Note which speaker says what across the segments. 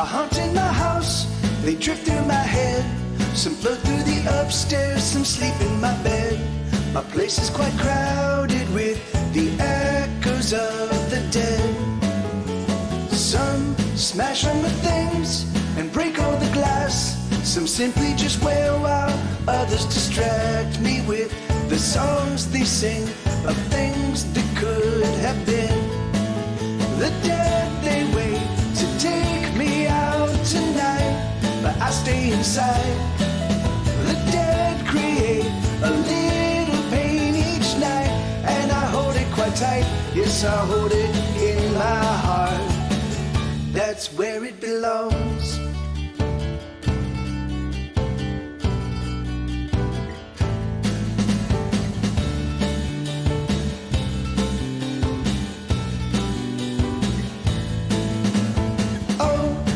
Speaker 1: are haunting my house. They drift through my head. Some float through the upstairs, some sleep in my bed. My place is quite crowded with the echoes of the dead. Some smash on the things and break all the glass. Some simply just wail while others distract me with the songs they sing of things that could have been. The dead, they wait to take me out tonight, but I stay inside. The dead create a little pain each night, and I hold it quite tight. Yes, I hold it in my heart. That's where it belongs.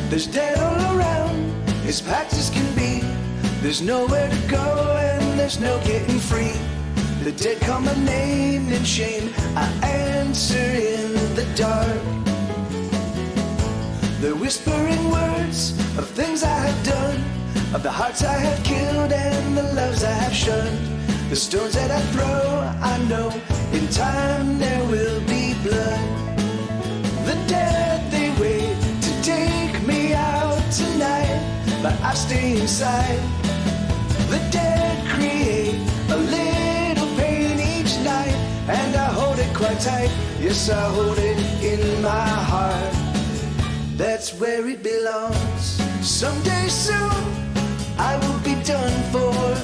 Speaker 1: There's dead all around, as packed as can be. There's nowhere to go and there's no getting free. The dead call my name in shame, I answer in the dark. They're whispering words of things I have done, of the hearts I have killed and the loves I have shunned. The stones that I throw, I know in time there will be blood. The dead, they wait to take me out tonight, but I stay inside. The dead create a little pain each night, and I hold it quite tight. Yes, I hold it in my heart. That's where it belongs. Someday soon I will be done for.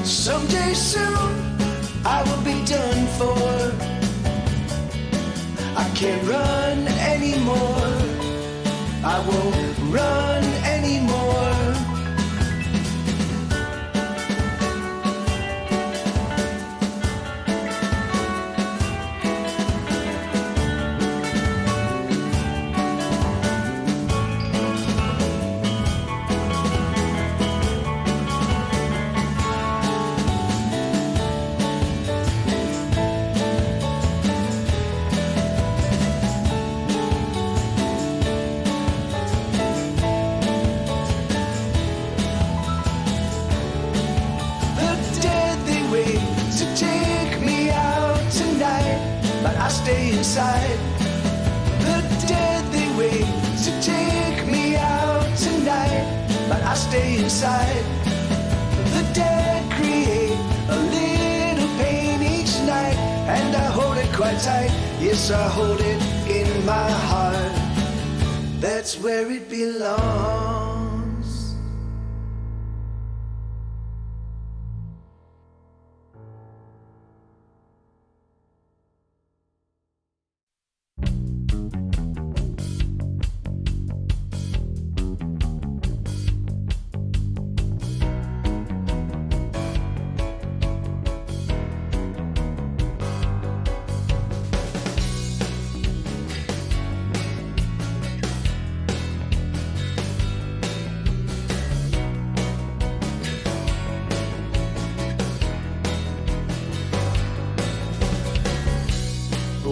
Speaker 1: Someday soon I will be done for. I can't run anymore. I won't run anymore. I stay inside. The dead, they wait to take me out tonight, but I stay inside. The dead create a little pain each night, and I hold it quite tight. Yes, I hold it in my heart. That's where it belongs.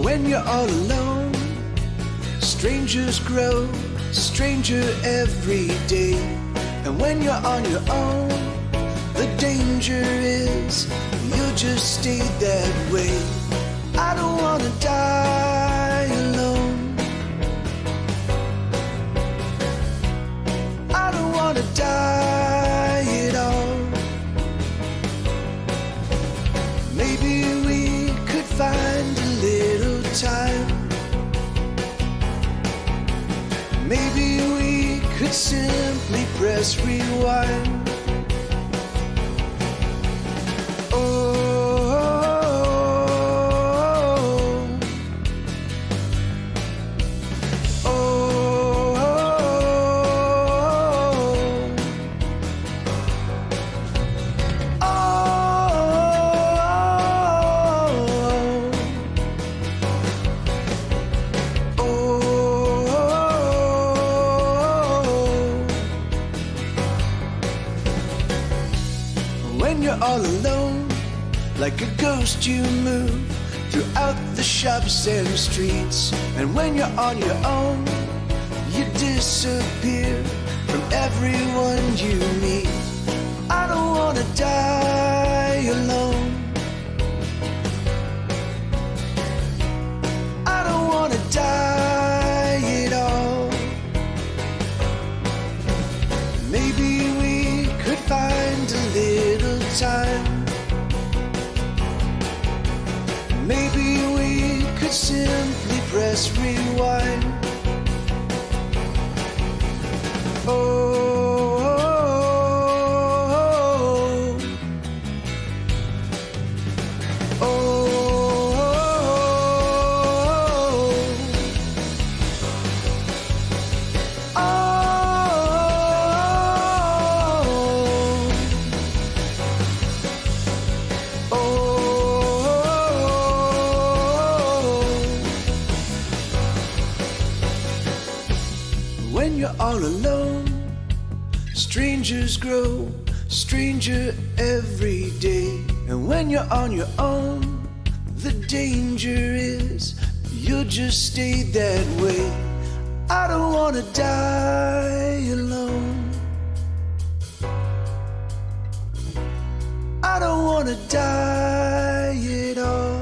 Speaker 1: When you're all alone, strangers grow stranger every day. And when you're on your own, the danger is you'll just stay that way. I don't wanna die alone. I don't wanna die at all. Maybe we could find a little time. Maybe we could simply press rewind. When you're all alone, like a ghost you move throughout the shops and streets. And when you're on your own, you disappear from everyone you meet. I don't wanna die alone. I don't wanna die at all. Maybe we could find a little time. Maybe we could simply press rewind. When you're all alone, strangers grow stranger every day. And when you're on your own, the danger is you'll just stay that way. I don't wanna die alone. I don't wanna die at all.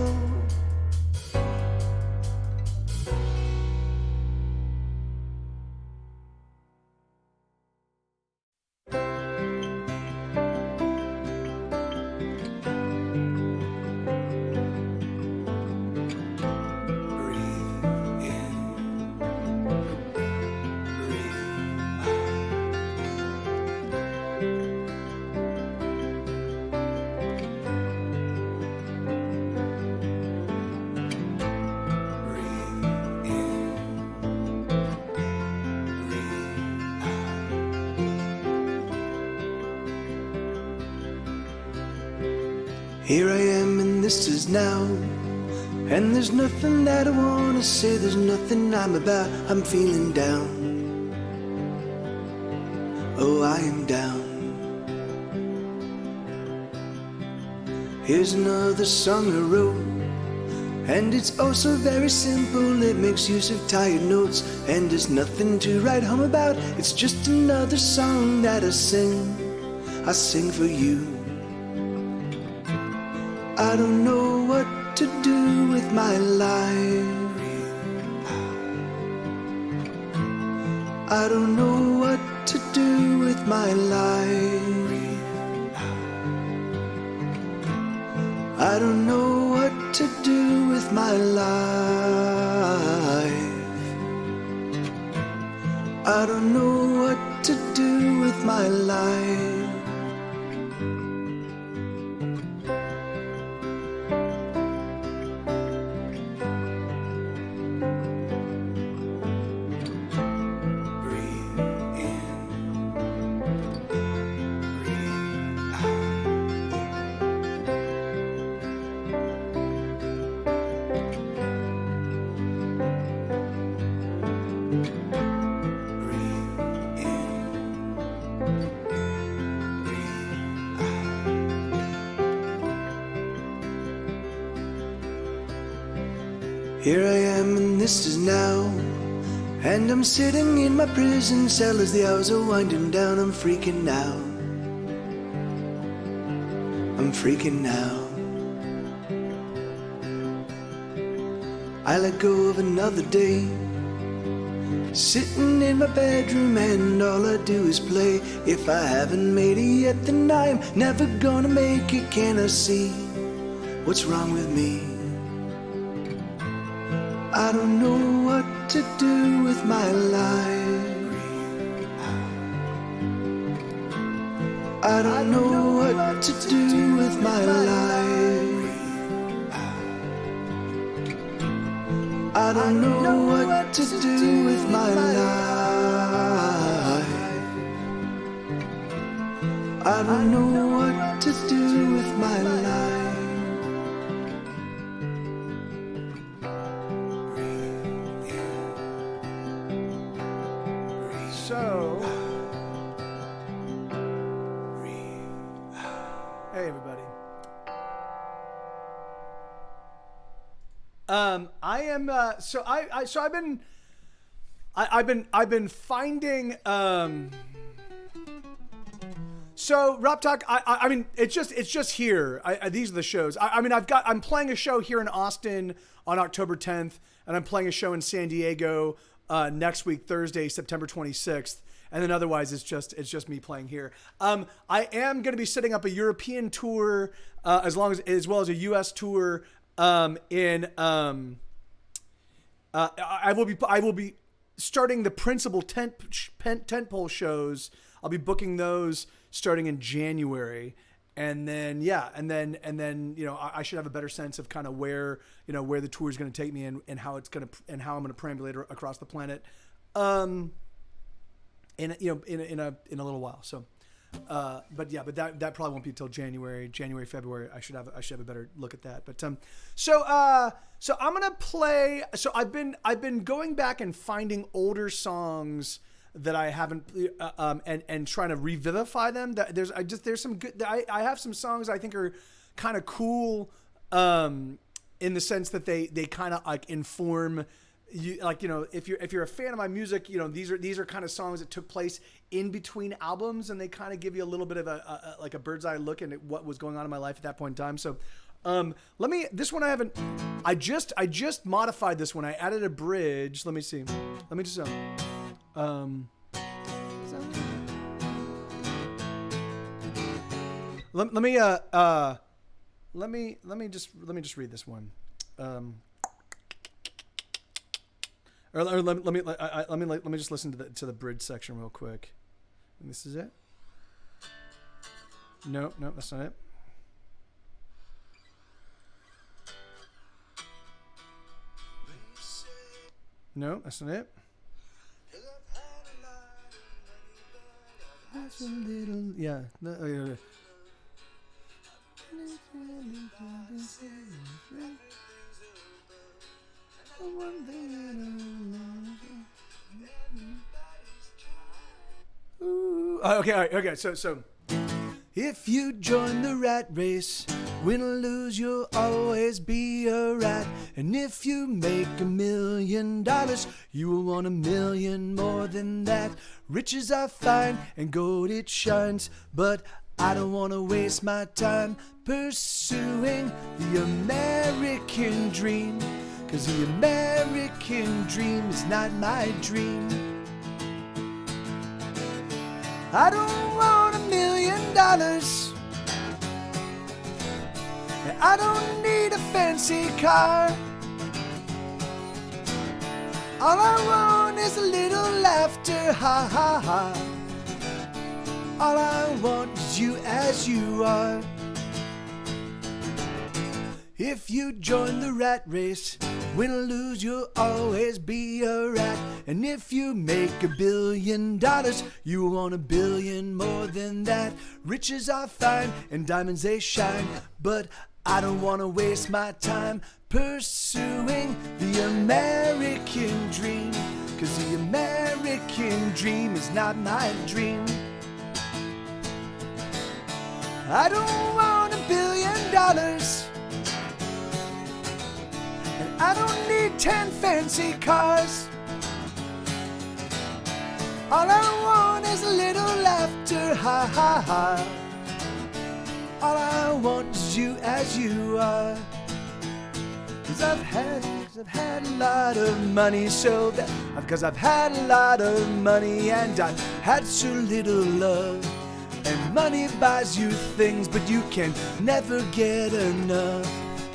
Speaker 1: Here I am and this is now. And there's nothing that I wanna say, there's nothing I'm about. I'm feeling down. Oh, I am down. Here's another song I wrote, and it's also very simple. It makes use of tired notes, and there's nothing to write home about. It's just another song that I sing for you. I don't know what to do with my life. I don't know what to do with my life. I don't know what to do with my life. I don't know what to do with my life. Here I am and this is now, and I'm sitting in my prison cell as the hours are winding down. I'm freaking out. I'm freaking out. I let go of another day, sitting in my bedroom and all I do is play. If I haven't made it yet, then I'm never gonna make it. Can I see what's wrong with me? I don't know what to do with my life. I don't know what to do with my life. I don't know what to do with my life. I don't know what to do with my life.
Speaker 2: So, hey everybody. I am. I've been finding. So Rap Talk, I mean, it's just here. These are the shows. I'm playing a show here in Austin on October 10th, and I'm playing a show in San Diego next week, Thursday, September 26th. And then otherwise, it's just me playing here. I am going to be setting up a European tour, as well as a U.S. tour. I will be starting the principal tentpole shows. I'll be booking those starting in January, and then I should have a better sense of kind of where the tour is going to take me and how I'm going to perambulate across the planet. In a little while. So, but that probably won't be until January, February. I should have a better look at that. But so I'm gonna play. So I've been going back and finding older songs that I haven't and trying to revivify them. There's some good. I have some songs I think are kind of cool in the sense that they kind of like inform. If you're a fan of my music, these are kind of songs that took place in between albums, and they kind of give you a little bit of a bird's eye look at what was going on in my life at that point in time. So, this one I just modified this one. I added a bridge. Let me see. Let me just let me just read this one. Or let me just listen to the bridge section real quick. And this is it. No, that's not it. No, that's not it. That's a little, yeah. Okay. So, if you join the rat race, win or lose, you'll always be a rat. And if you make $1 million, you will want 1 million more than that. Riches are fine and gold it shines, but I don't want to waste my time pursuing the American dream. 'Cause the American dream is not my dream. I don't want $1 million. And I don't need a fancy car. All I want is a little laughter, ha ha ha. All I want is you as you are. If you join the rat race, win or lose, you'll always be a rat. And if you make $1 billion, you want 1 billion more than that. Riches are fine and diamonds they shine, but I don't want to waste my time pursuing the American dream. 'Cause the American dream is not my dream. I don't want $1 billion. I don't need 10 fancy cars. All I want is a little laughter, ha ha ha. All I want is you as you are. 'Cause I've had a lot of money, because I've had a lot of money and I've had so little love. And money buys you things, but you can never get enough.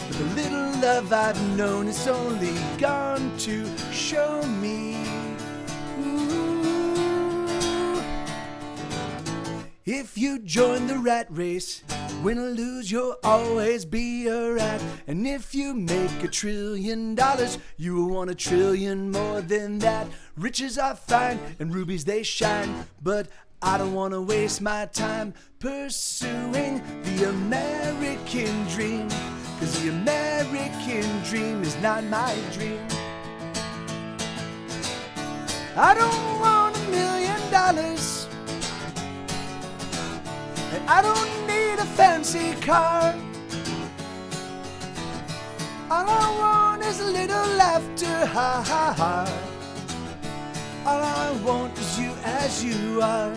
Speaker 2: But the little love I've known is only gone to show me. Ooh. If you join the rat race, win or lose, you'll always be a rat. And if you make $1 trillion, you will want 1 trillion more than that. Riches are fine and rubies they shine, but I don't want to waste my time pursuing the American dream. 'Cause the American dream is not my dream. I don't want $1 million. And I don't need a fancy car.
Speaker 1: All I want is a little laughter, ha ha ha. All I want is you as you are.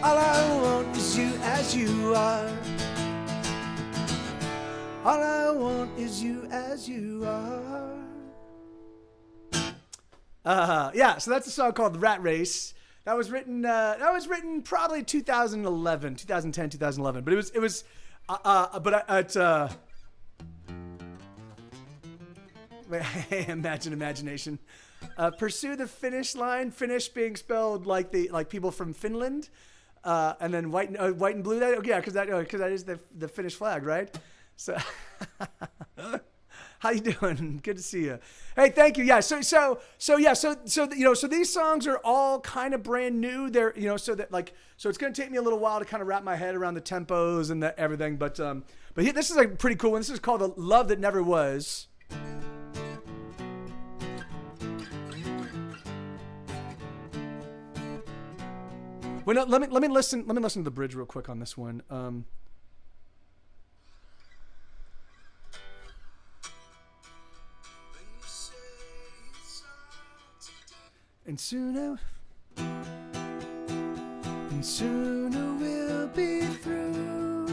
Speaker 1: All I want is you as you are. All I want is you as you are. Yeah, so that's a song called Rat Race. That was written probably 2011, 2010, 2011. But it was imagine imagination. Pursue the finish line. Finish being spelled like people from Finland, and then white and blue. Because that is the Finnish flag, right? So, how you doing? Good to see you. Hey, thank you. Yeah. So these songs are all kind of brand new. They're so it's gonna take me a little while to kind of wrap my head around the tempos and everything. But this is a pretty cool one. This is called "The Love That Never Was." Wait, no, let me listen to the bridge real quick on this one. And sooner we'll be through.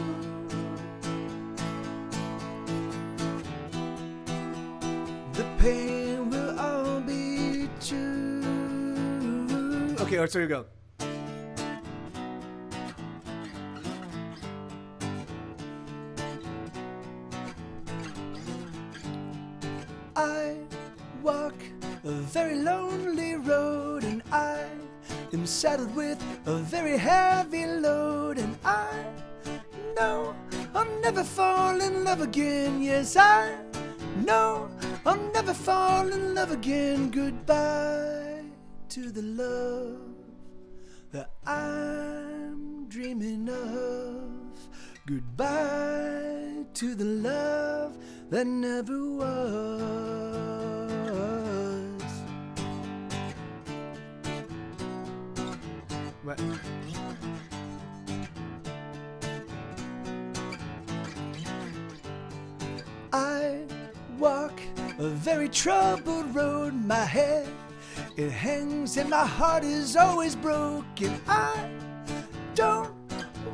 Speaker 1: The pain will all be true. Okay, so here we go. I walk a very lonely road, and I am saddled with a very heavy load, and I know I'll never fall in love again. Yes, I know I'll never fall in love again. Goodbye to the love that I'm dreaming of. Goodbye to the love that never was. What? I walk a very troubled road. My head, it hangs and my heart is always broken. I don't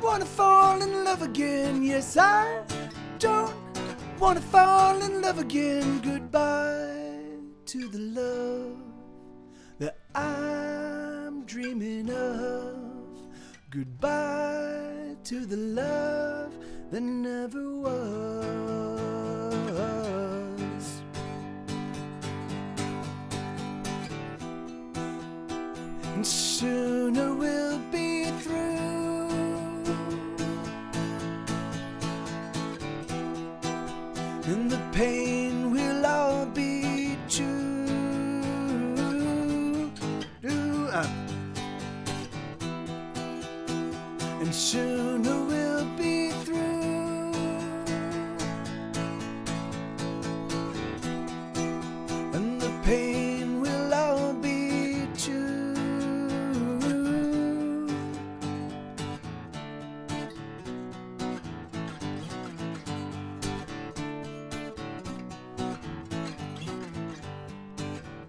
Speaker 1: wanna fall in love again. Yes, I don't wanna fall in love again. Goodbye to the love that I'm dreaming of. Goodbye to the love that never was. And sooner we'll be through. And the pain will all be true. And sooner we'll be through. And the pain will all be true.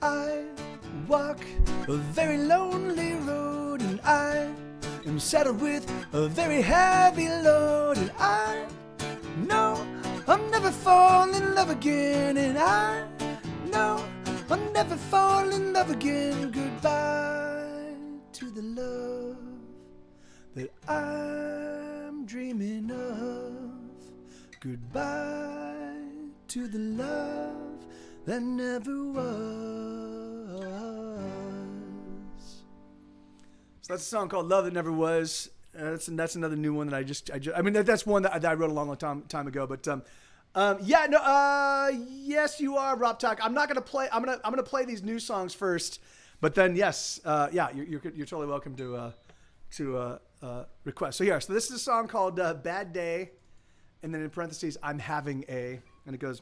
Speaker 1: I walk a very lonely road, and I am saddled with a very heavy load, and I know I'll never fall in love again, and I know I'll never fall in love again. Goodbye to the love that I'm dreaming of. Goodbye to the love that never was. So that's a song called "Love That Never Was." That's another new one that I mean that's one that I wrote a long time ago. But yes, you are Rob Talk. I'm not gonna play. I'm gonna play these new songs first, but then yes, you're totally welcome to request. So here, so this is a song called "Bad Day," and then in parentheses, "I'm having a," and it goes.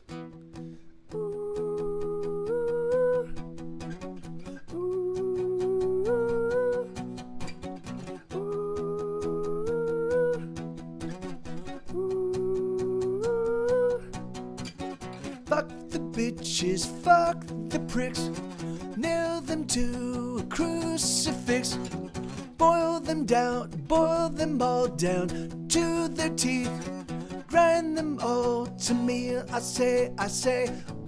Speaker 1: bitches, fuck the pricks. Nail them to a crucifix. Boil them all down to their teeth. Grind them all to meal. I say,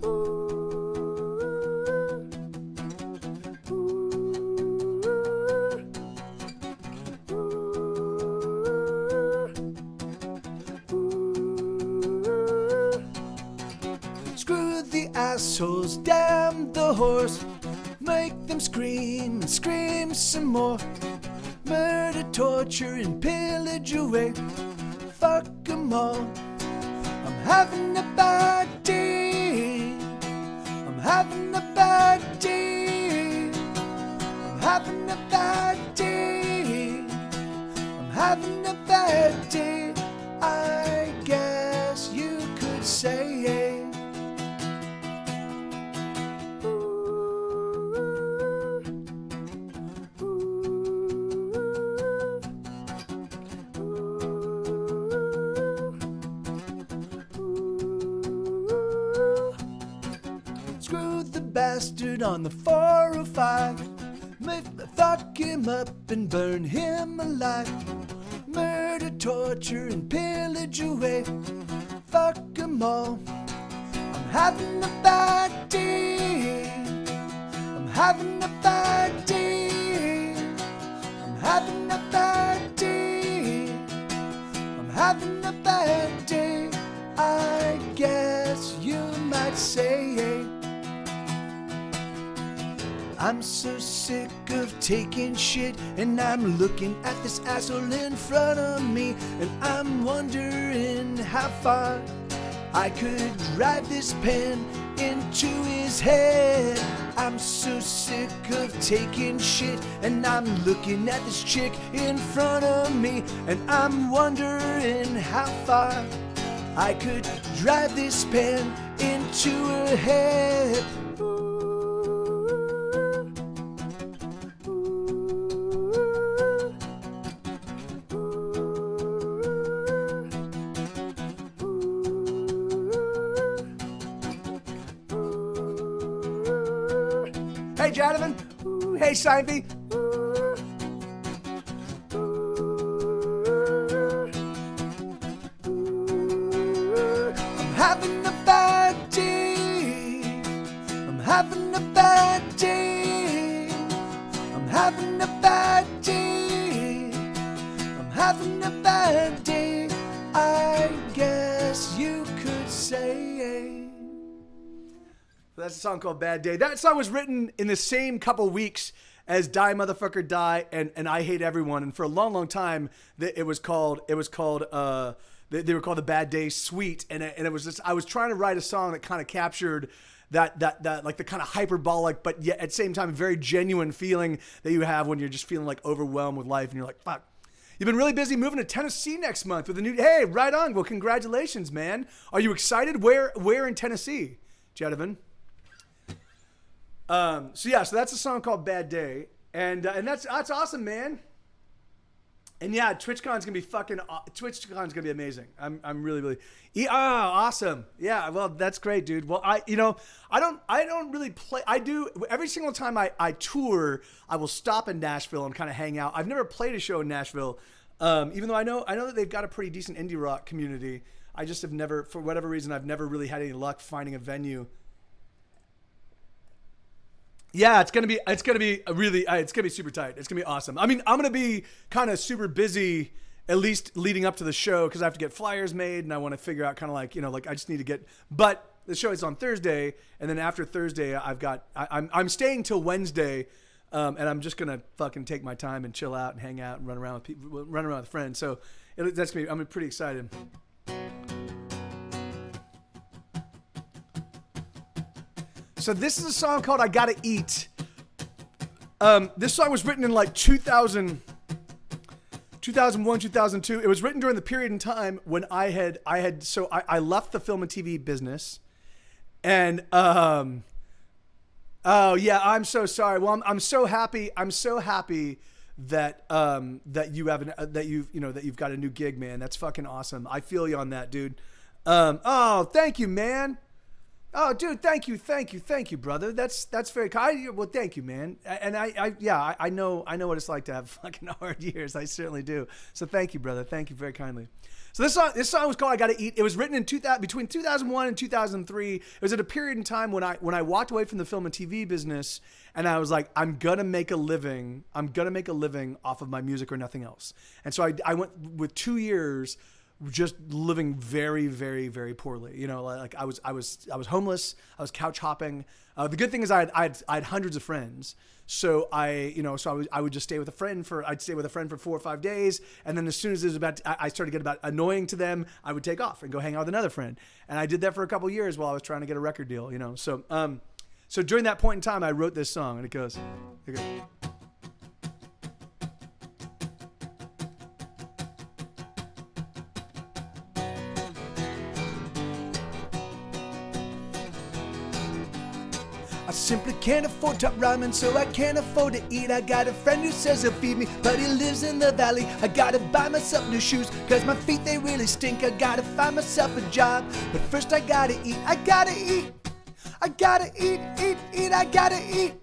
Speaker 1: ooh. Screw the assholes, damn the horse. Make them scream and scream some more. Murder, torture, and pillage away. Fuck 'em all. I'm having a bad day. I'm having a bad day. I'm having a bad day. I'm having a bad day. I guess you could say. Screw the bastard on the 405. Fuck him up and burn him alive. Murder, torture, and pillage away. Fuck 'em all. I'm having a bad day. I'm having a bad day. I'm having a bad day. I'm having a bad day. I guess you might say. I'm so sick of taking shit, and I'm looking at this asshole in front of me, and I'm wondering how far I could drive this pen into his head. I'm so sick of taking shit, and I'm looking at this chick in front of me, and I'm wondering how far I could drive this pen into her head. Hey, Jonathan. Ooh, hey, Seinfeld. I'm having a bad day. I'm having a bad day. I'm having a bad day. I'm having a bad day. I guess you could say. That's a song called Bad Day. That song was written in the same couple weeks as Die Motherfucker Die and I Hate Everyone. And for a long, long time, it was called they were called the Bad Day Suite. And it was just, I was trying to write a song that kind of captured that like the kind of hyperbolic, but yet at the same time, very genuine feeling that you have when you're just feeling like overwhelmed with life. And you're like, fuck. You've been really busy moving to Tennessee next month with a new, hey, right on. Well, congratulations, man. Are you excited? Where in Tennessee, Jadavan? So that's a song called Bad Day, and that's awesome, man. And yeah, TwitchCon's gonna be amazing. I'm really awesome. Yeah, well, that's great, dude. Well, I don't really play. I do every single time I tour, I will stop in Nashville and kind of hang out. I've never played a show in Nashville, even though I know that they've got a pretty decent indie rock community. I just have never, for whatever reason, I've never really had any luck finding a venue. Yeah, it's gonna be super tight. It's gonna be awesome. I mean, I'm gonna be kind of super busy, at least leading up to the show, because I have to get flyers made, and I want to figure out kind of like I just need to get. But the show is on Thursday, and then after Thursday, I'm staying till Wednesday, and I'm just gonna fucking take my time and chill out and hang out and run around with people, run around with friends. So that's gonna be. I'm pretty excited. So this is a song called I Gotta Eat. This song was written in like 2001, 2002. It was written during the period in time when I left the film and TV business. And, oh yeah, I'm so sorry. Well, I'm so happy. I'm so happy that you've got a new gig, man. That's fucking awesome. I feel you on that, dude. Oh, thank you, man.
Speaker 2: Oh, dude, thank you, brother. That's very kind. Well, thank you, man. And I know what it's like to have fucking hard years. I certainly do. So thank you, brother. Thank you very kindly. So this song was called "I Gotta Eat." It was written in between 2001 and 2003. It was at a period in time when I walked away from the film and TV business, and I was like, I'm gonna make a living. I'm gonna make a living off of my music or nothing else. And so I went with 2 years just living very, very, very poorly. You know, like I was homeless. I was couch hopping. The good thing is I had hundreds of friends. So I would just stay with a friend I'd stay with a friend for 4 or 5 days. And then as soon as it was I started to get about annoying to them, I would take off and go hang out with another friend. And I did that for a couple of years while I was trying to get a record deal, you know? So, so during that point in time, I wrote this song and it goes. I simply can't afford top ramen, so I can't afford to eat. I got a friend who says he'll feed me, but he lives in the valley. I gotta buy myself new shoes, cause my feet they really stink. I gotta find myself a job, but first I gotta eat. I gotta eat. I gotta eat, I gotta eat.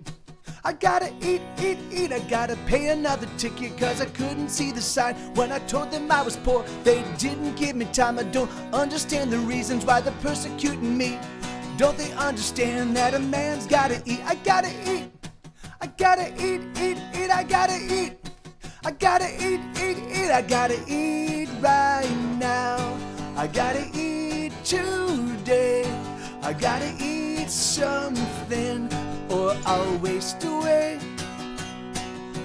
Speaker 2: I gotta eat, I gotta pay another ticket, cause I couldn't see the sign when I told them I was poor. They didn't give me time. I don't understand the reasons why they're persecuting me. Don't they understand that a man's gotta eat? I gotta eat. I gotta eat, I gotta eat. I gotta eat, I gotta eat right now. I gotta eat today. I gotta eat something or I'll waste away.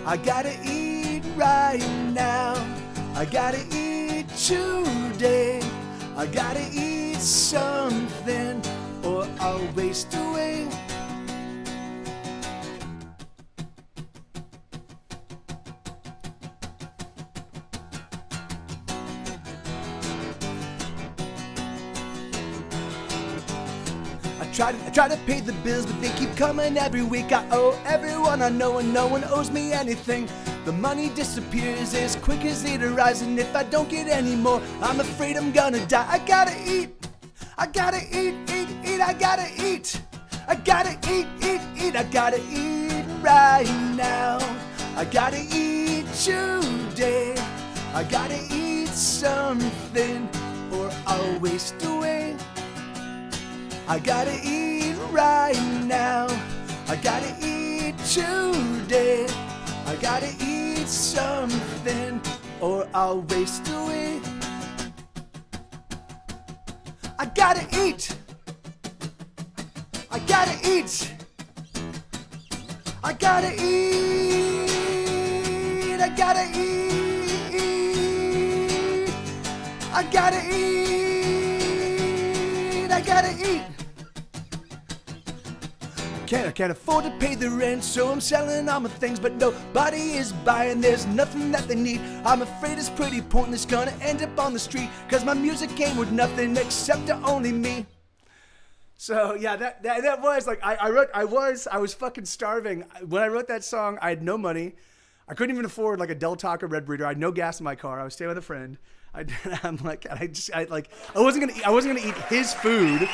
Speaker 2: I gotta eat right now. I gotta eat today. I gotta eat something or I'll waste away. I try to pay the bills, but they keep coming every week. I owe everyone I know, and no one owes me anything. The money disappears as quick as it arrives, and if I don't get any more, I'm afraid I'm gonna die. I gotta eat. I gotta eat, I gotta eat. I gotta eat, I gotta eat right now. I gotta eat today. I gotta eat something or I'll waste away. I gotta eat right now. I gotta eat today. I gotta eat something or I'll waste away. I gotta eat. I gotta eat. I gotta eat. I gotta eat. I gotta eat. I gotta eat. I can't afford to pay the rent, so I'm selling all my things, but nobody is buying. There's nothing that they need. I'm afraid it's pretty pointless, gonna end up on the street, cause my music came with nothing except to only me. So yeah, that was like I was fucking starving when I wrote that song. I had no money. I couldn't even afford like a Del Taco Red Burrito. I had no gas in my car. I was staying with a friend. I wasn't gonna eat his food.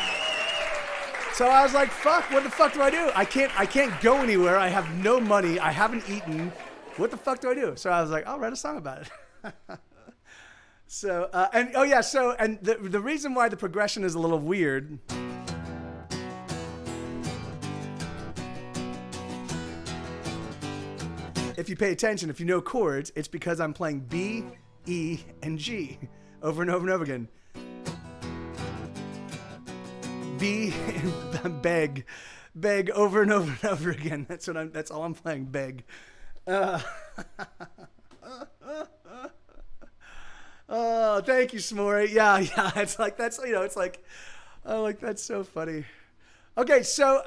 Speaker 2: So I was like, fuck, what the fuck do I do? I can't go anywhere. I have no money. I haven't eaten. What the fuck do I do? So I was like, I'll write a song about it. So, the reason why the progression is a little weird. If you pay attention, if you know chords, it's because I'm playing B, E, and G over and over and over again. B, beg over and over and over again. That's all I'm playing. Beg. Oh, thank you, S'more. Yeah. It's like it's like, oh, like that's so funny. Okay, so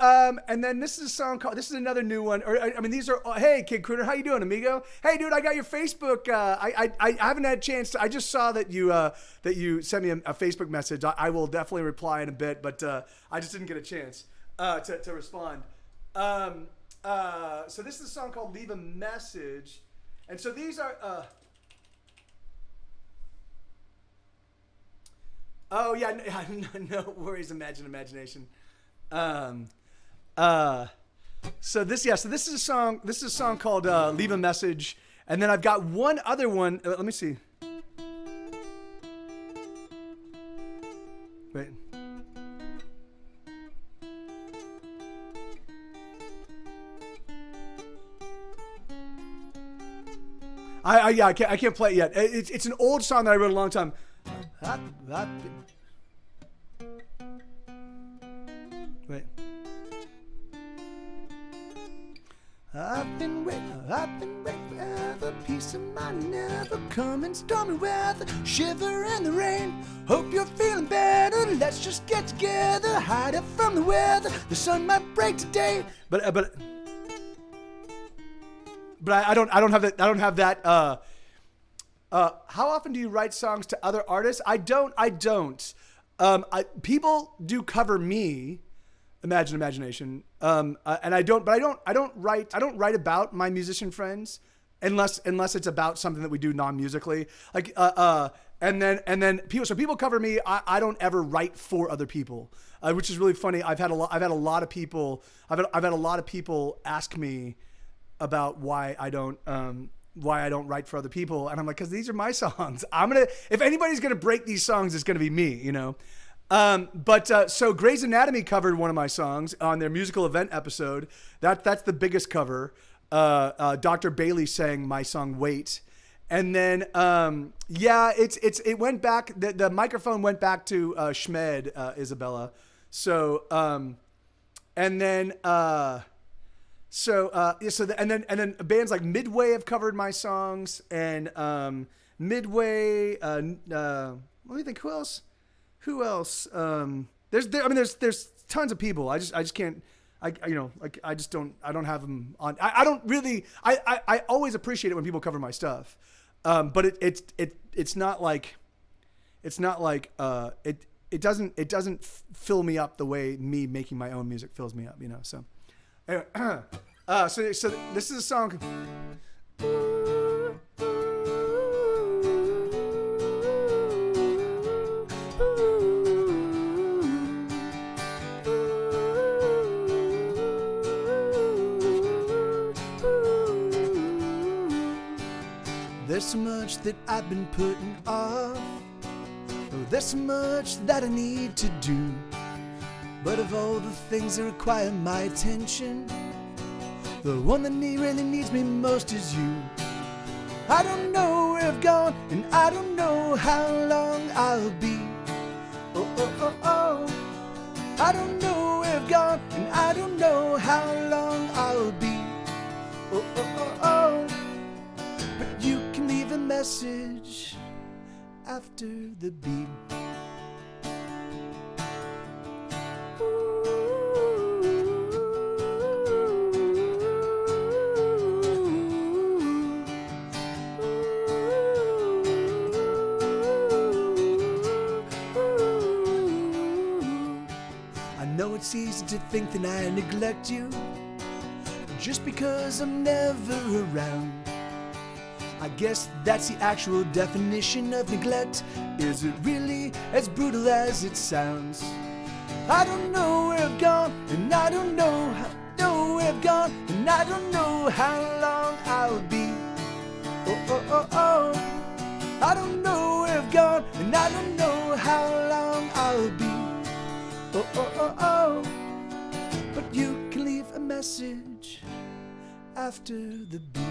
Speaker 2: and then this is a song called. This is another new one. These are. Hey, Kid Crooner, how you doing, amigo? Hey, dude, I got your Facebook. I haven't had a chance to. I just saw that you sent me a Facebook message. I will definitely reply in a bit, but I just didn't get a chance to respond. So this is a song called "Leave a Message," and so these are. Oh yeah, no worries, imagination. So this is a song. This is a song called "Leave a Message," and then I've got one other one. Let me see. Wait. I can't play it yet. It's an old song that I wrote a long time. Wait. I've been waiting forever. Peace of mind never come in stormy weather. Shiver in the rain. Hope you're feeling better. Let's just get together. Hide it from the weather. The sun might break today, but I don't have that. I don't have that. How often do you write songs to other artists? I don't. People do cover me, Imagination, and I don't. But I don't write about my musician friends unless it's about something that we do non-musically. Like and then people cover me. I don't ever write for other people, which is really funny. I've had a lot of people ask me about why I don't write for other people, and I'm like, because these are my songs. If anybody's gonna break these songs, it's gonna be me, you know. So Grey's Anatomy covered one of my songs on their musical event episode. That's the biggest cover. Dr. Bailey sang my song "Wait," and then it went back. The microphone went back to Schmed, Isabella. So and then. And then bands like Midway have covered my songs, and Midway. Let me think. Who else? There's tons of people. I just can't. I don't have them on. I don't really. I always appreciate it when people cover my stuff, but it's not like it doesn't fill me up the way me making my own music fills me up. You know. So. Anyway, so this is a song. There's so much that I've been putting off. Oh, there's so much that I need to do. But of all the things that require my attention, the one that really needs me most is you. I don't know where I've gone, and I don't know how long I'll be. Oh, oh, oh, oh. I don't know where I've gone, and I don't know how long I'll be. Oh, oh, oh, oh. But you can leave a message after the beep. It's easy to think that I neglect you just because I'm never around. I guess that's the actual definition of neglect. Is it really as brutal as it sounds? I don't know where I've gone, and I don't know where I've gone, and I don't know how long I'll be. Oh, oh, oh, oh. I don't know where I've gone, and I don't know how long I'll be. Oh, oh, oh, oh. But you can leave a message after the beep.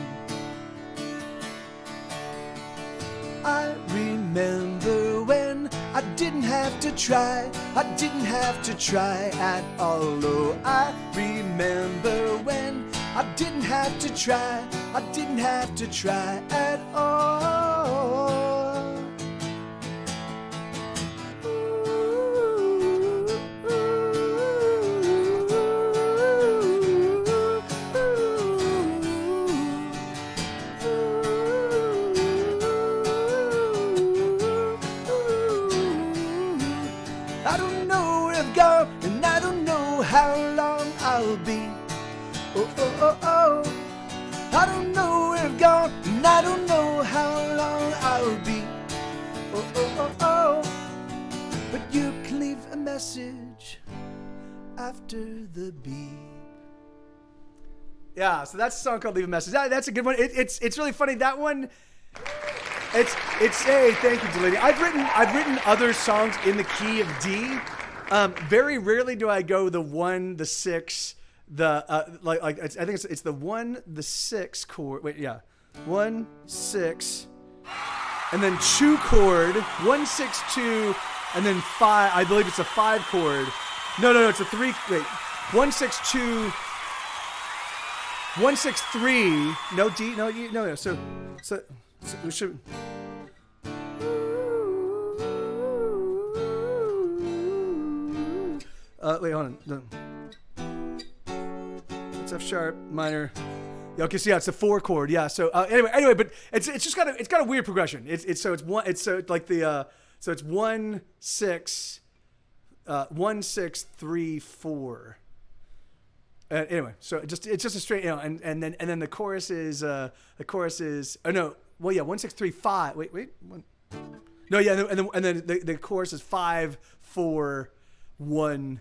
Speaker 2: I remember when I didn't have to try. I didn't have to try at all. Oh, I remember when I didn't have to try. I didn't have to try at all. I don't know where I've gone, and I don't know how long I'll be. Oh, oh, oh, oh. I don't know where I've gone, and I don't know how long I'll be. Oh, oh, oh, oh. But you can leave a message after the beep. Yeah, so that's a song called Leave a Message. That's a good one. It's really funny. That one, it's hey, thank you, Delaney. I've written other songs in the key of D. Very rarely do I go the 1, the 6, the I think it's the 1, the 6 chord. Wait, yeah. 1, 6, and then 2 chord, 1, 6, 2, and then 5. I believe it's a 5 chord. No, it's a 3. Wait, 1, 6, 2, 1, 6, 3. No D, no. So we should. Wait, hold on. It's F sharp minor. Yeah, okay, so yeah, it's a 4 chord. Yeah. So anyway, but it's just got a weird progression. It's 1 6 1 6 3 4. Anyway, so it's just a straight, and then the chorus is 1 6 3 5. Wait. No, yeah, and then the chorus is 5 4 1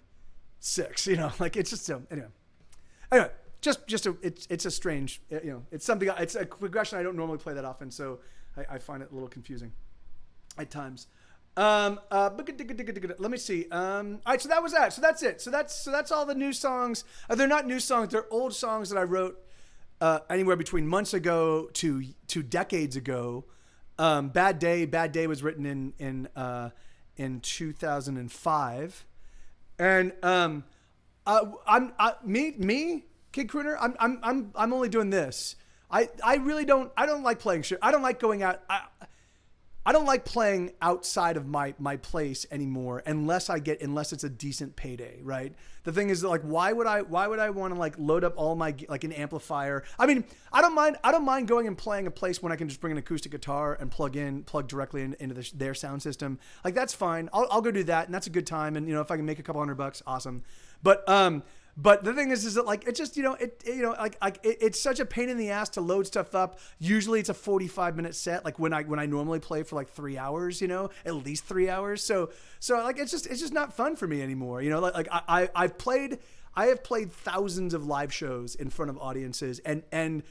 Speaker 2: 6. Like it's just anyway. It's a strange, it's something. It's a progression I don't normally play that often, so I find it a little confusing at times. Let me see. All right, so that was that. So that's it. So that's all the new songs. They're not new songs. They're old songs that I wrote anywhere between months ago to decades ago. Bad Day was written in 2005, and me Kid Crooner. I'm only doing this. I don't like playing shit. I don't like going out. I don't like playing outside of my place anymore unless it's a decent payday, right? The thing is that, like, why would I want to like load up all my, like, an amplifier? I mean, I don't mind going and playing a place when I can just bring an acoustic guitar and plug directly into their sound system. Like, that's fine. I'll go do that, and that's a good time. And if I can make a couple $100, awesome. But the thing is that, like, it's just, it's such a pain in the ass to load stuff up. Usually it's a 45-minute set, like when I normally play for like 3 hours, at least 3 hours. So like, it's just not fun for me anymore. I have played thousands of live shows in front of audiences, and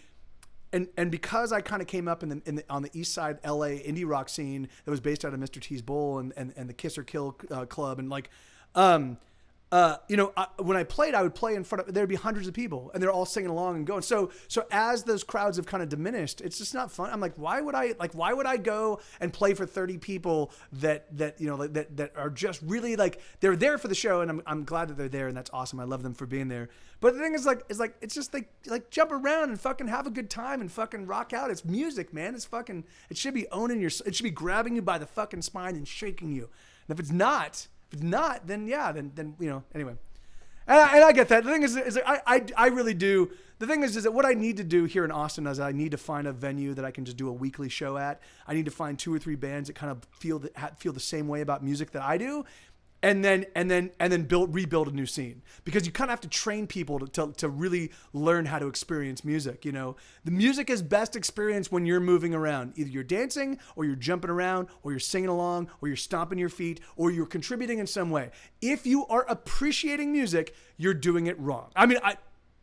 Speaker 2: because I kind of came up on the East Side LA indie rock scene that was based out of Mr. T's Bowl and the Kiss or Kill club, and like, when I played, I would play in front of, there'd be hundreds of people and they're all singing along and going. So as those crowds have kind of diminished, it's just not fun. I'm like, why would I go and play for 30 people that are just really, like, they're there for the show, and I'm glad that they're there, and that's awesome. I love them for being there. But the thing is, it's just like jump around and fucking have a good time and fucking rock out. It's music, man. It should be it should be grabbing you by the fucking spine and shaking you. And if it's not, then anyway. And I get that. The thing is I really do. The thing is that what I need to do here in Austin is I need to find a venue that I can just do a weekly show at. I need to find 2 or 3 bands that kind of feel the same way about music that I do. And then rebuild a new scene, because you kind of have to train people to really learn how to experience music. The music is best experienced when you're moving around. Either you're dancing, or you're jumping around, or you're singing along, or you're stomping your feet, or you're contributing in some way. If you are appreciating music, you're doing it wrong. I mean,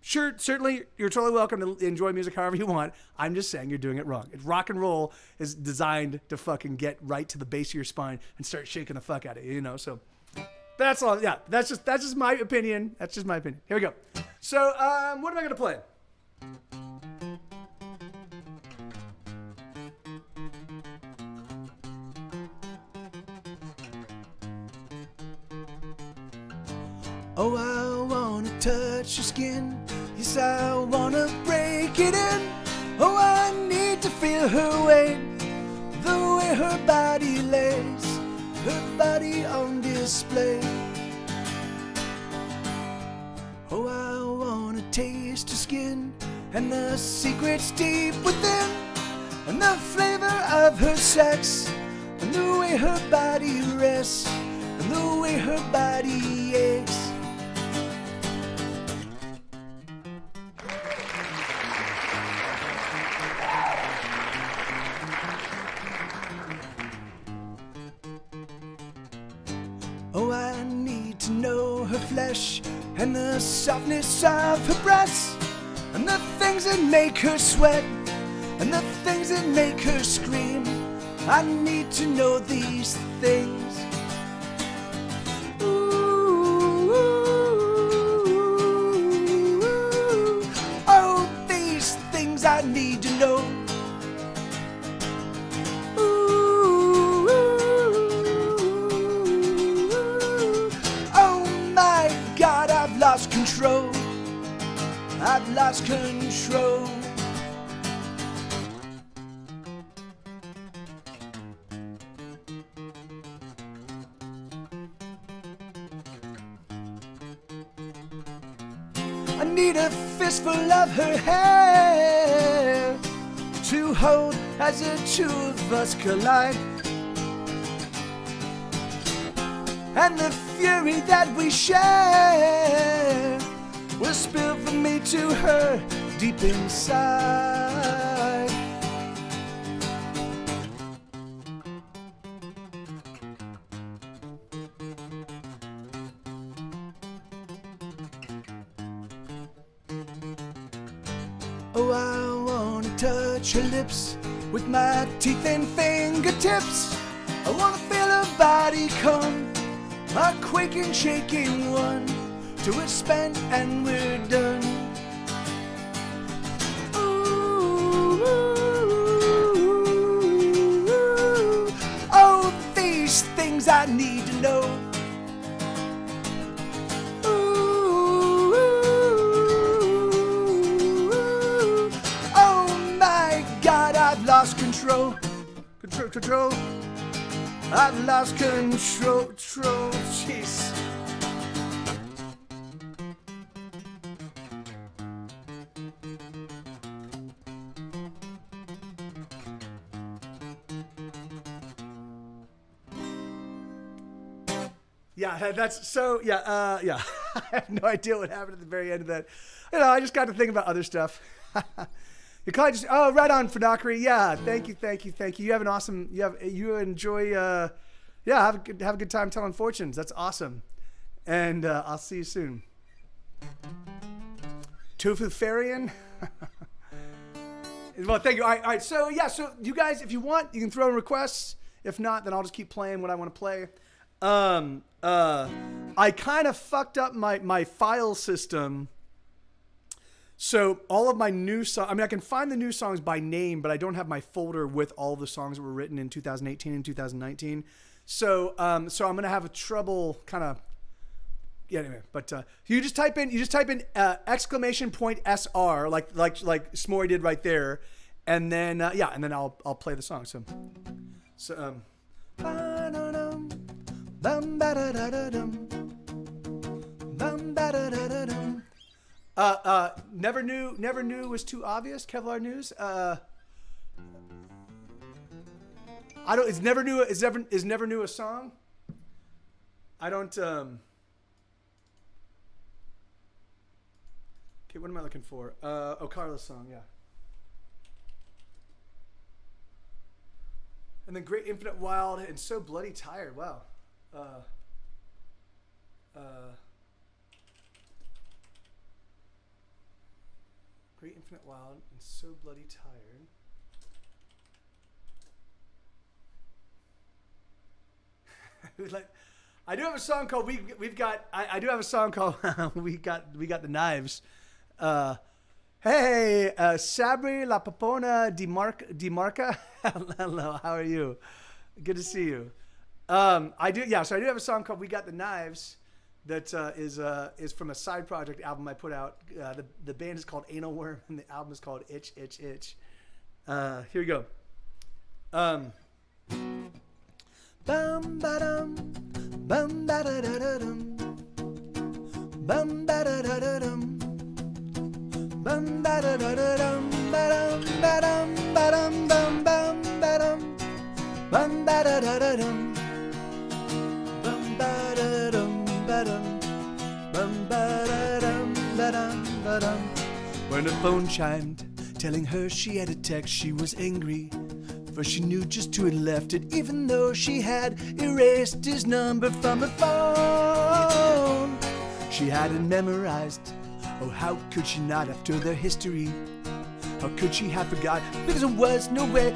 Speaker 2: certainly you're totally welcome to enjoy music however you want. I'm just saying you're doing it wrong. Rock and roll is designed to fucking get right to the base of your spine and start shaking the fuck out of you. So. That's all. Yeah, that's just my opinion. That's just my opinion. Here we go. So, what am I gonna play? Oh, I wanna touch your skin. Yes, I wanna break it in. Oh, I need to feel her weight, the way her body lays. Her body on display. Oh, I wanna taste her skin and the secrets deep within, and the flavor of her sex, and the way her body rests, and the way her body aches. Oh, I need to know her flesh and the softness of her breasts, and the things that make her sweat, and the things that make her scream. I need to know these things. Ooh, oh, these things I need to know. Ooh, oh my God, I've lost control. I've lost control. I need a fistful of her hair to hold as the two of us collide. And the fury that we share will spill from me to her deep inside. Oh, I wanna touch her lips with my teeth and fingertips. I wanna feel her body come, a quaking, shaking one, till it's spent and we're done. Ooh, oh, these things I need to know. I've lost control. Control. I've lost control. Jeez. Yeah, that's so. Yeah, yeah. I have no idea what happened at the very end of that. You know, I just got to think about other stuff. You kind of just, oh, right on, Fadakri. Yeah, thank you. You have an awesome. You enjoy. Have a good time telling fortunes. That's awesome. And I'll see you soon. Tofu Farian. Well, thank you. All right. So yeah. So you guys, if you want, you can throw in requests. If not, then I'll just keep playing what I want to play. I kind of fucked up my file system. So all of my new songs, I mean, I can find the new songs by name, but I don't have my folder with all the songs that were written in 2018 and 2019. So I'm going to have a trouble kind of, yeah, anyway, but you just type in exclamation point SR, like S'more did right there. And then, and then I'll play the song. Never knew was too obvious. Kevlar News. Is never knew a song? I don't. Okay, what am I looking for? Carla's song, yeah. And then Great Infinite Wild and So Bloody Tired. Wow. Great Infinite Wild and So Bloody Tired. I do have a song called We've Got. I do have a song called We Got the Knives. Hey, Sabri La Papona Di Marca. Hello, how are you? Good to see you. I do have a song called We Got the Knives that is from a side project album I put out. The band is called Anal Worm and the album is called Itch Itch Itch. Here we go. Bum ba dum, bum ba da da da dum, bum ba da da da dum, bum ba da da da dum, ba dum ba dum ba dum bum bum ba dum, bum ba da da da dum, bum ba da dum ba dum, bum ba da dum ba dum ba dum. When her phone chimed, telling her she had a text, she was angry. For she knew just who had left it, even though she had erased his number from her phone. she hadn't memorized. Oh, how could she not after their history? How could she have forgot? Because it was no way,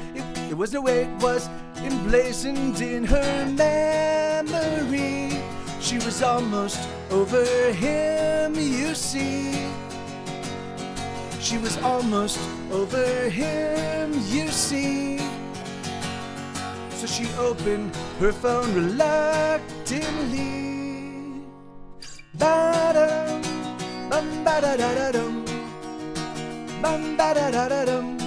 Speaker 2: it was no way, it was emblazoned in her memory. She was almost over him, you see. She was almost over him, you see. So she opened her phone reluctantly. Ba-dum, bum-ba-da-da-da-dum. Bum-ba-da-da-da-dum.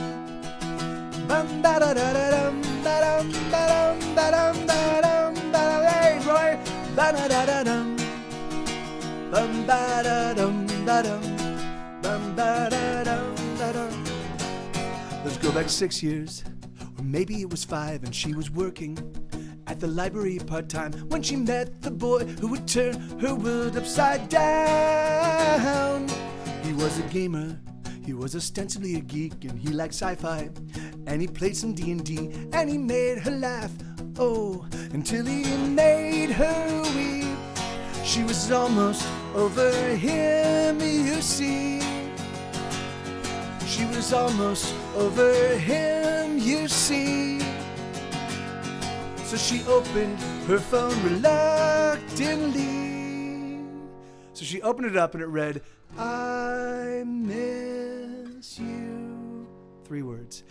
Speaker 2: Bum-ba-da-da-da-dum. Ba-dum, ba-dum, ba-dum, ba-dum, ba-dum. Hey, Roy! Ba-da-da-da-dum. Bum-ba-da-dum, ba-dum. Bum-ba-da-dum, ba-dum. Let's go back 6 years, or maybe it was 5, and she was working at the library part-time when she met the boy who would turn her world upside down. He was a gamer, he was ostensibly a geek, and he liked sci-fi, and he played some D&D, and he made her laugh, oh, until he made her weep. She was almost over him, you see. She was almost over him, you see. So she opened her phone reluctantly. So she opened it up and it read, I miss you. 3 words.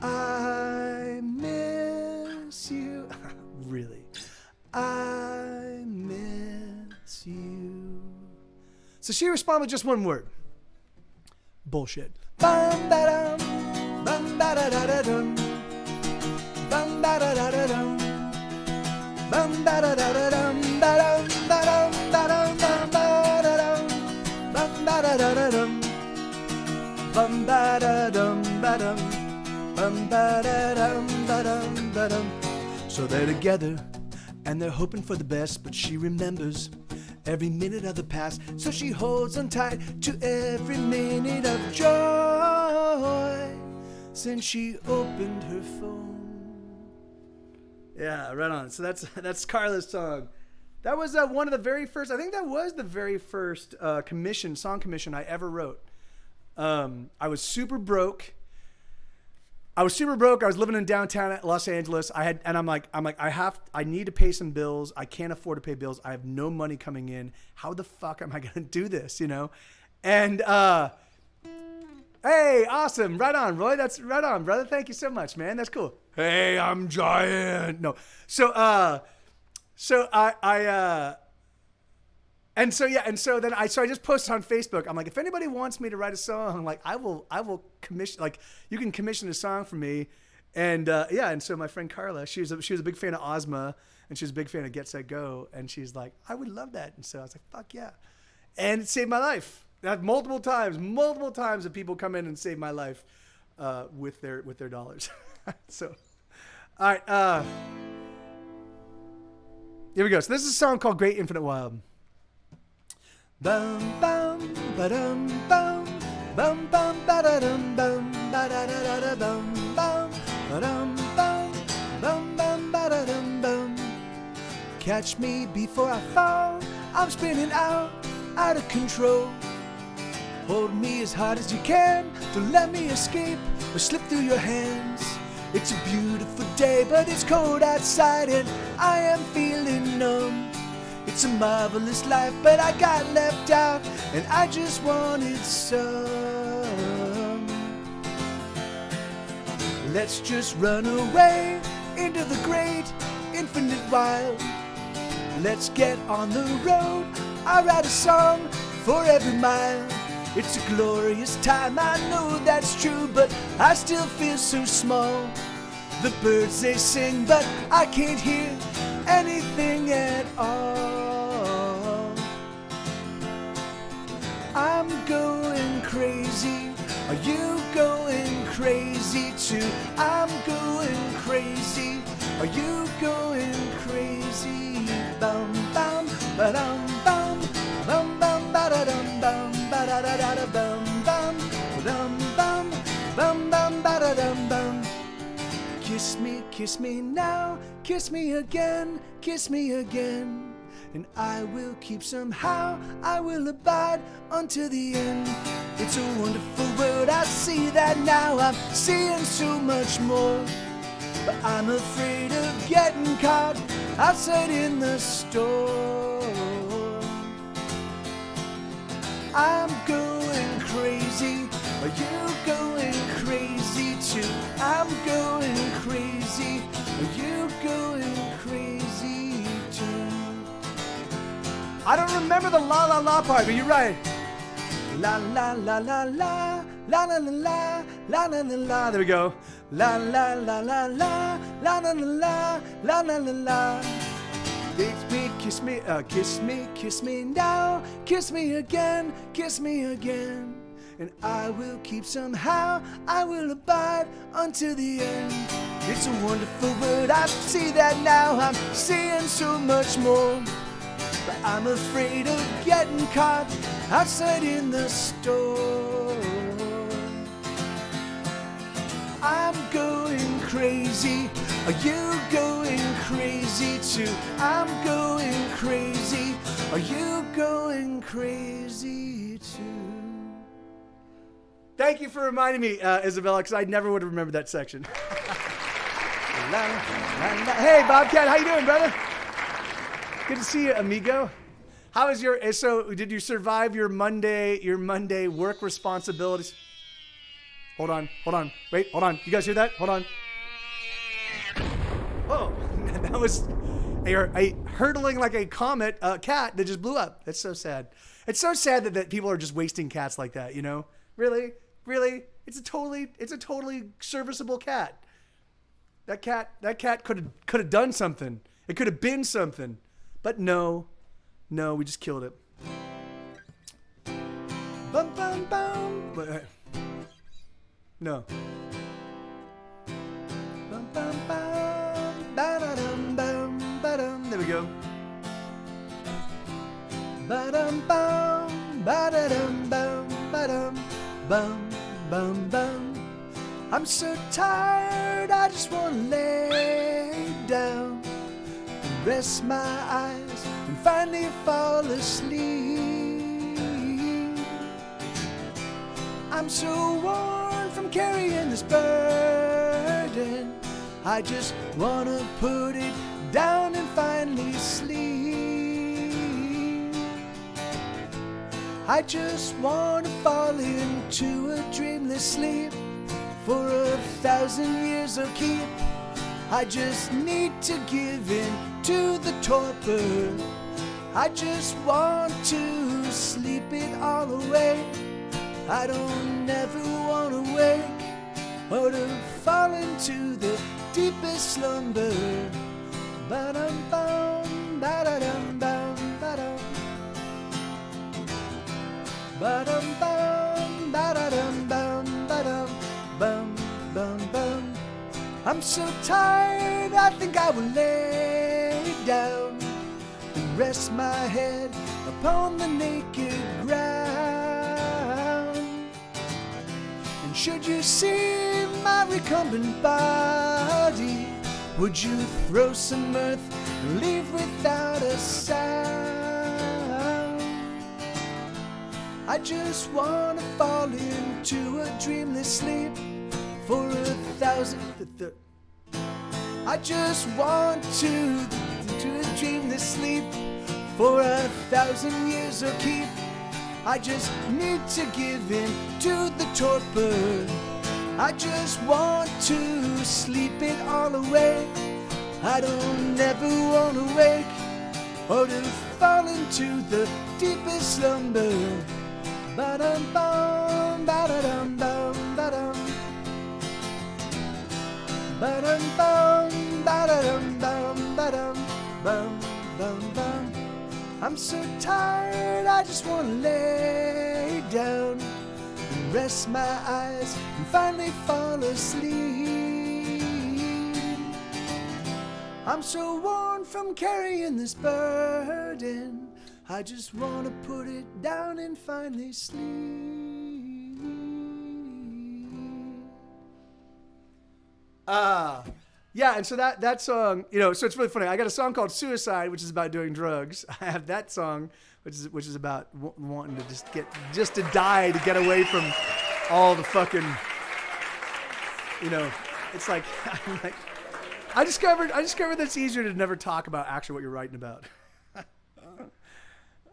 Speaker 2: I miss you. Really. I miss you. So she responded with just 1 word. Bullshit. Bum ba dum, bum ba da da da dum, bum ba da da da dum, bum ba da da da dum, ba dum ba dum ba dum ba da dum, bum ba da da da dum, bum ba da dum ba dum, bum ba da dum ba dum ba dum. So they're together and they're hoping for the best, but she remembers every minute of the past, so she holds on tight to every minute of joy since she opened her phone. Yeah, right on. So that's Carla's song. That was one of the very first. I think that was the very first song commission I ever wrote. I was super broke. I was living in downtown Los Angeles. I need to pay some bills. I can't afford to pay bills. I have no money coming in. How the fuck am I going to do this, you know? And, hey, awesome. Right on, Roy. That's right on, brother. Thank you so much, man. That's cool. Hey, I'm giant. No. So I just posted on Facebook. I'm like, if anybody wants me to write a song, like I will commission, like you can commission a song for me. And and so my friend Carla, she was a big fan of Ozma, and she was a big fan of Get Set Go, and she's like, I would love that. And so I was like, fuck yeah. And it saved my life. Multiple times have people come in and save my life with their dollars. So all right, here we go. So this is a song called Great Infinite Wild. Bum bum ba dum bum bum bum ba da dum bum ba da da da da bum bum ba dum bum bum bum ba da dum bum. Catch me before I fall. I'm spinning out of control. Hold me as hard as you can. Don't let me escape or slip through your hands. It's a beautiful day, but it's cold outside and I am feeling numb. It's a marvelous life, but I got left out, and I just wanted some. Let's just run away into the great infinite wild. Let's get on the road. I write a song for every mile. It's a glorious time, I know that's true, but I still feel so small. The birds they sing, but I can't hear anything at all. I'm going crazy. Are you going crazy too? I'm going crazy. Are you going crazy? Bum bum ba dum bum bum bum ba da dum bum ba da da da da bum bum bum bum bum bum ba da dum bum. Kiss me now, kiss me again, kiss me again. and I will keep somehow. I will abide until the end. It's a wonderful world, I see that now. I'm seeing so much more, but I'm afraid of getting caught outside in the storm. I'm going crazy. Are you going crazy too? I'm going crazy. Are you going crazy too? I don't remember the la la la part, but you're right. La la la la la la la la la la la la la. There we go. La la la la la la la la la la la la la. Kiss me, kiss me, kiss me now. Kiss me again, and I will keep somehow. I will abide until the end. It's a wonderful world, I see that now. I'm seeing so much more, but I'm afraid of getting caught outside in the storm. I'm going crazy. Are you going crazy too? I'm going crazy. Are you going crazy too? Thank you for reminding me, Isabella, because I never would have remembered that section. Hey, Bobcat, how you doing, brother? Good to see you, amigo. How is your? So, did you survive your Monday work responsibilities? Hold on. Wait, hold on. You guys hear that? Hold on. Whoa, that was a hurtling like a comet cat that just blew up. That's so sad. It's so sad that people are just wasting cats like that, you know? Really? It's a totally serviceable cat. That cat could have done something. It could have been something. But no, we just killed it. Bum bum bum. But, no. Bum bum bum. Ba-da-dum bum ba-dum. There we go. Ba-dum bum. Ba-da-dum bum ba-dum. Bum bum bum. I'm so tired, I just want to lay down and rest my eyes and finally fall asleep. I'm so worn from carrying this burden, I just want to put it down and finally sleep. I just want to fall into a dreamless sleep for 1,000 years I'll keep. I just need to give in to the torpor. I just want to sleep it all away. I don't ever want to wake or to fall into the deepest slumber. Ba-dum-bum, ba-da-dum-bum, ba-dum. Ba-dum-bum, ba-da-dum-bum, ba-dum. Bum, bum, bum. I'm so tired, I think I will lay down and rest my head upon the naked ground. And should you see my recumbent body, would you throw some mirth and leave without a sound? I just want to fall into a dreamless sleep for 1,000. I just want to a dreamless sleep for 1,000 years I'll keep. I just need to give in to the torpor. I just want to sleep it all away. I don't ever want to wake or to fall into the deepest slumber. Ba-dum-bum, ba-da-dum-bum, ba-dum. Ba-dum-bum, ba-da-dum-bum, ba-dum. Bum, bum, bum. I'm so tired, I just want to lay down and rest my eyes and finally fall asleep. I'm so worn from carrying this burden, I just want to put it down and finally sleep. Yeah, and so that song, you know, so it's really funny. I got a song called Suicide, which is about doing drugs. I have that song, which is about wanting to just to die, to get away from all the fucking, you know, it's like, I'm like, I discovered that it's easier to never talk about actually what you're writing about.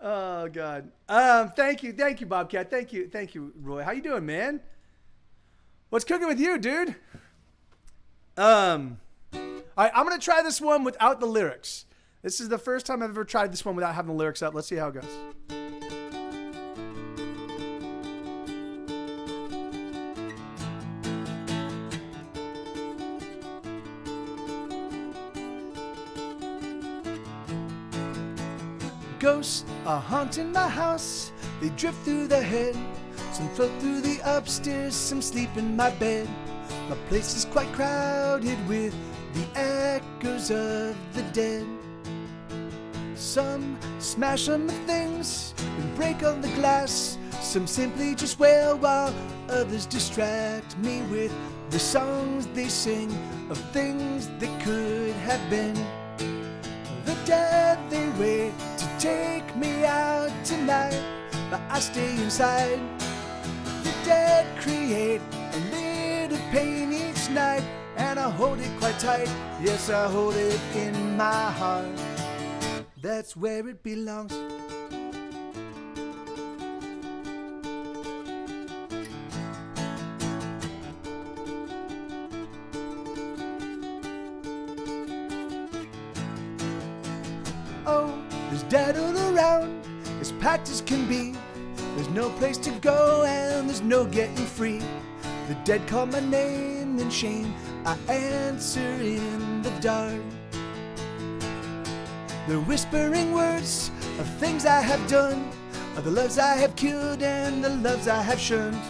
Speaker 2: Oh God. Thank you, Bobcat. Thank you, Roy. How you doing, man? What's cooking with you, dude? All right, I'm gonna try this one without the lyrics. This is the first time I've ever tried this one without having the lyrics up. Let's see how it goes. Ghosts are haunting my house. They drift through the head. Some float through the upstairs, some sleep in my bed. My place is quite crowded with the echoes of the dead. Some smash on the things and break on the glass. Some simply just wail while others distract me with the songs they sing of things that could have been. The dead, they wait to take me out tonight, but I stay inside. The dead create a little pain each night, and I hold it quite tight. Yes, I hold it in my heart. That's where it belongs. Oh, there's dead all around, as packed as can be. There's no place to go and there's no getting free. The dead call my name in shame, I answer in the dark. They're whispering words of things I have done, of the loves I have killed and the loves I have shunned.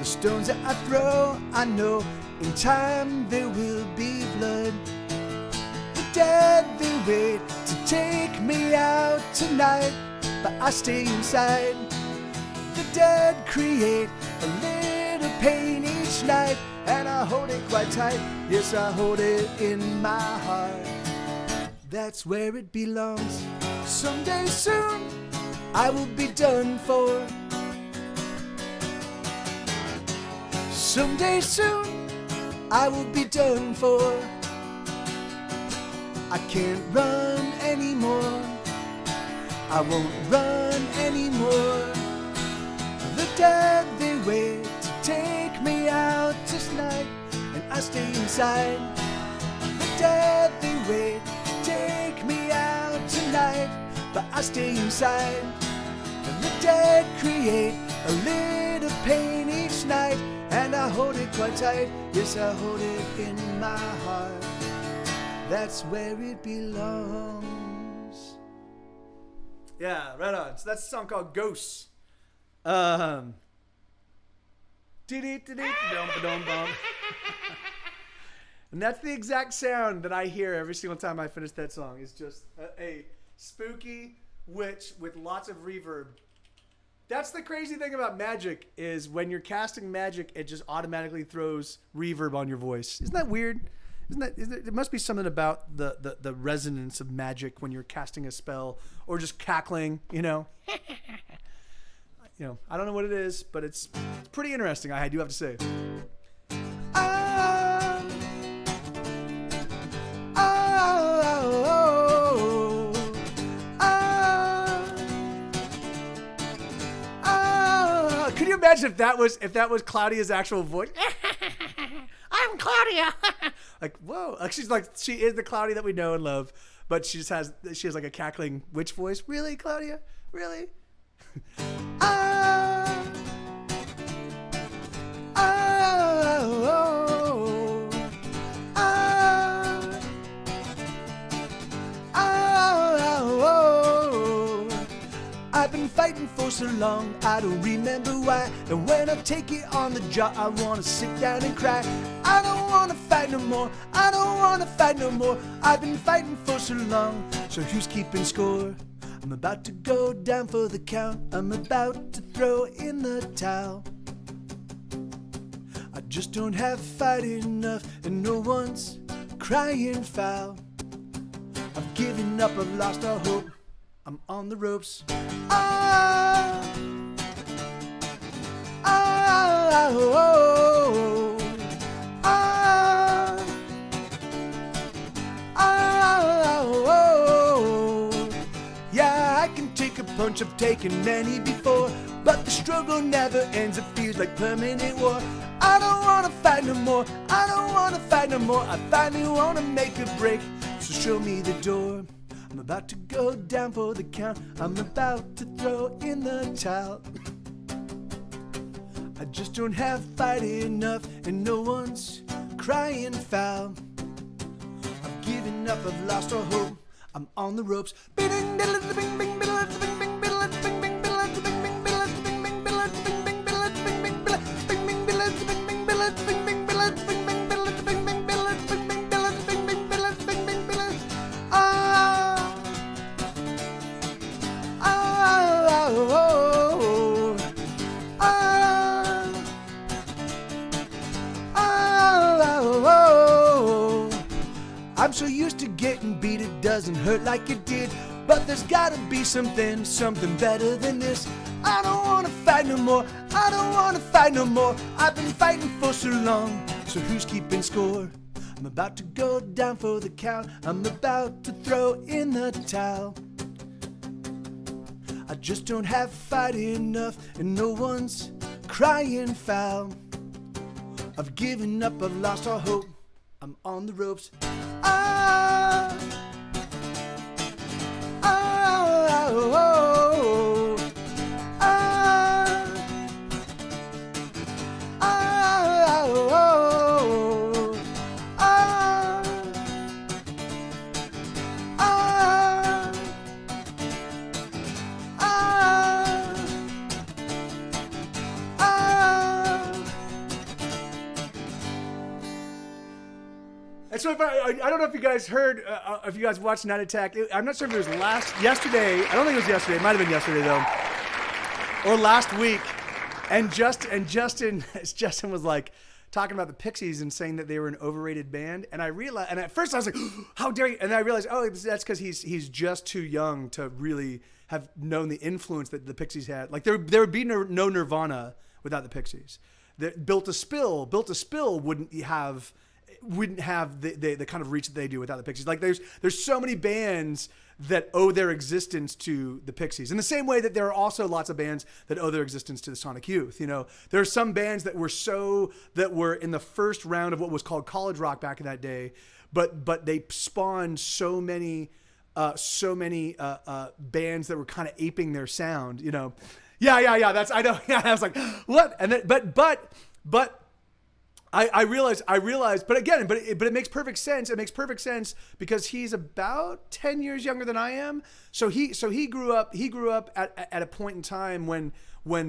Speaker 2: The stones that I throw, I know in time there will be blood. The dead, they wait to take me out tonight, but I stay inside. The dead create a little pain each night, and I hold it quite tight. Yes, I hold it in my heart. That's where it belongs. Someday soon I will be done for. Someday soon I will be done for. I can't run anymore. I won't run anymore. The dead, they wait to take me out tonight, and I stay inside. The dead, they wait to take me out tonight, but I stay inside. And the dead create a little pain each night, and I hold it quite tight. Yes, I hold it in my heart. That's where it belongs. Yeah, right on. So that's a song called Ghosts. And that's the exact sound that I hear every single time I finish that song. It's just a spooky witch with lots of reverb. That's the crazy thing about magic, is when you're casting magic, it just automatically throws reverb on your voice. Isn't that weird? There must be something about the resonance of magic when you're casting a spell or just cackling, you know? You know, I don't know what it is, but it's pretty interesting, I do have to say. Could you imagine if that was Claudia's actual voice? I'm Claudia. Like, whoa. Like, she is the Claudia that we know and love, but she has like a cackling witch voice. Really, Claudia? Really? I've been fighting for so long, I don't remember why. And when I take it on the jaw, I wanna sit down and cry. I don't wanna fight no more, I don't wanna fight no more. I've been fighting for so long, so who's keeping score? I'm about to go down for the count, I'm about to throw in the towel. I just don't have fight enough, and no one's crying foul. I've given up, I've lost all hope. I'm on the ropes. Ah, ah, oh, ah, ah, oh. Yeah, I can take a punch, I've taken many before, but the struggle never ends, it feels like permanent war. I don't wanna fight no more, I don't wanna fight no more. I finally wanna make a break, so show me the door. I'm about to go down for the count, I'm about to throw in the towel. I just don't have fight enough, and no one's crying foul. I've given up, I've lost all hope, I'm on the ropes. I'm so used to getting beat, it doesn't hurt like it did. But there's gotta be something better than this. I don't wanna fight no more, I don't wanna fight no more. I've been fighting for so long, so who's keeping score? I'm about to go down for the count, I'm about to throw in the towel. I just don't have fight enough, and no one's crying foul. I've given up, I've lost all hope, I'm on the ropes. Ah, ah, oh, oh, ah, ah, oh, oh, ah, ah, ah. It's so funny. I don't know if you guys heard, if you guys watched Night Attack. I'm not sure if it was yesterday. I don't think it was yesterday. It might have been yesterday though, or last week. And Justin was like talking about the Pixies and saying that they were an overrated band. And I realized, and at first I was like, how dare you? And then I realized, oh, that's because he's just too young to really have known the influence that the Pixies had. Like there would be no Nirvana without the Pixies. Built to Spill wouldn't have the kind of reach that they do without the Pixies. Like there's so many bands that owe their existence to the Pixies. In the same way that there are also lots of bands that owe their existence to the Sonic Youth. You know, there are some bands that were in the first round of what was called college rock back in that day, but they spawned so many bands that were kind of aping their sound. You know, yeah. That's, I know. Yeah, I was like, what? And then, but. I realized, but it makes perfect sense. It makes perfect sense because he's about 10 years younger than I am. So he grew up at a point in time when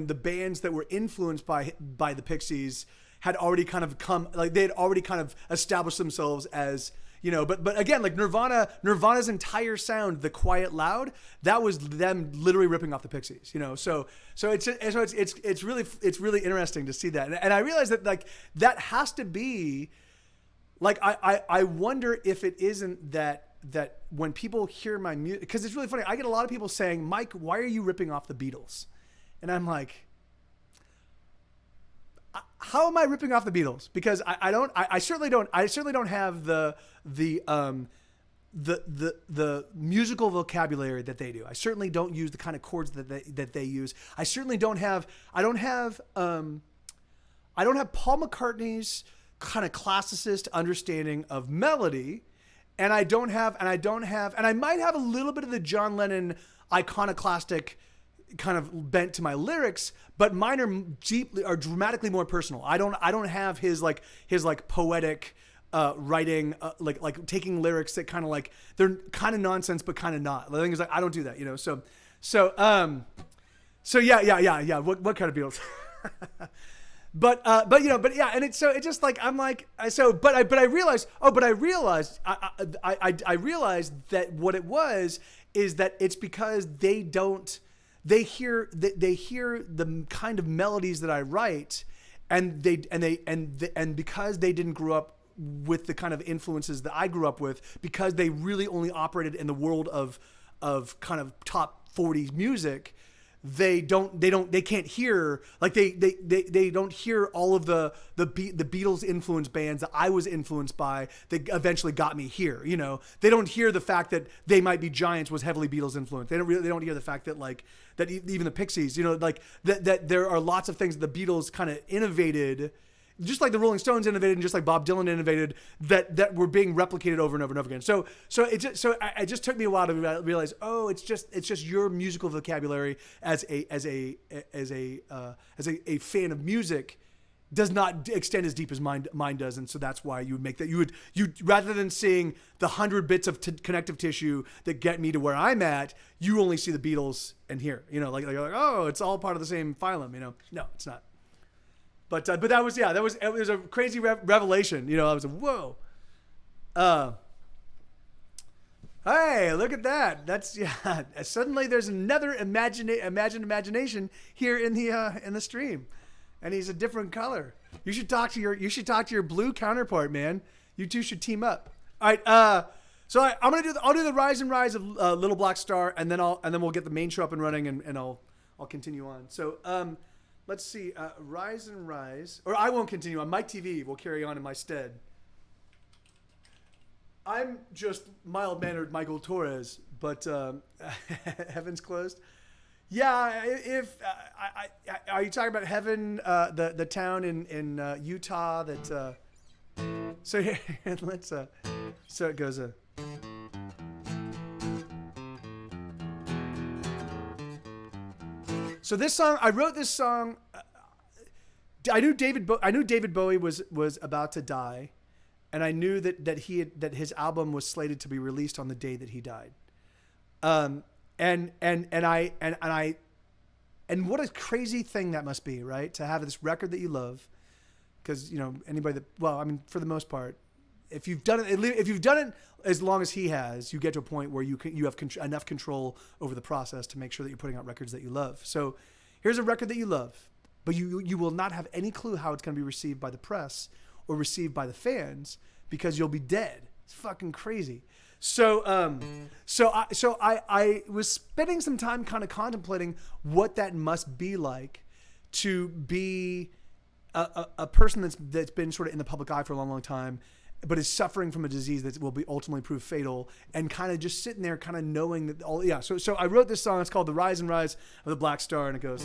Speaker 2: the bands that were influenced by the Pixies had already kind of they had already kind of established themselves as, you know, but again, like Nirvana's entire sound, the quiet loud, that was them literally ripping off the Pixies, you know. So it's really interesting to see that, and I realize that like that has to be, like I wonder if it isn't that when people hear my music, because it's really funny. I get a lot of people saying, Mike, why are you ripping off the Beatles? And I'm like, how am I ripping off the Beatles? Because I certainly don't have the musical vocabulary that they do. I certainly don't use the kind of chords that they use. I certainly don't have Paul McCartney's kind of classicist understanding of melody, and I might have a little bit of the John Lennon iconoclastic kind of bent to my lyrics, but mine are dramatically more personal. I don't have his poetic writing, like taking lyrics that kind of like they're kind of nonsense but kind of not. The thing is, like, I don't do that, you know. So yeah. What kind of Beatles? But yeah, and it's just like I'm like but I realized I realized that what it was is that it's because they hear the kind of melodies that I write, and because they didn't grow up with the kind of influences that I grew up with, because they really only operated in the world of kind of top 40s music. They can't hear, like they don't hear all of the Beatles influenced bands that I was influenced by that eventually got me here. You know, they don't hear the fact that They Might Be Giants was heavily Beatles influenced. They don't hear the fact that that even the Pixies, you know, like that there are lots of things that the Beatles kind of innovated, just like the Rolling Stones innovated, and just like Bob Dylan innovated, that were being replicated over and over and over again. So it just took me a while to realize, oh, it's just your musical vocabulary as a fan of music does not extend as deep as mine does, and so that's why you would make that. You rather than seeing the 100 bits of connective tissue that get me to where I'm at, you only see the Beatles and here. You know, like you're like, oh, it's all part of the same phylum. You know, no, it's not. But it was a crazy revelation. You know, I was like, whoa. Hey, look at that. That's, yeah. Suddenly there's another imagined imagination here in the stream, and he's a different color. You should talk to your blue counterpart, man. You two should team up. All right. So I'll do the Rise and Rise of Little Black Star, and then we'll get the main show up and running, and I'll continue on. So let's see, Rise and Rise, or I won't continue on. Mike TV will carry on in my stead. I'm just mild-mannered Michael Torres, but Heaven's Closed. Yeah, if are you talking about Heaven, the town in Utah that? So here, let's. So it goes. So this song, I wrote this song. I knew David Bowie was about to die, and I knew that his album was slated to be released on the day that he died. And what a crazy thing that must be, right? To have this record that you love, because you know anybody that, well, I mean, for the most part, if you've done it as long as he has, you get to a point where you have enough control over the process to make sure that you're putting out records that you love. So here's a record that you love, but you will not have any clue how it's going to be received by the press or received by the fans, because you'll be dead. It's fucking crazy. So I was spending some time kind of contemplating what that must be like to be a person that's been sort of in the public eye for a long, long time, but is suffering from a disease that will be ultimately prove fatal, and kind of just sitting there kind of knowing that all, yeah. So I wrote this song. It's called The Rise and Rise of the Black Star, and it goes,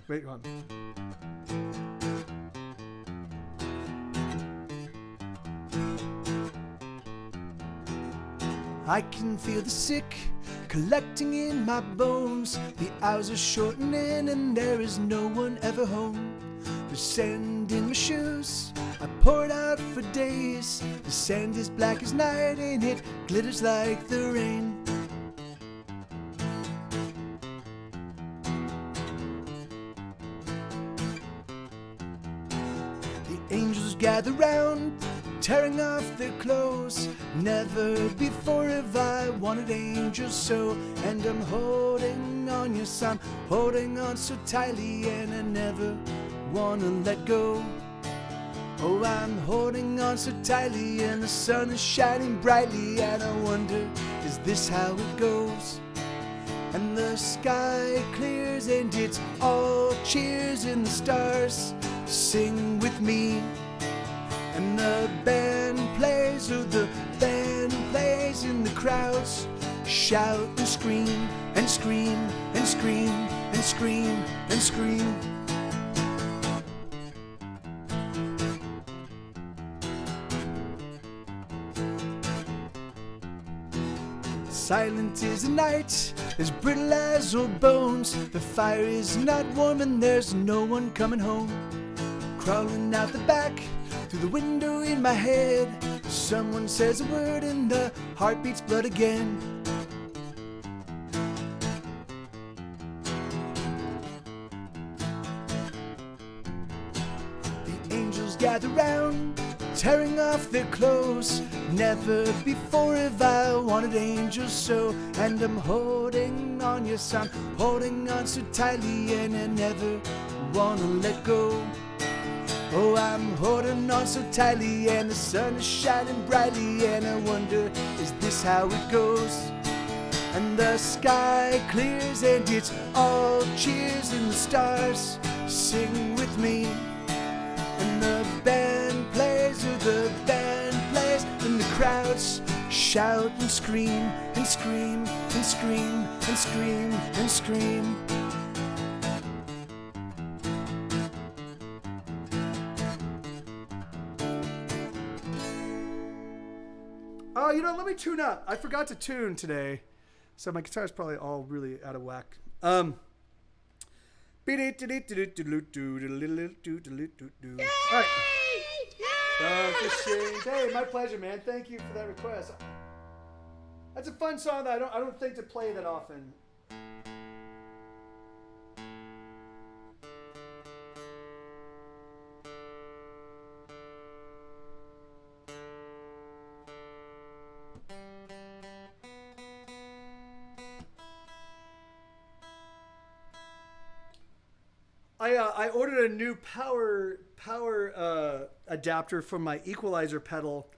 Speaker 2: wait, hold on. I can feel the sick collecting in my bones. The hours are shortening and there is no one ever home. There's sand in my shoes, I pour it out for days. The sand is black as night and it glitters like the rain. The angels gather round, tearing off their clothes. Never before have I wanted angels so. And I'm holding on, yes, I'm holding on so tightly, and I never wanna let go. Oh, I'm holding on so tightly, and the sun is shining brightly, and I wonder, is this how it goes? And the sky clears and it's all cheers, and the stars sing with me. And the band plays, oh, the band plays, and the crowds shout and scream and scream and scream and scream and scream. Silent is the night, as brittle as old bones. The fire is not warm and there's no one coming home. Crawling out the back, through the window in my head, someone says a word and the heart beats blood again. The angels gather round, tearing off their clothes. Never before have I wanted angels so. And I'm holding on, yes, I'm holding on so tightly, and I never wanna let go. Oh, I'm holding on so tightly, and the sun is shining brightly, and I wonder, is this how it goes? And the sky clears, and it's all cheers, and the stars sing with me. And the band plays, and the band plays, and the crowds shout and scream, and scream, and scream, and scream, and scream. Oh, you know, let me tune up. I forgot to tune today, so my guitar's probably all really out of whack. All right. Hey, my pleasure, man. Thank you for that request. That's a fun song that I don't think to play that often. I ordered a new power adapter for my equalizer pedal,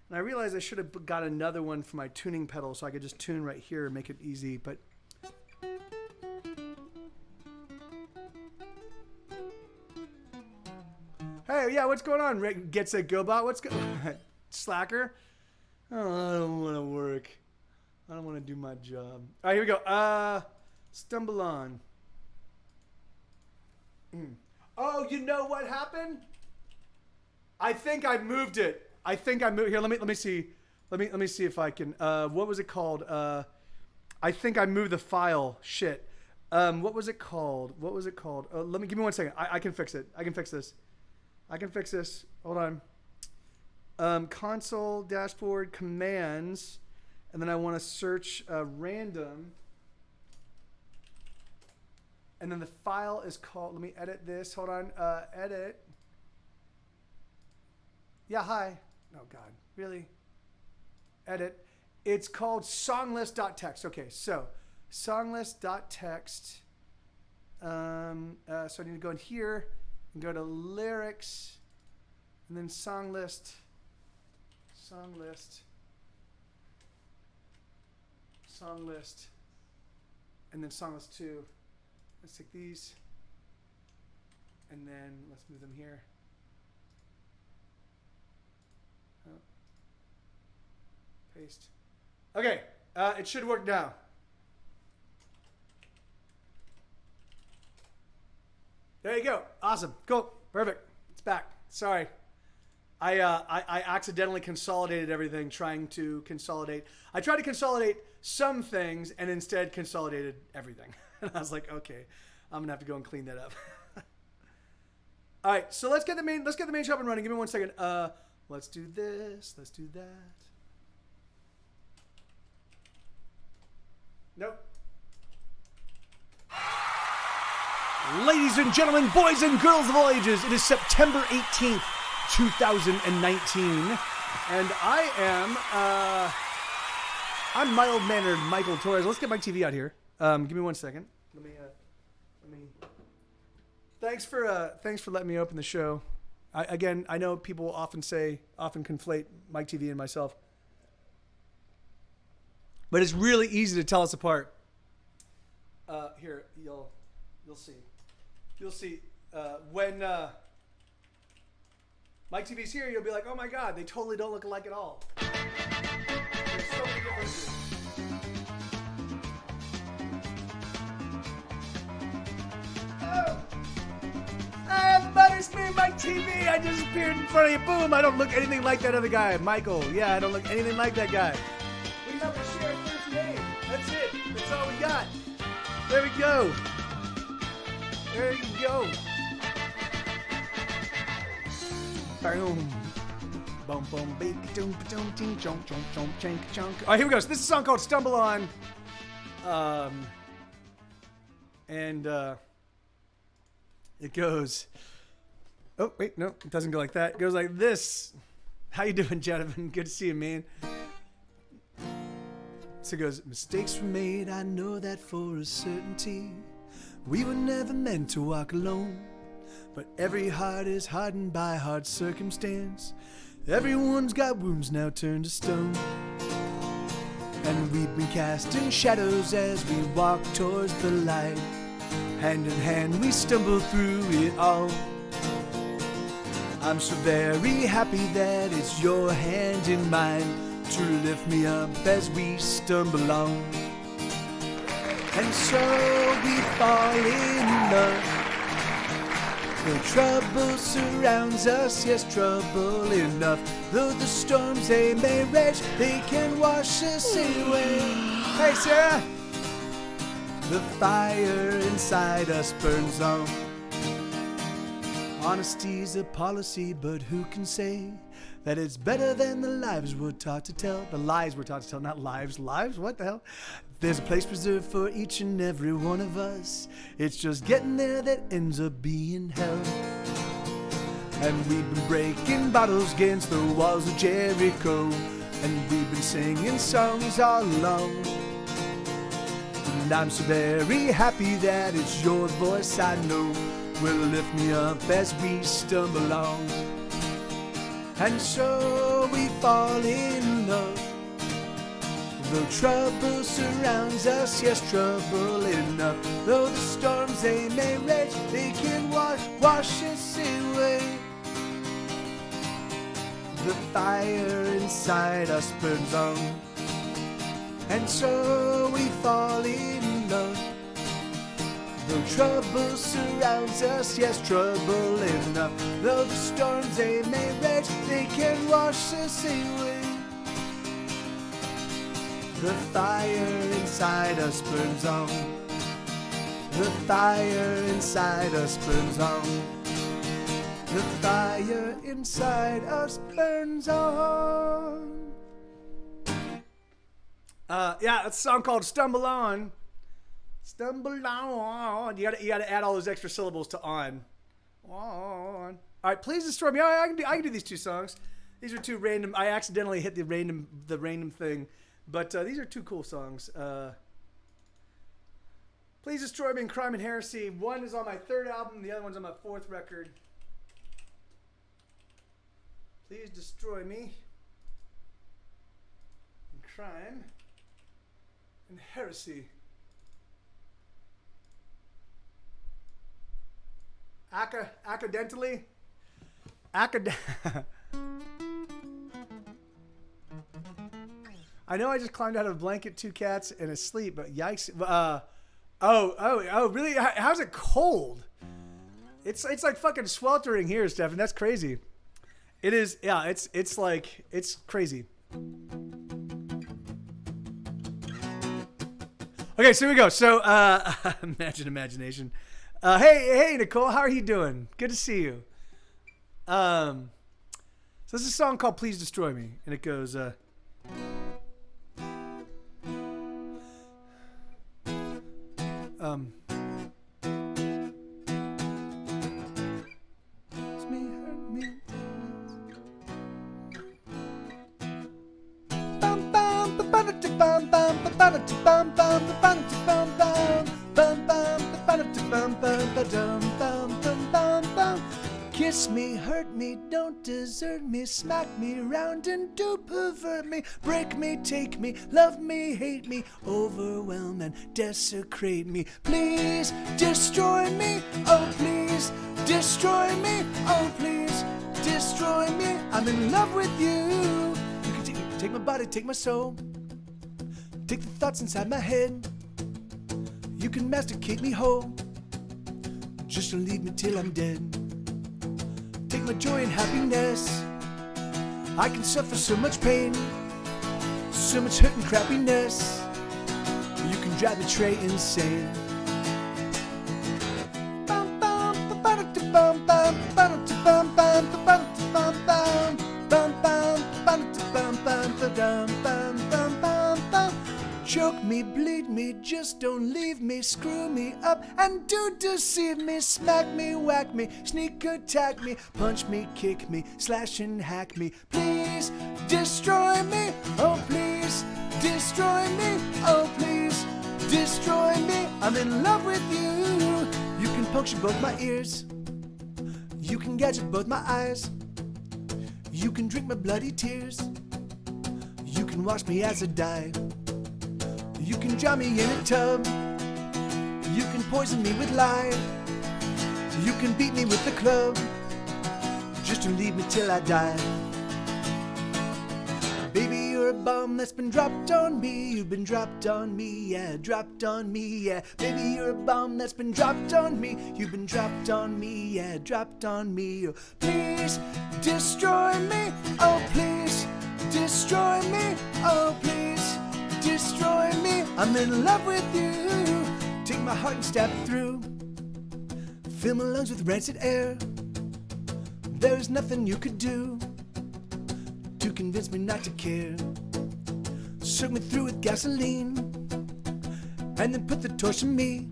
Speaker 2: and I realized I should have got another one for my tuning pedal so I could just tune right here and make it easy. But hey, yeah, what's going on? Rick Gets a GoBot. What's Slacker? Oh, I don't want to work. I don't want to do my job. All right, here we go. Stumble on. Oh, you know what happened? I think I moved it. I think I moved here. Let me see. Let me see if I can. What was it called? I think I moved the file. Shit. What was it called? What was it called? Give me 1 second. I can fix it. I can fix this. I can fix this. Hold on. Console dashboard commands, and then I want to search random. And then the file is called, let me edit this. Hold on. Edit. Yeah, hi. Oh, God. Really? Edit. It's called songlist.txt. Okay, so songlist.txt. So I need to go in here and go to lyrics and then song list. Song list. Song list. And then song list 2. Let's take these, and then let's move them here. Oh. Paste. Okay, it should work now. There you go. Awesome. Cool. Perfect. It's back. Sorry. I accidentally consolidated everything trying to consolidate. I tried to consolidate some things and instead consolidated everything. And I was like, okay, I'm gonna have to go and clean that up. All right, so let's get the main show up and running. Give me 1 second. Let's do this. Let's do that. Nope. Ladies and gentlemen, boys and girls of all ages, it is September 18th, 2019, and I'm mild-mannered Michael Torres. Let's get my TV out here. Give me 1 second. Let me. Thanks for letting me open the show. I know people often conflate Mike TV and myself, but it's really easy to tell us apart. Here, you'll see when Mike TV's here. You'll be like, oh my God, they totally don't look alike at all. There's so many differences. Hi, everybody, it's me, Mike TV. I just appeared in front of you. Boom, I don't look anything like that other guy, Michael. Yeah, I don't look anything like that guy. We have to share a first name. That's it. That's all we got. There we go. There you go. Boom. Boom, boom, beak, doom, doom, ding, chomp, chomp, chomp, chank, chonk. All right, here we go. So this is a song called Stumble On. It goes, oh, wait, no, it doesn't go like that. It goes like this. How you doing, gentlemen? Good to see you, man. So it goes, mistakes were made, I know that for a certainty. We were never meant to walk alone. But every heart is hardened by hard circumstance. Everyone's got wounds now turned to stone. And we've been casting shadows as we walk towards the light. Hand in hand we stumble through it all. I'm so very happy that it's your hand in mine to lift me up as we stumble on. And so we fall in love. The trouble surrounds us, yes, trouble enough. Though the storms they may rage, they can wash us away. Hey, Sarah! The fire inside us burns on. Honesty's a policy, but who can say that it's better than the lives we're taught to tell? The lies we're taught to tell, not lives. Lives? What the hell? There's a place reserved for each and every one of us. It's just getting there that ends up being hell. And we've been breaking bottles against the walls of Jericho. And we've been singing songs all along. And I'm so very happy that it's your voice I know will lift me up as we stumble on. And so we fall in love. Though trouble surrounds us, yes, trouble enough. Though the storms they may rage, they can wash us away. The fire inside us burns on. And so we fall in love. Though trouble surrounds us, yes, trouble enough. Though the storms they may rage, they can wash us away. The fire inside us burns on. The fire inside us burns on. The fire inside us burns on. Yeah, that's a song called Stumble On. Stumble on. You gotta add all those extra syllables to on. On. All right, Please Destroy Me. I can do these two songs. These are two random. I accidentally hit the random thing. But these are two cool songs. Please Destroy Me and Crime and Heresy. One is on my third album. The other one's on my fourth record. Please Destroy Me and Crime and Heresy. Accidentally. I know I just climbed out of a blanket, 2 cats, and asleep, but yikes. Oh, really? How's it cold? It's like fucking sweltering here, Stefan. That's crazy. It is, yeah, it's like, it's crazy. Okay, so here we go. So, imagine imagination. Hey, Nicole, how are you doing? Good to see you. So this is a song called Please Destroy Me, and it goes, kiss me, hurt me, don't desert me, smack me round and do pervert me, break me, take me, love me, hate me, overwhelm and desecrate me. Please destroy me, oh please destroy me, oh please destroy me. I'm in love with you. You can take my body, take my soul, take the thoughts inside my head. You can masticate me whole, just don't leave me till I'm dead. Take my joy and happiness. I can suffer so much pain, so much hurt and crappiness. You can drive the tray insane. Choke me, bleed me, just don't leave me, screw me up and do deceive me, smack me, whack me, sneak attack me, punch me, kick me, slash and hack me. Please destroy me, oh please destroy me, oh please destroy me. I'm in love with you. You can puncture both my ears, You can gadget both my eyes. You can drink my bloody tears. You can wash me as I die. You can drown me in a tub. You can poison me with lye. You can beat me with the club just to leave me till I die. Baby, you're a bomb that's been dropped on me. You've been dropped on me, yeah, dropped on me, yeah. Baby, you're a bomb that's been dropped on me. You've been dropped on me, yeah, dropped on me. Oh, please destroy me. Oh, please destroy me. Oh, please destroy me. I'm in love with you. Take my heart and stab it through. Fill my lungs with rancid air. There is nothing you could do to convince me not to care. Soak me through with gasoline and then put the torch in me.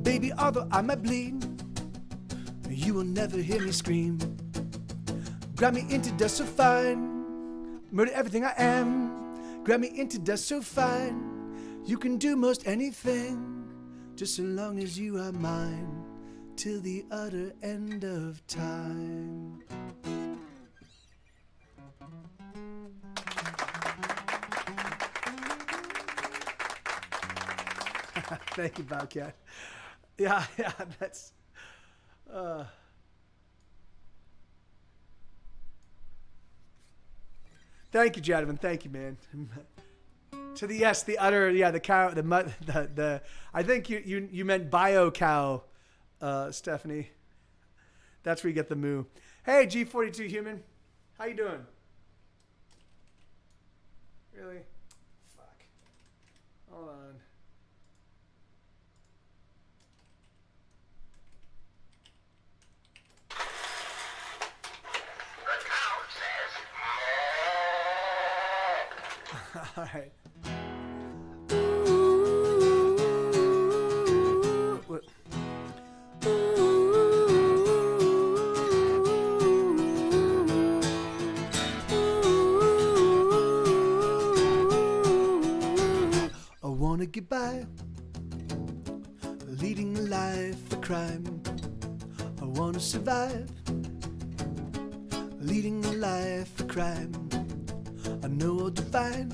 Speaker 2: Baby, although I might bleed, you will never hear me scream. Grab me into dust so fine, murder everything I am. Grab me into dust so fine, you can do most anything, just so long as you are mine, till the utter end of time. Thank you, Bobcat. Yeah, that's. Thank you, Jadvin. Thank you, man. To the yes, the utter, yeah, the cow, the mud, the. I think you meant bio cow, Stephanie. That's where you get the moo. Hey, G42 human, how you doing? Really? Fuck. Hold on. All right. What? I wanna get by, leading a life of crime. I wanna survive, leading a life of crime. I know I'll define,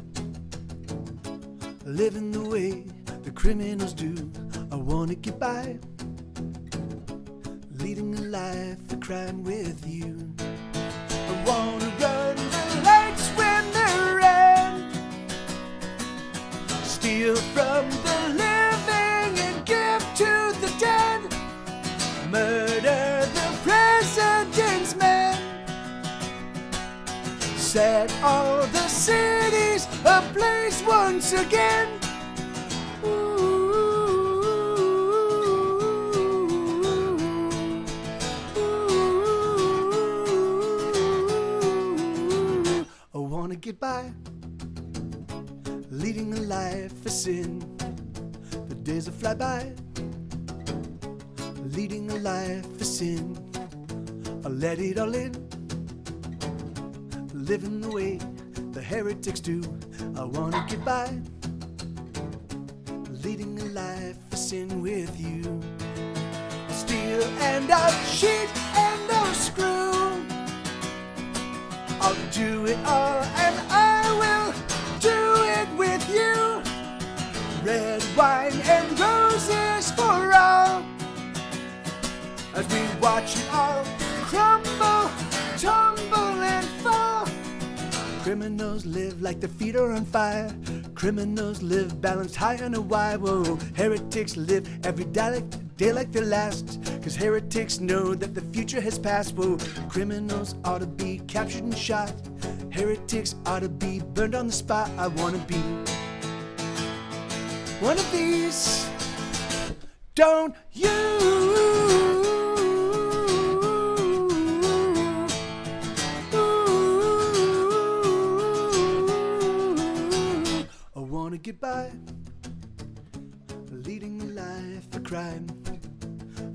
Speaker 2: living the way the criminals do. I wanna get by, leading a life of crime with you. I wanna run the lights when they're red, steal from the living and give to the dead, murder the president's men, set all the cities ablaze once again. I wanna get by, leading a life of sin. The days will fly by, leading a life of sin. I'll let it all in, living the way the heretics do. I wanna get by, leading a life of sin with you. I'll steal and I'll cheat and I'll screw. I'll do it all and I will do it with you. Red wine and roses for all, as we watch it all crumble, tumble and fall. Criminals live like their feet are on fire. Criminals live balanced high on a wire. Whoa, heretics live every day like their last, 'cause heretics know that the future has passed. Whoa, criminals ought to be captured and shot. Heretics ought to be burned on the spot. I wanna be one of these. Don't you? Get by, leading a life of crime.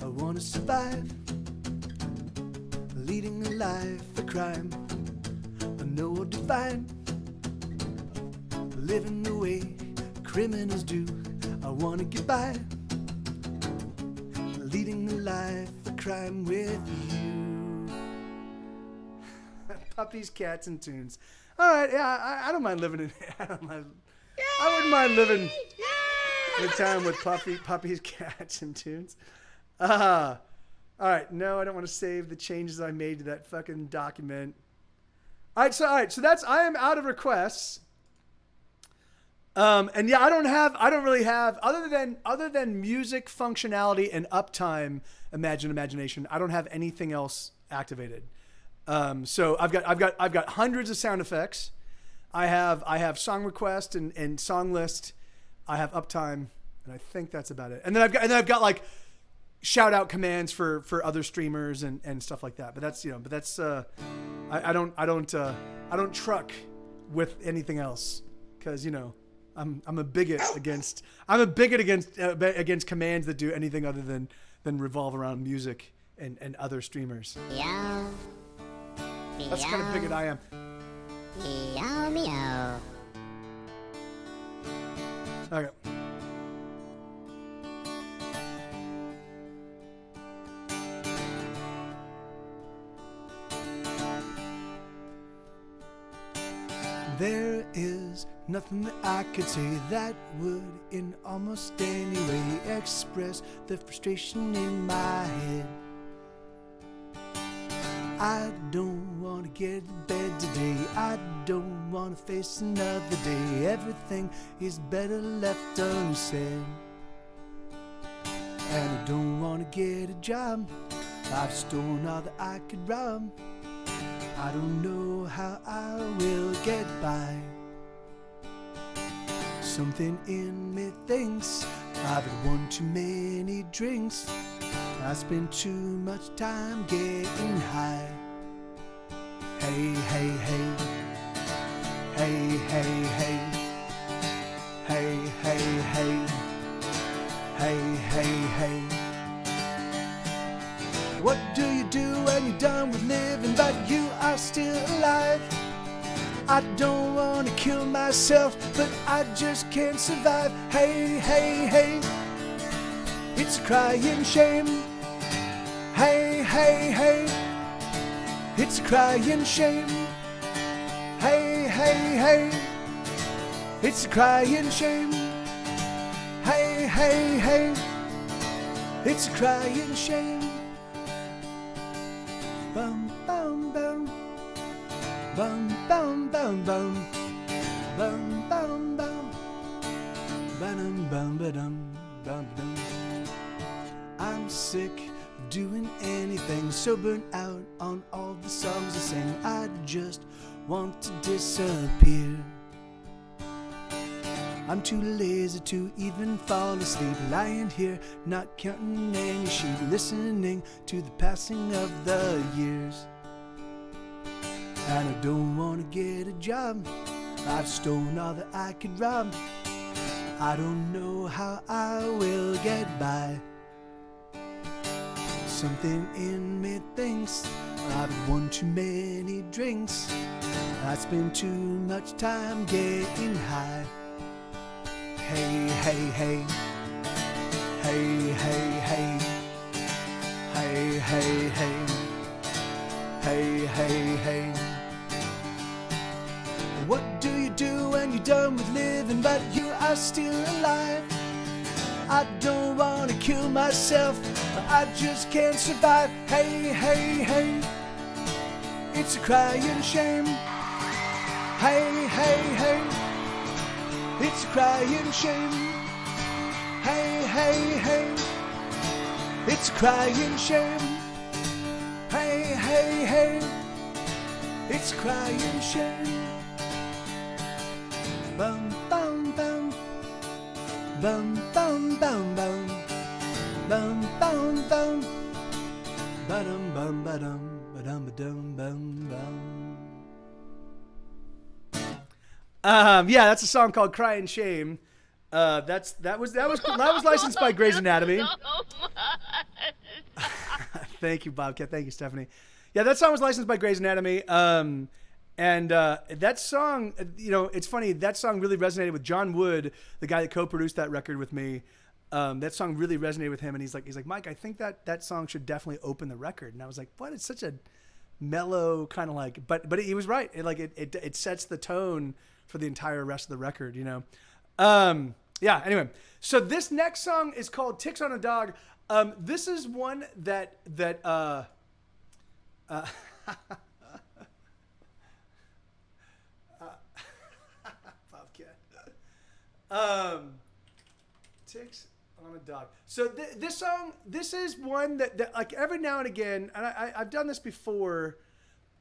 Speaker 2: I wanna survive, leading a life of crime. I know I'll define, living the way criminals do. I wanna get by, leading a life of crime with you. Puppies, cats, and tunes. All right, yeah, I don't mind living in. I wouldn't mind living in a town with puppies, cats, and tunes. All right, no, I don't want to save the changes I made to that fucking document. All right, so that's I am out of requests. And yeah, I don't really have other than music functionality and uptime, imagination. I don't have anything else activated. So I've got hundreds of sound effects. I have song request and song list. I have uptime, and I think that's about it. And then I've got like shout out commands for other streamers and stuff like that. But that's I don't truck with anything else because I'm a bigot against commands that do anything other than revolve around music and other streamers.
Speaker 3: Meow.
Speaker 2: That's the kind of bigot I am.
Speaker 3: Meow, meow.
Speaker 2: Okay. There is nothing that I could say that would in almost any way express the frustration in my head. I don't want to get to bed today. I don't want to face another day. Everything is better left unsaid. And I don't want to get a job. I've stolen all that I could rob. I don't know how I will get by. Something in me thinks I've had one too many drinks. I spend too much time getting high. Hey, hey, hey. Hey, hey, hey. Hey, hey, hey. Hey, hey, hey. What do you do when you're done with living but you are still alive? I don't want to kill myself, but I just can't survive. Hey, hey, hey. It's a crying shame. Hey, hey, hey. It's a crying shame. Hey, hey, hey. It's a crying shame. Hey, hey, hey. It's a crying shame. Bum, bum, bum. Bum, bum, bum, bum. Bum, bum, bum. Ba-dum, bum, ba-dum, bum, ba-dum. I'm sick of doing anything, so burnt out on all the songs I sing. I just want to disappear. I'm too lazy to even fall asleep, lying here, not counting any sheep, listening to the passing of the years. And I don't want to get a job. I've stolen all that I could rob. I don't know how I will get by. Something in me thinks I've had one too many drinks. I spend too much time getting high. Hey, hey, hey. Hey, hey, hey. Hey, hey, hey. Hey, hey, hey. What do you do when you're done with living but you are still alive? I don't want to kill myself, but I just can't survive. Hey, hey, hey. It's a crying shame. Hey, hey, hey. It's a crying shame. Hey, hey, hey. It's a crying shame. Hey, hey, hey. It's a crying shame. Bum, bum, bum. Bum, bum, bum, bum. Bum, bum, bum. Ba-dum, bum, ba-dum, ba-dum, ba-dum, bum, bum. Yeah, that's a song called "Crying Shame." That was licensed by Grey's Anatomy. Thank you, Bobcat. Thank you, Stephanie. Yeah, that song was licensed by Grey's Anatomy. And that song, it's funny. That song really resonated with John Wood, the guy that co-produced that record with me. that song really resonated with him, and he's like, Mike, I think that song should definitely open the record. And I was like, what? It's such a mellow kind of like, but he was right. It sets the tone for the entire rest of the record, you know. Yeah. Anyway, so this next song is called "Ticks on a Dog." This is one that Bobcat. Ticks on a Dog. So this song, this is one that like every now and again, and I've done this before.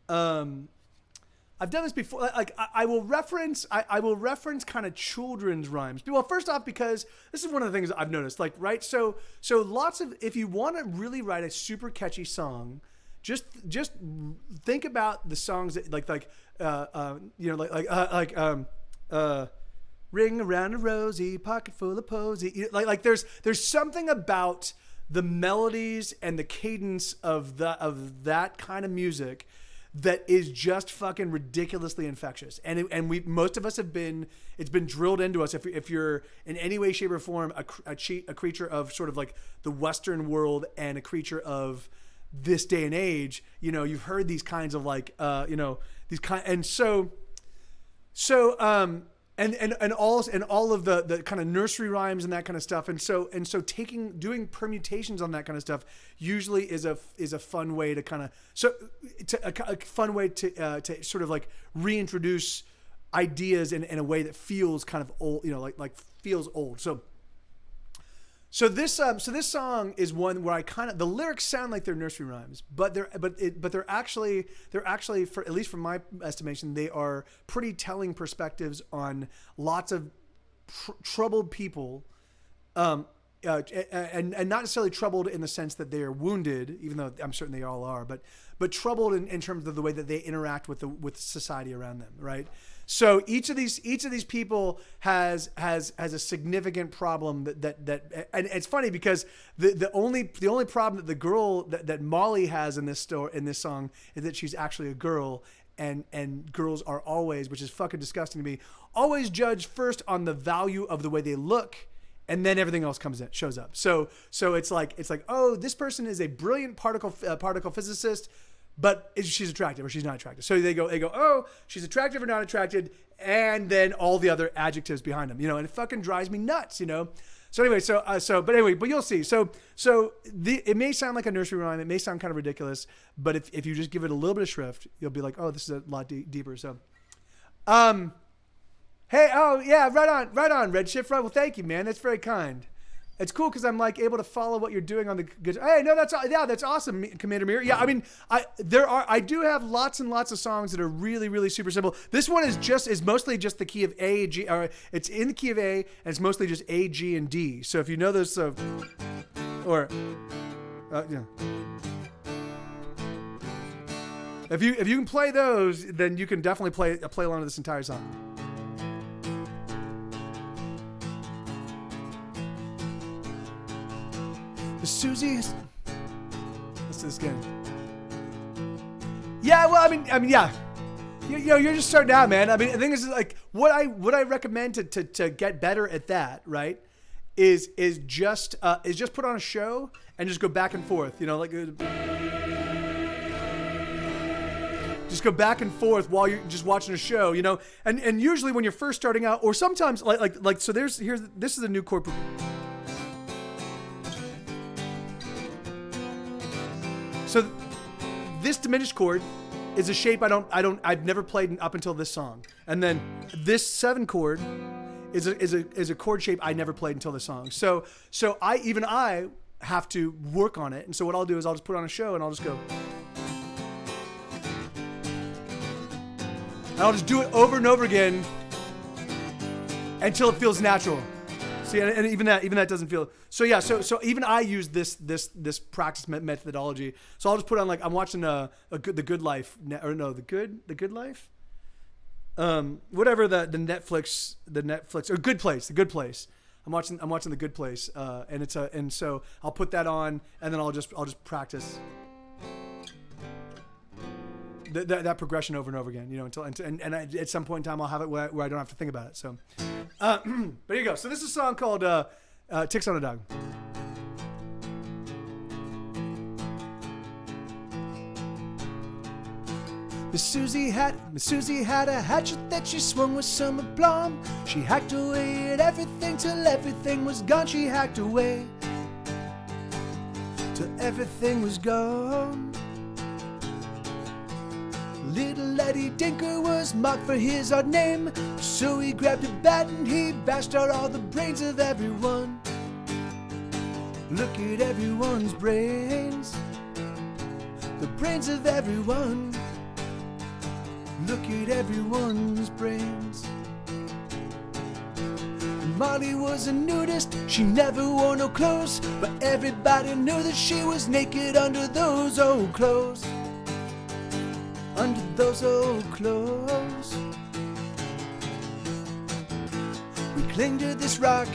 Speaker 2: I've done this before. Like I will reference kind of children's rhymes. Well, first off, because this is one of the things I've noticed. Like, right, so lots of, if you want to really write a super catchy song, just think about the songs that ring around a rosy, pocket full of posy. Like there's something about the melodies and the cadence of that kind of music that is just fucking ridiculously infectious. And most of us have been, it's been drilled into us. If you're in any way, shape, or form a creature of sort of like the Western world and a creature of this day and age, you know, you've heard these kinds of like, these kind, and all of the kind of nursery rhymes and that kind of stuff, and so doing permutations on that kind of stuff usually is a fun way to kind of a fun way to sort of like reintroduce ideas in a way that feels kind of old, you know, like feels old. So this song is one where I kind of, the lyrics sound like they're nursery rhymes, but they're actually for, at least from my estimation, they are pretty telling perspectives on lots of troubled people, and not necessarily troubled in the sense that they are wounded, even though I'm certain they all are, but troubled in terms of the way that they interact with society around them, right? So each of these people has a significant problem that and it's funny because the only problem that the girl that Molly has in this song is that she's actually a girl, and girls are always, which is fucking disgusting to me, always judged first on the value of the way they look, and then everything else shows up. So it's like, oh, this person is a brilliant particle physicist, but she's attractive or she's not attractive. So they go, oh, she's attractive or not attracted, and then all the other adjectives behind them, you know, and it fucking drives me nuts, you know. So anyway, but you'll see. It may sound like a nursery rhyme, it may sound kind of ridiculous, but if you just give it a little bit of shrift, you'll be like, oh, this is a lot deeper. So, hey, oh yeah, right on, Redshift. Right, well, thank you, man. That's very kind. It's cool because I'm like able to follow what you're doing on the good. Hey, no, that's awesome, Commander Mir. Yeah, I mean, I do have lots and lots of songs that are really, really super simple. This one is mostly just the key of A, G, or it's in the key of A, and it's mostly just A, G, and D. So if you know those, if you can play those, then you can definitely play along to this entire song. Susie, let's do this again. Yeah, well, I mean, yeah. You're just starting out, man. I mean, the thing is, like, what I recommend to get better at that, right, is just put on a show and just go back and forth. You know, like, just go back and forth while you're just watching a show. You know, and usually when you're first starting out, or sometimes like so this is a new chord. So this diminished chord is a shape I've never played up until this song. And then this 7 chord is a chord shape I never played until this song. So I have to work on it. And so what I'll do is I'll just put on a show and I'll just go. And I'll just do it over and over again until it feels natural. See, and even that doesn't feel. So yeah, so even I use this practice methodology. So I'll just put on, like, I'm watching The Good Life, or no, The Good Life, whatever the Netflix or Good Place, The Good Place. I'm watching The Good Place, and so I'll put that on, and then I'll just practice that progression over and over again, you know, until at some point in time I'll have it where I don't have to think about it. So, but here you go. So this is a song called Ticks on a Dog. Miss Susie had a hatchet that she swung with some aplomb. She hacked away at everything till everything was gone. She hacked away till everything was gone. Little Eddie Dinker was marked for his odd name, so he grabbed a bat and he bashed out all the brains of everyone. Look at everyone's brains, the brains of everyone. Look at everyone's brains. Molly was a nudist, she never wore no clothes, but everybody knew that she was naked under those old clothes. Under those old clothes. We cling to this rock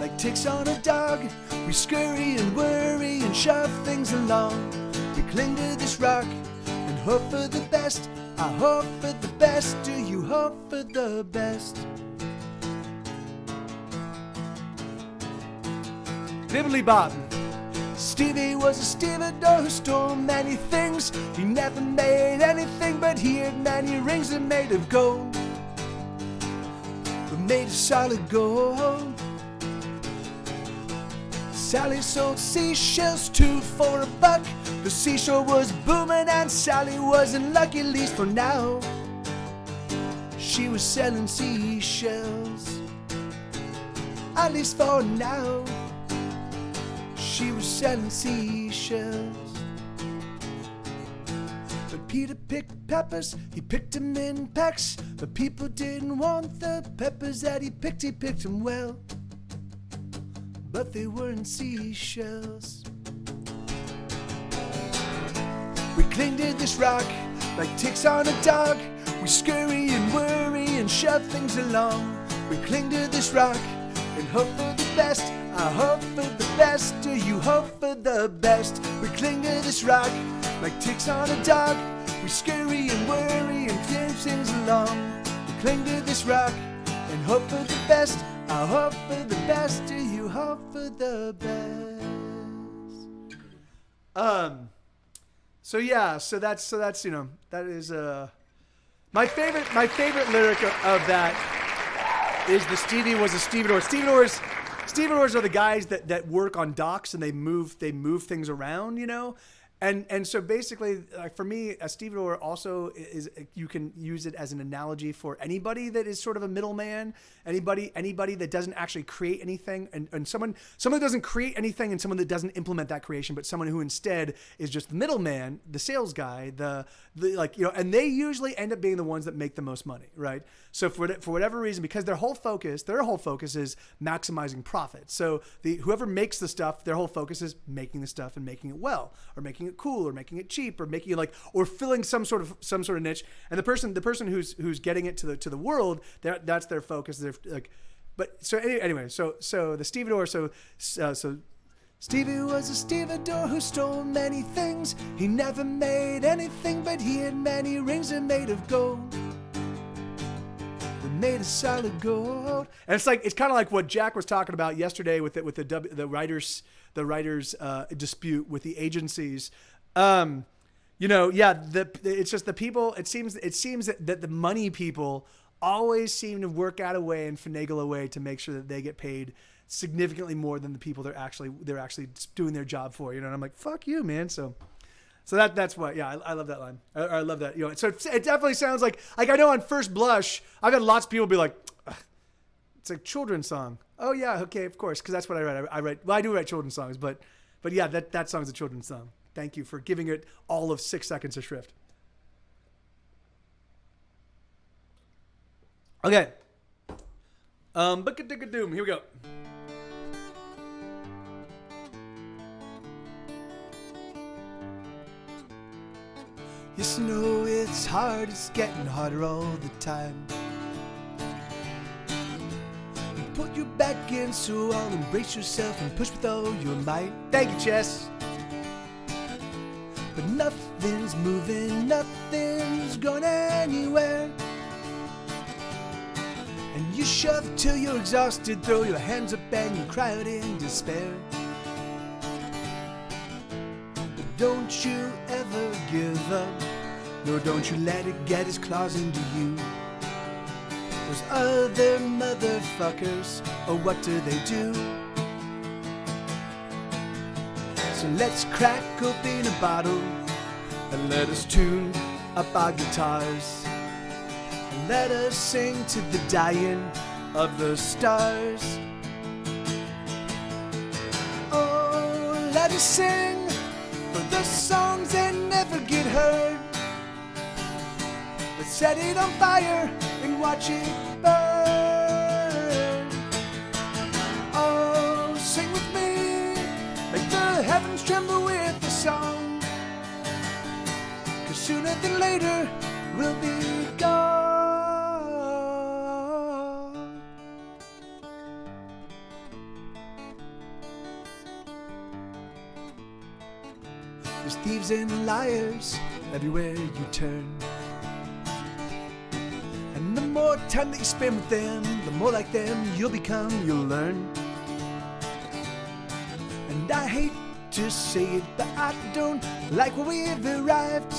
Speaker 2: like ticks on a dog. We scurry and worry and shove things along. We cling to this rock and hope for the best. I hope for the best. Do you hope for the best? Bibbly Bob. Stevie was a stevedore who stole many things. He never made anything, but he had many rings that made of gold. But made of solid gold. Sally sold seashells 2 for $1. The seashore was booming and Sally wasn't lucky, at least for now. She was selling seashells, at least for now. She was selling seashells. But Peter picked peppers, he picked them in pecks. But people didn't want the peppers that he picked them well. But they weren't seashells. We cling to this rock like ticks on a dog. We scurry and worry and shove things along. We cling to this rock and hope for the best. I hope for the best. Do you hope for the best? We cling to this rock like ticks on a dog. We scurry and worry and cling things along. We cling to this rock and hope for the best. I hope for the best. Do you hope for the best? So that's that is my favorite lyric of that is the Stevie was a stevedore. Stevedores are the guys that work on docks and they move things around, And so basically, for me, a stevedore also is, you can use it as an analogy for anybody that is sort of a middleman, anybody that doesn't actually create anything, and someone that doesn't create anything, and someone that doesn't implement that creation, but someone who instead is just the middleman, the sales guy, and they usually end up being the ones that make the most money, right? So for whatever reason, because their whole focus is maximizing profit. So whoever makes the stuff, their whole focus is making the stuff and making it well, or making it cool, or making it cheap, or making it or filling some sort of niche. And the person who's getting it to the world, that's their focus. They're anyway, so the stevedore. So Stevie was a stevedore who stole many things. He never made anything, but he had many rings that made of gold. That made of solid gold. And it's kind of like what Jack was talking about yesterday with the writers dispute with the agencies. It's just the people. It seems that the money people always seem to work out a way and finagle a way to make sure that they get paid significantly more than the people they're actually doing their job for. And I'm like, fuck you, man. So that's why. Yeah, I love that line. I love that. So it definitely sounds like I know on first blush, I've had lots of people be like, it's a children's song. Oh yeah, okay, of course, because that's what I write. I do write children's songs, but yeah, that song's a children's song. Thank you for giving it all of 6 seconds of shrift. Okay. Here we go. Yes, I know it's hard. It's getting harder all the time. Put your back in, so I'll embrace yourself and push with all your might. Thank you, Chess. But nothing's moving, nothing's going anywhere. And You shove till you're exhausted, throw your hands up and you cry out in despair. But don't you ever give up, no, don't you let it get its claws into you. Those other motherfuckers, oh, what do they do? So let's crack open a bottle and let us tune up our guitars. And let us sing to the dying of the stars. Oh, let us sing for the songs that never get heard. Let's set it on fire and watch it burn. Oh, sing with me, make the heavens tremble with the song. 'Cause sooner than later we'll be gone. There's thieves and liars everywhere you turn. And the more time that you spend with them, the more like them you'll become, you'll learn. And I hate to say it, but I don't like where we've arrived.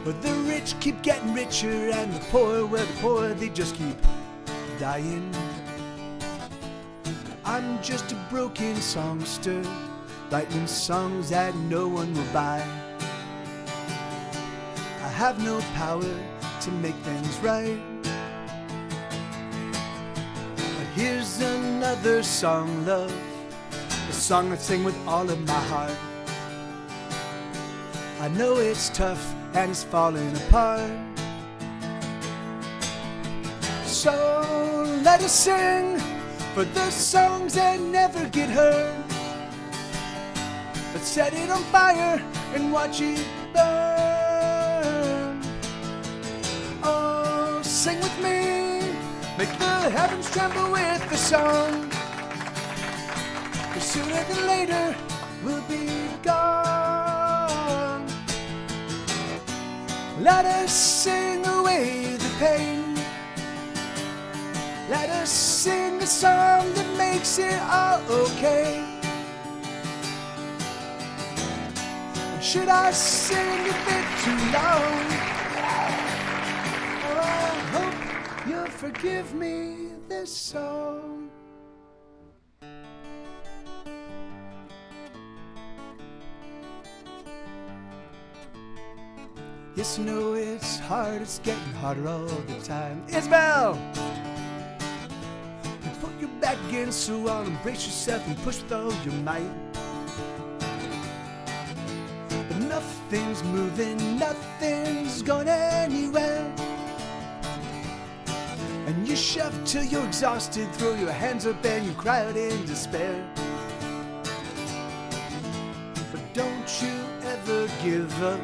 Speaker 2: But the rich keep getting richer and the poor, well, the poor, they just keep dying. I'm just a broken songster, writing songs that no one will buy. I have no power to make things right. But here's another song, love, a song I sing with all of my heart. I know it's tough and it's falling apart. So let us sing for the songs that never get heard. Let's set it on fire and watch it burn. Oh, sing with me, make the heavens tremble with the song. 'Cause sooner than later we'll be gone. Let us sing away the pain. Let us sing a song that makes it all okay. Should I sing a bit too long? Oh, I hope you'll forgive me this song. Yes, I know it's hard, it's getting harder all the time. Isabel! You put your back against the wall and brace yourself and push with all your might. But nothing's moving, nothing's going anywhere. And you shove till you're exhausted, throw your hands up and you cry out in despair. But don't you ever give up,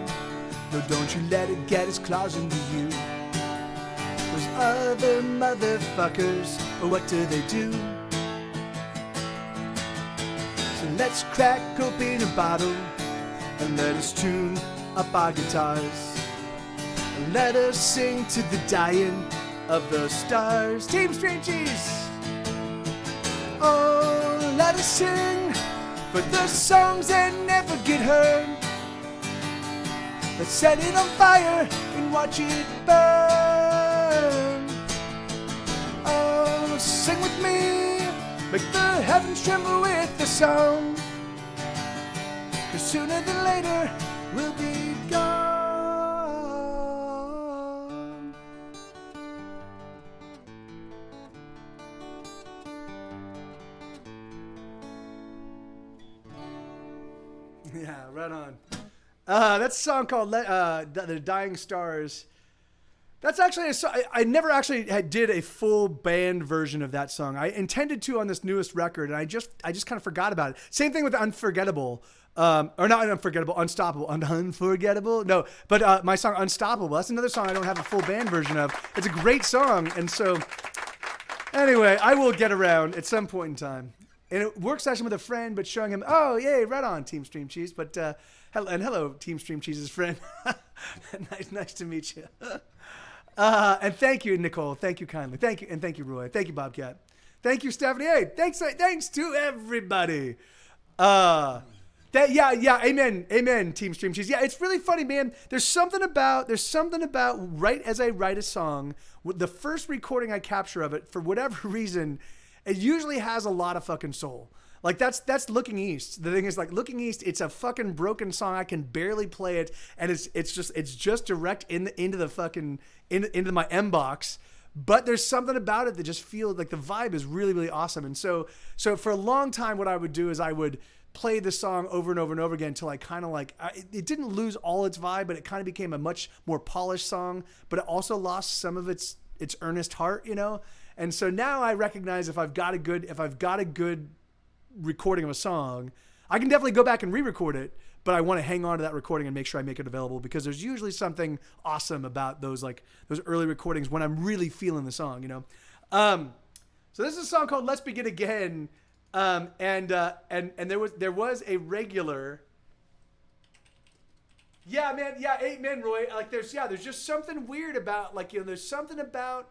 Speaker 2: no, don't you let it get its claws into you. Those other motherfuckers, what do they do? So let's crack open a bottle and let us tune up our guitars. And let us sing to the dying of the stars. Team String Cheese! Oh, let us sing for the songs that never get heard. Let's set it on fire and watch it burn. Oh, sing with me, make the heavens tremble with the song. 'Cause sooner than later we'll be gone. Yeah, right on. That's a song called The Dying Stars. That's actually a song. I never actually did a full band version of that song. I intended to on this newest record, and I just kind of forgot about it. Same thing with Unforgettable. Or not Unforgettable, Unstoppable. Unforgettable? No, but my song Unstoppable. That's another song I don't have a full band version of. It's a great song, and so anyway, I will get around at some point in time. And it work session with a friend, but showing him, oh, yay, right on, Team Stream Cheese. But hello, Team Stream Cheese's friend. Nice to meet you. And thank you, Nicole. Thank you kindly. Thank you. And thank you, Roy. Thank you, Bobcat. Thank you, Stephanie. Hey, thanks to everybody. Amen, Team Stream Cheese. Yeah, it's really funny, man. There's something about right as I write a song, the first recording I capture of it, for whatever reason, it usually has a lot of fucking soul. Like that's Looking East. The thing is, like, Looking East, it's a fucking broken song. I can barely play it, and it's just direct into my M box. But there's something about it that just feels like the vibe is really, really awesome. And so for a long time, what I would do is I would play the song over and over and over again until I kind of it didn't lose all its vibe, but it kind of became a much more polished song. But it also lost some of its earnest heart, you know. And so now I recognize if I've got a good recording of a song, I can definitely go back and re-record it, but I want to hang on to that recording and make sure I make it available, because there's usually something awesome about those early recordings when I'm really feeling the song, you know. So this is a song called "Let's Begin Again," and there was a regular. Yeah, man. Yeah, amen, Roy. Like there's just something weird about, like, you know, there's something about,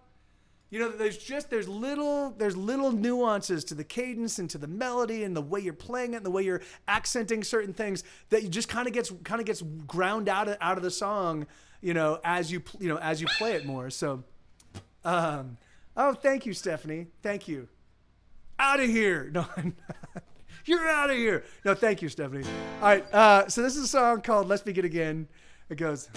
Speaker 2: you know, there's little nuances to the cadence and to the melody and the way you're playing it and the way you're accenting certain things that you just kind of gets ground out of the song, you know, as you play it more. So, oh, thank you, Stephanie. Thank you. Out of here. No, I'm not. You're out of here. No, thank you, Stephanie. All right. So this is a song called "Let's Begin Again." It goes.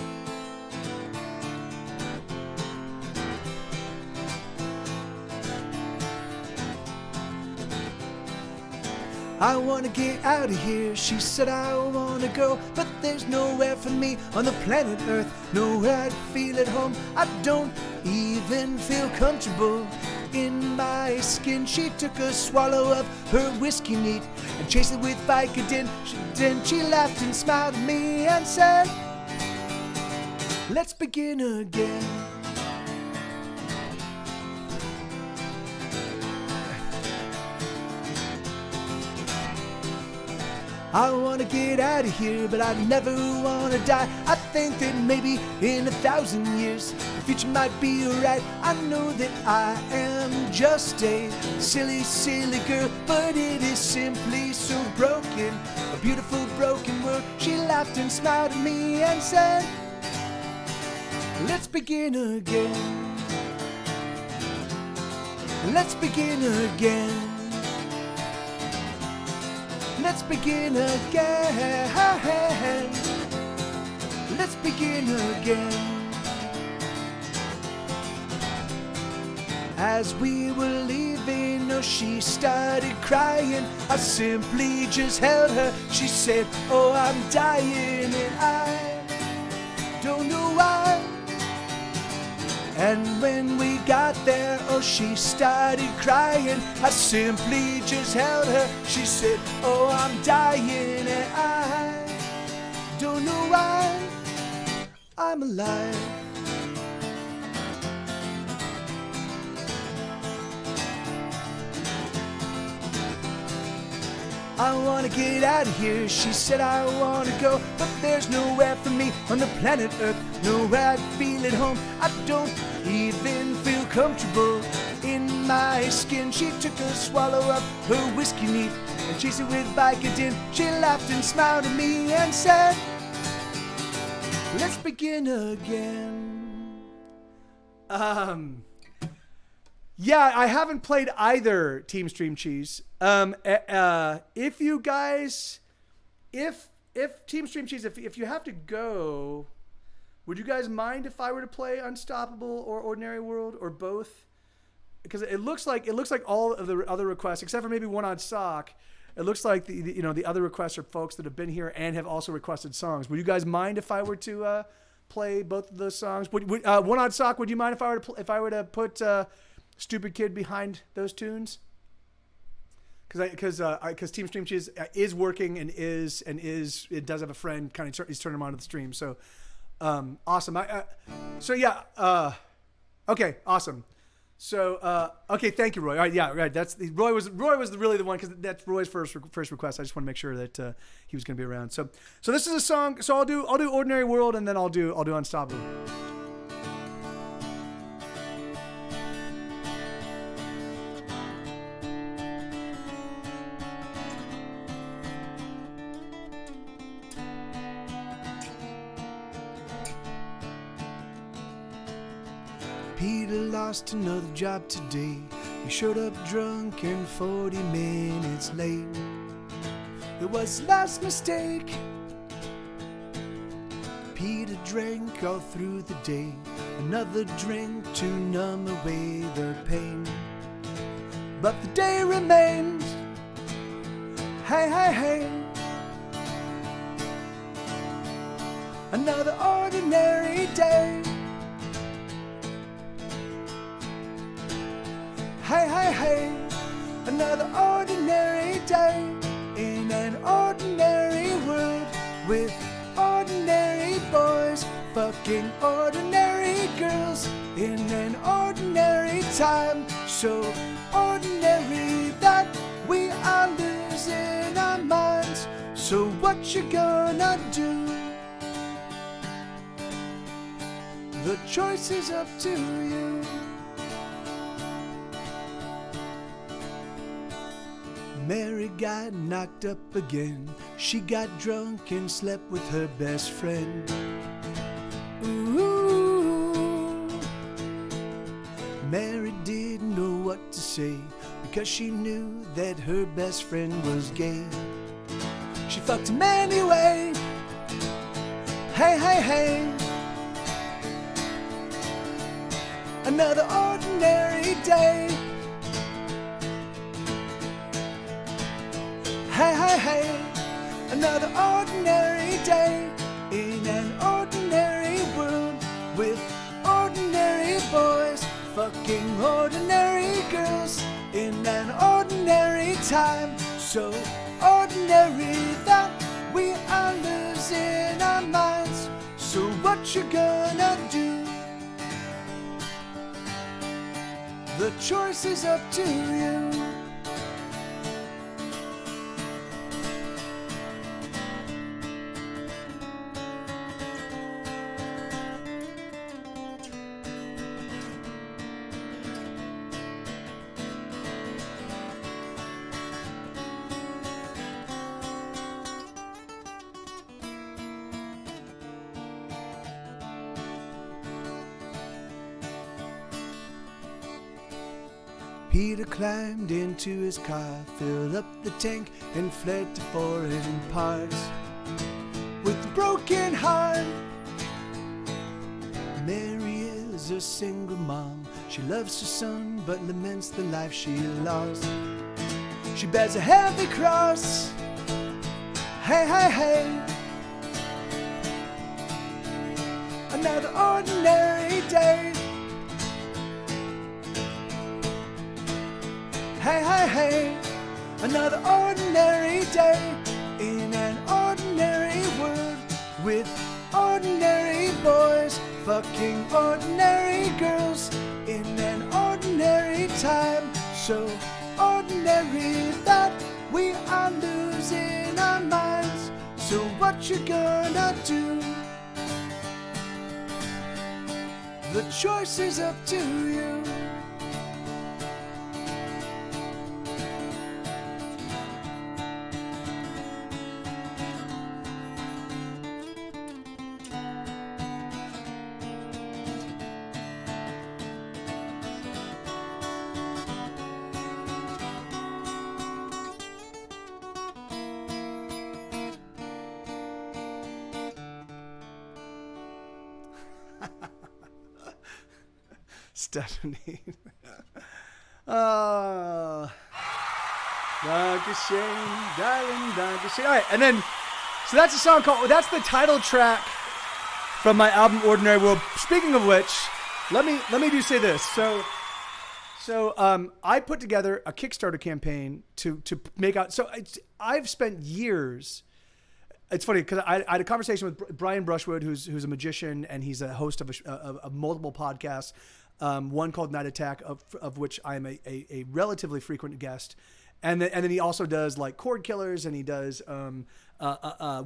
Speaker 2: I wanna get out of here, she said I wanna go, but there's nowhere for me on the planet Earth, nowhere I'd feel at home. I don't even feel comfortable in my skin. She took a swallow of her whiskey neat and chased it with Vicodin. Then she laughed and smiled at me and said, "Let's begin again." I wanna get out of here, but I never wanna die. I think that maybe in 1,000 years, the future might be alright. I know that I am just a silly, silly girl, but it is simply so broken, a beautiful broken world. She laughed and smiled at me and said, "Let's begin again. Let's begin again. Let's begin again. Let's begin again." As we were leaving, oh, she started crying. I simply just held her. She said, "Oh, I'm dying and I don't know why." And when we got there, oh, she started crying. I simply just held her. She said, "Oh, I'm dying and I don't know why I'm alive." I wanna get out of here, she said I wanna go, but there's nowhere for me on the planet Earth, nowhere I'd feel at home. I don't even feel comfortable in my skin. She took a swallow of her whiskey neat and chased it with Vicodin. She laughed and smiled at me and said, "Let's begin again." Yeah, I haven't played either Team Stream Cheese. If you guys, if Team Stream Cheese, if you have to go, would you guys mind if I were to play Unstoppable or Ordinary World or both? Because it looks like all of the other requests, except for maybe One Odd Sock, it looks like the other requests are folks that have been here and have also requested songs. Would you guys mind if I were to play both of those songs? Would One Odd Sock? Would you mind if I were to put Stupid Kid behind those tunes? Because Team Stream Cheese is working and it does have a friend he's turning them on to the stream. So awesome. Okay, awesome. So okay, thank you, Roy. All right, yeah, right. Roy was really the one, because that's Roy's first request. I just want to make sure that he was going to be around. So this is a song. So I'll do Ordinary World, and then I'll do Unstoppable. Peter lost another job today. He showed up drunk and 40 minutes late. It was his last mistake. Peter drank all through the day, another drink to numb away the pain. But the day remains. Hey, hey, hey. Another ordinary day. Hey, hey, hey. Another ordinary day in an ordinary world with ordinary boys fucking ordinary girls in an ordinary time, so ordinary that we are losing our minds. So what you gonna do? The choice is up to you. Mary got knocked up again. She got drunk and slept with her best friend. Ooh. Mary didn't know what to say because she knew that her best friend was gay. She fucked him anyway. Hey, hey, hey. Another ordinary day. Hey, hey, hey. Another ordinary day in an ordinary world with ordinary boys fucking ordinary girls in an ordinary time, so ordinary that we are losing our minds. So what you gonna do? The choice is up to you. Peter climbed into his car, filled up the tank, and fled to foreign parts. With a broken heart, Mary is a single mom. She loves her son, but laments the life she lost. She bears a heavy cross. Hey, hey, hey. Another ordinary day. Hey, hey, hey, another ordinary day in an ordinary world with ordinary boys fucking ordinary girls in an ordinary time, so ordinary that we are losing our minds. So what you gonna do? The choice is up to you. Stephanie. Oh, Dankeschön, darling, Dankeschön. All right, and then, so that's a song called, that's the title track from my album Ordinary World. Speaking of which, let me say this. So I put together a Kickstarter campaign to make out. So I've spent years. It's funny because I had a conversation with Brian Brushwood, who's a magician, and he's a host of multiple podcasts. One called Night Attack, of which I am a relatively frequent guest, and then he also does like Cord Killers, and he does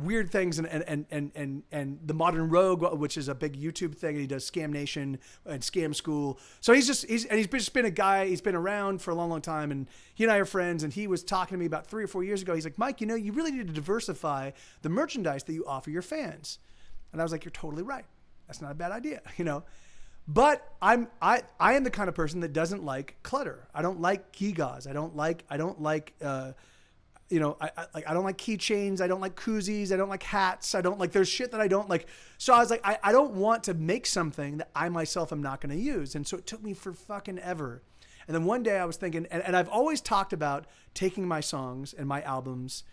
Speaker 2: weird things, and the Modern Rogue, which is a big YouTube thing, and he does Scam Nation and Scam School. So he's just been a guy. He's been around for a long time, and he and I are friends. And he was talking to me about 3 or 4 years ago. He's like, Mike, you really need to diversify the merchandise that you offer your fans. And I was like, you're totally right. That's not a bad idea, But I am the kind of person that doesn't like clutter. I don't like gewgaws. I don't like I don't like keychains. I don't like koozies. I don't like hats. I don't like, there's shit that I don't like. So I was like, I don't want to make something that I myself am not going to use. And so it took me for fucking ever. And then one day I was thinking, and I've always talked about taking my songs and my albums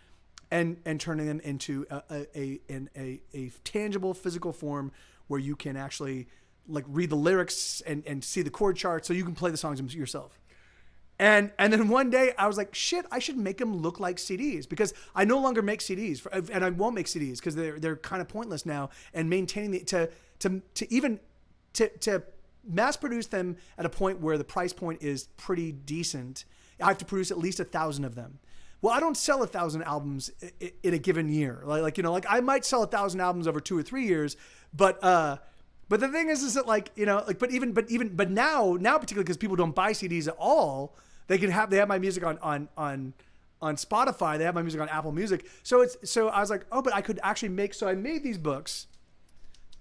Speaker 2: and turning them into a tangible physical form where you can actually like read the lyrics and see the chord chart so you can play the songs yourself. And then one day I was like, shit, I should make them look like CDs, because I no longer make CDs, and I won't make CDs because they're kind of pointless now. And maintaining to mass produce them at a point where the price point is pretty decent, I have to produce at least 1,000 of them. Well, I don't sell 1,000 albums in a given year. Like I might sell 1,000 albums over 2 or 3 years, but the thing is that but now particularly because people don't buy CDs at all, they have my music on Spotify, they have my music on Apple Music. So I was like, oh, but I could actually I made these books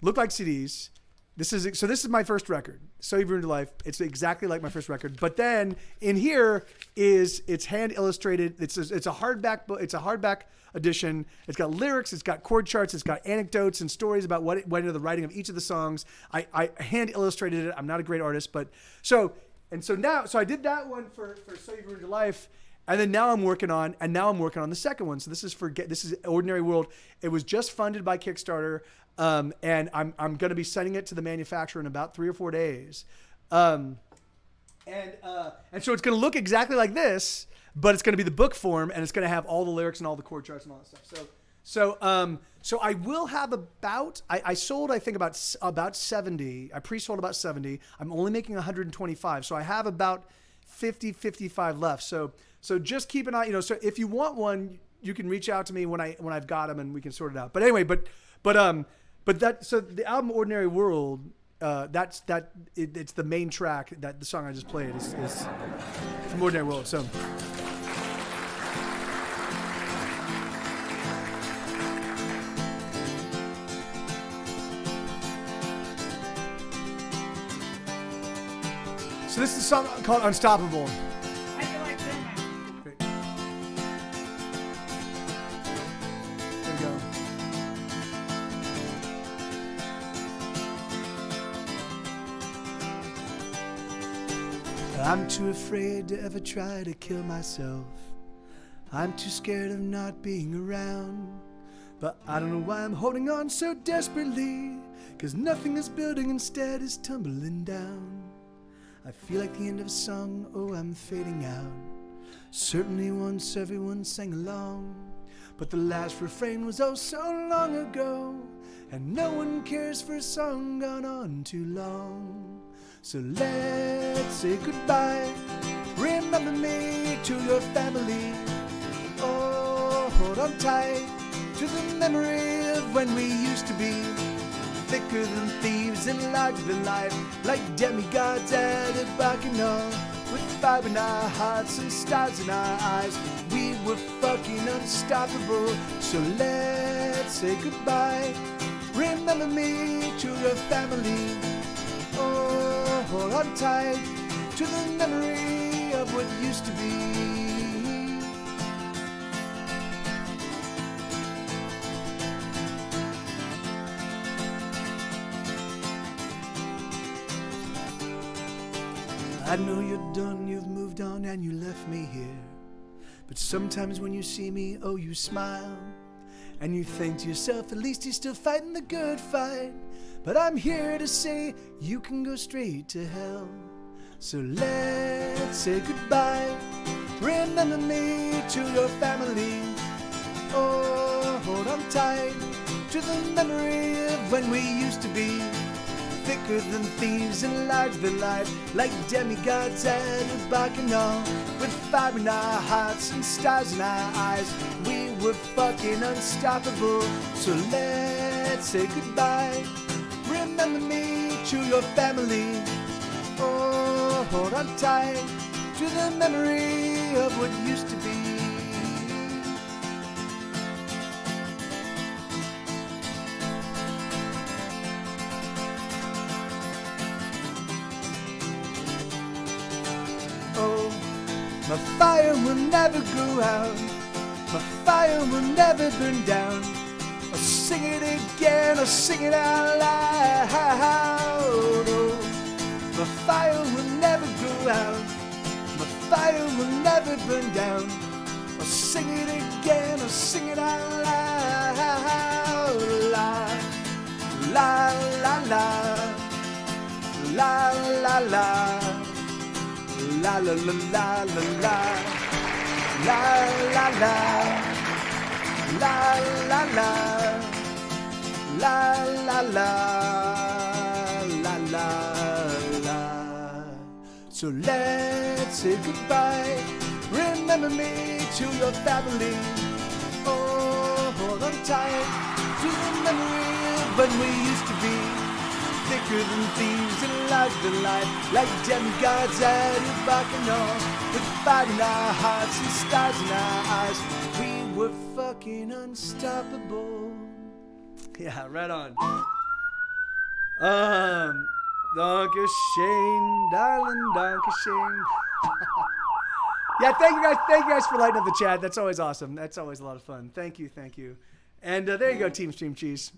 Speaker 2: look like CDs. This is my first record. So You've Ruined Your Life. It's exactly like my first record. But then in here it's hand illustrated. It's a hardback book. It's a hardback edition. It's got lyrics. It's got chord charts. It's got anecdotes and stories about what went into the writing of each of the songs. I hand illustrated it. I'm not a great artist, but so I did that one for So You've Ruined Your Life. And now I'm working on the second one. So this is Ordinary World. It was just funded by Kickstarter. And I'm going to be sending it to the manufacturer in about 3 or 4 days. And so it's going to look exactly like this, but it's going to be the book form, and it's going to have all the lyrics and all the chord charts and all that stuff. So I will have I sold, I think about 70. I pre-sold about 70. I'm only making 125. So I have about 55 left. So just keep an eye, so if you want one, you can reach out to me when I've got them and we can sort it out. But anyway, so the album Ordinary World, it's the main track, that the song I just played is from Ordinary World. So this is a song called Unstoppable.
Speaker 4: How do you like that?
Speaker 2: Great. There we go. I'm too afraid to ever try to kill myself. I'm too scared of not being around. But I don't know why I'm holding on so desperately, 'cause nothing is building, instead is tumbling down. I feel like the end of a song, oh, I'm fading out. Certainly once everyone sang along, but the last refrain was oh so long ago, and no one cares for a song gone on too long. So let's say goodbye. Remember me to your family. Oh, hold on tight to the memory of when we used to be thicker than thieves and larger than life, like demigods at a bacchanal, with fire in our hearts and stars in our eyes. We were fucking unstoppable. So let's say goodbye. Remember me to your family. Oh, hold on tight to the memory of what used to be. I know you're done, you've moved on and you left me here. But sometimes when you see me, oh, you smile. And you think to yourself, at least he's still fighting the good fight. But I'm here to say you can go straight to hell. So let's say goodbye. Remember me to your family. Oh, hold on tight to the memory of when we used to be thicker than thieves and larger than life, like demigods at a bacchanal, with fire in our hearts and stars in our eyes. We were fucking unstoppable. So let's say goodbye. Remember me to your family. Oh, hold on tight to the memory of what used to be. My fire will never go out. My fire will never burn down. I'll sing it again, I'll sing it out loud. Oh, my fire will never go out. My fire will never burn down. I'll sing it again, I'll sing it out loud. La, la, la, la. La, la, la. La, la, la, la, la, la. La, la, la. La, la, la. La, la, la. La, la, la. So let's say goodbye. Remember me to your family. Oh, hold on tight to the memory of when we used to be. Thicker than thieves and larger than life. Like demigods at a bacchanal. With fight in our hearts and stars in our eyes. We were fucking unstoppable. Yeah, right on. Dankeschön, darling, Dankeschön. Yeah, thank you guys for lighting up the chat. That's always awesome. That's always a lot of fun. Thank you. And there you go, Team Stream Cheese.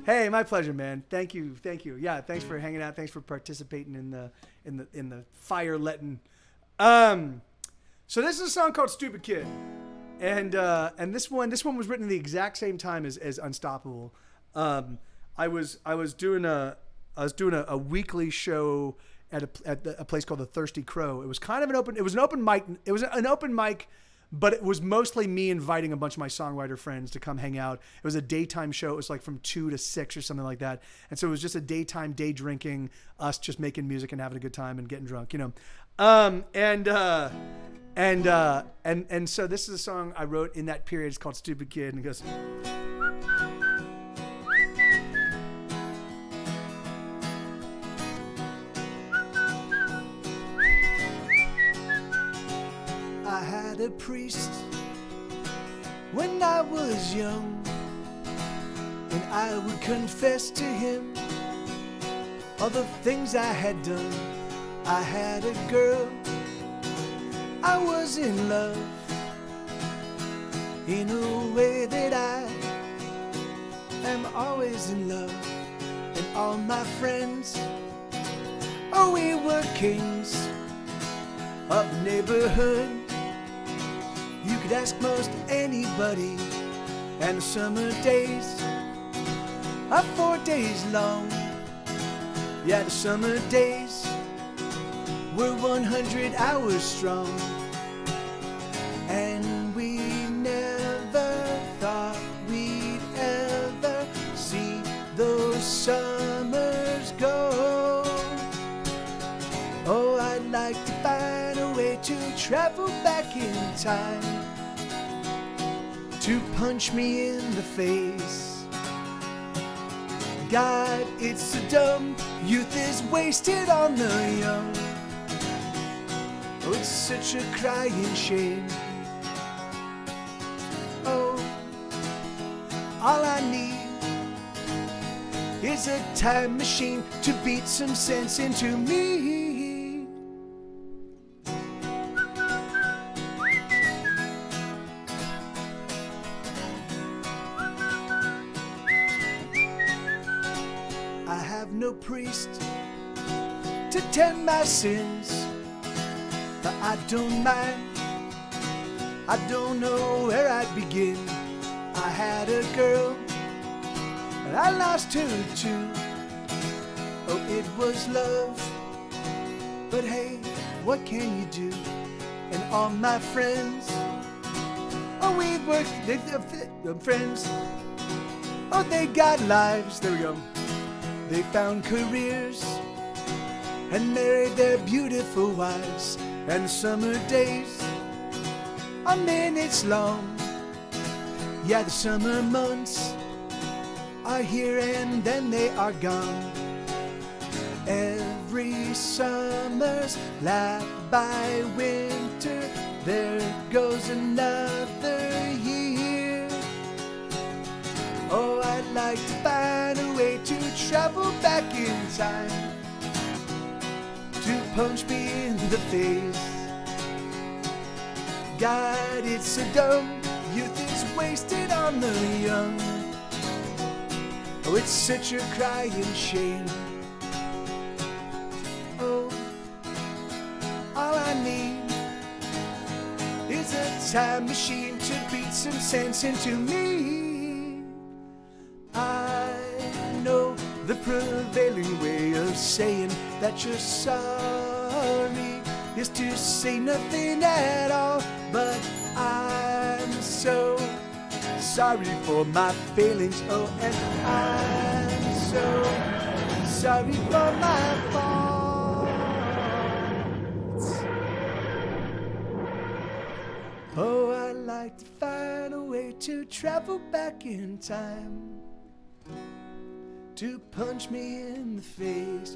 Speaker 2: Hey, my pleasure, man. Thank you. Yeah, thanks for hanging out. Thanks for participating in the fire letting. So this is a song called "Stupid Kid," and this one was written at the exact same time as "Unstoppable." I was doing a weekly show at a place called the Thirsty Crow. It was kind of an open mic. It was an open mic, but it was mostly me inviting a bunch of my songwriter friends to come hang out. It was a daytime show. It was like from 2 to 6 or something like that. And so it was just a daytime, day drinking, us just making music and having a good time and getting drunk, you know. And so this is a song I wrote in that period. It's called "Stupid Kid," and it goes. I had a priest when I was young, and I would confess to him all the things I had done. I had a girl, I was in love, in a way that I am always in love. And all my friends, oh, we were kings of the neighborhood. You could ask most anybody, and the summer days are 4 days long. Yeah, the summer days were 100 hours strong. And we never thought we'd ever see those summers go. Oh, I'd like to find a way to travel back in time, to punch me in the face. God, it's so dumb, youth is wasted on the young. Oh, it's such a crying shame. Oh, all I need is a time machine to beat some sense into me. I have no priest to tend my sins, but I don't mind. I don't know where I'd begin. I had a girl, and I lost her too. Oh, it was love, but hey, what can you do? And all my friends, oh, we were friends. Oh, they got lives. There we go. They found careers and married their beautiful wives. And summer days are minutes long. Yeah, the summer months are here and then they are gone. Every summer's lapped by winter. There goes another year. Oh, I'd like to find a way to travel back in time, to
Speaker 1: punch me in the face. God, it's so dumb. Youth is wasted on the young. Oh, it's such a crying shame. Oh, all I need is a time machine to beat some sense into me. I know the prevailing way of saying that you're sorry is to say nothing at all, but I'm so sorry for my feelings, oh, and I'm so sorry for my faults. Oh, I'd like to find a way to travel back in time, to punch me in the face.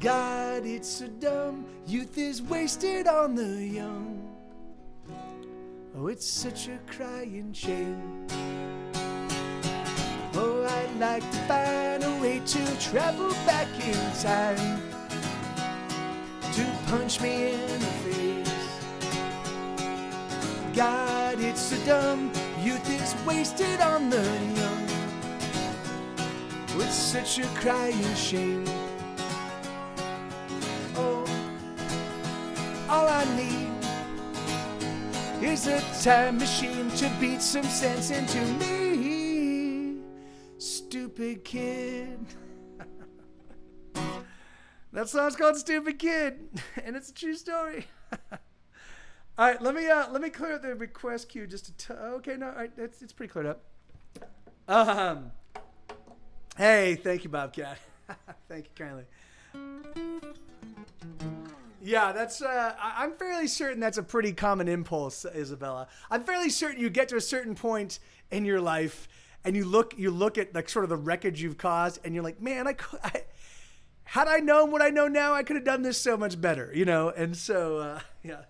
Speaker 1: God, it's so dumb. Youth is wasted on the young. Oh, it's such a crying shame. Oh, I'd like to find a way to travel back in time, to punch me in the face. God, it's so dumb. Youth is wasted on the young. Oh, it's such a crying shame. Oh, all I need is a time machine to beat some sense into me. Stupid kid. That song's called Stupid Kid, and it's a true story. All right, let me clear up the request queue just to okay, no, all right, it's pretty cleared up. Hey, thank you, Bobcat. Thank you kindly. Yeah, that's. I'm fairly certain that's a pretty common impulse, Isabella. I'm fairly certain you get to a certain point in your life, and you look at like sort of the wreckage you've caused, and you're like, man, had I known what I know now, I could have done this so much better, you know. And so, yeah.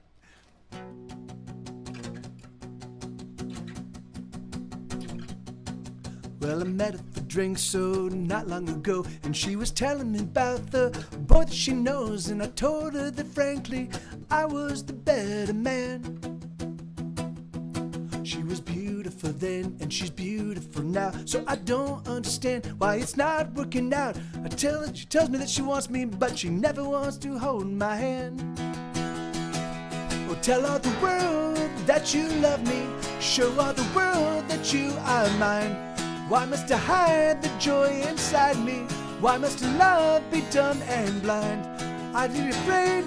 Speaker 1: Well, I met her for drinks so not long ago, and she was telling me about the boy that she knows, and I told her that frankly I was the better man. She was beautiful then, and she's beautiful now, so I don't understand why it's not working out. She tells me that she wants me, but she never wants to hold my hand. Oh, tell all the world that you love me, show all the world that you are mine. Why must I hide the joy inside me? Why must love be dumb and blind? Are you afraid?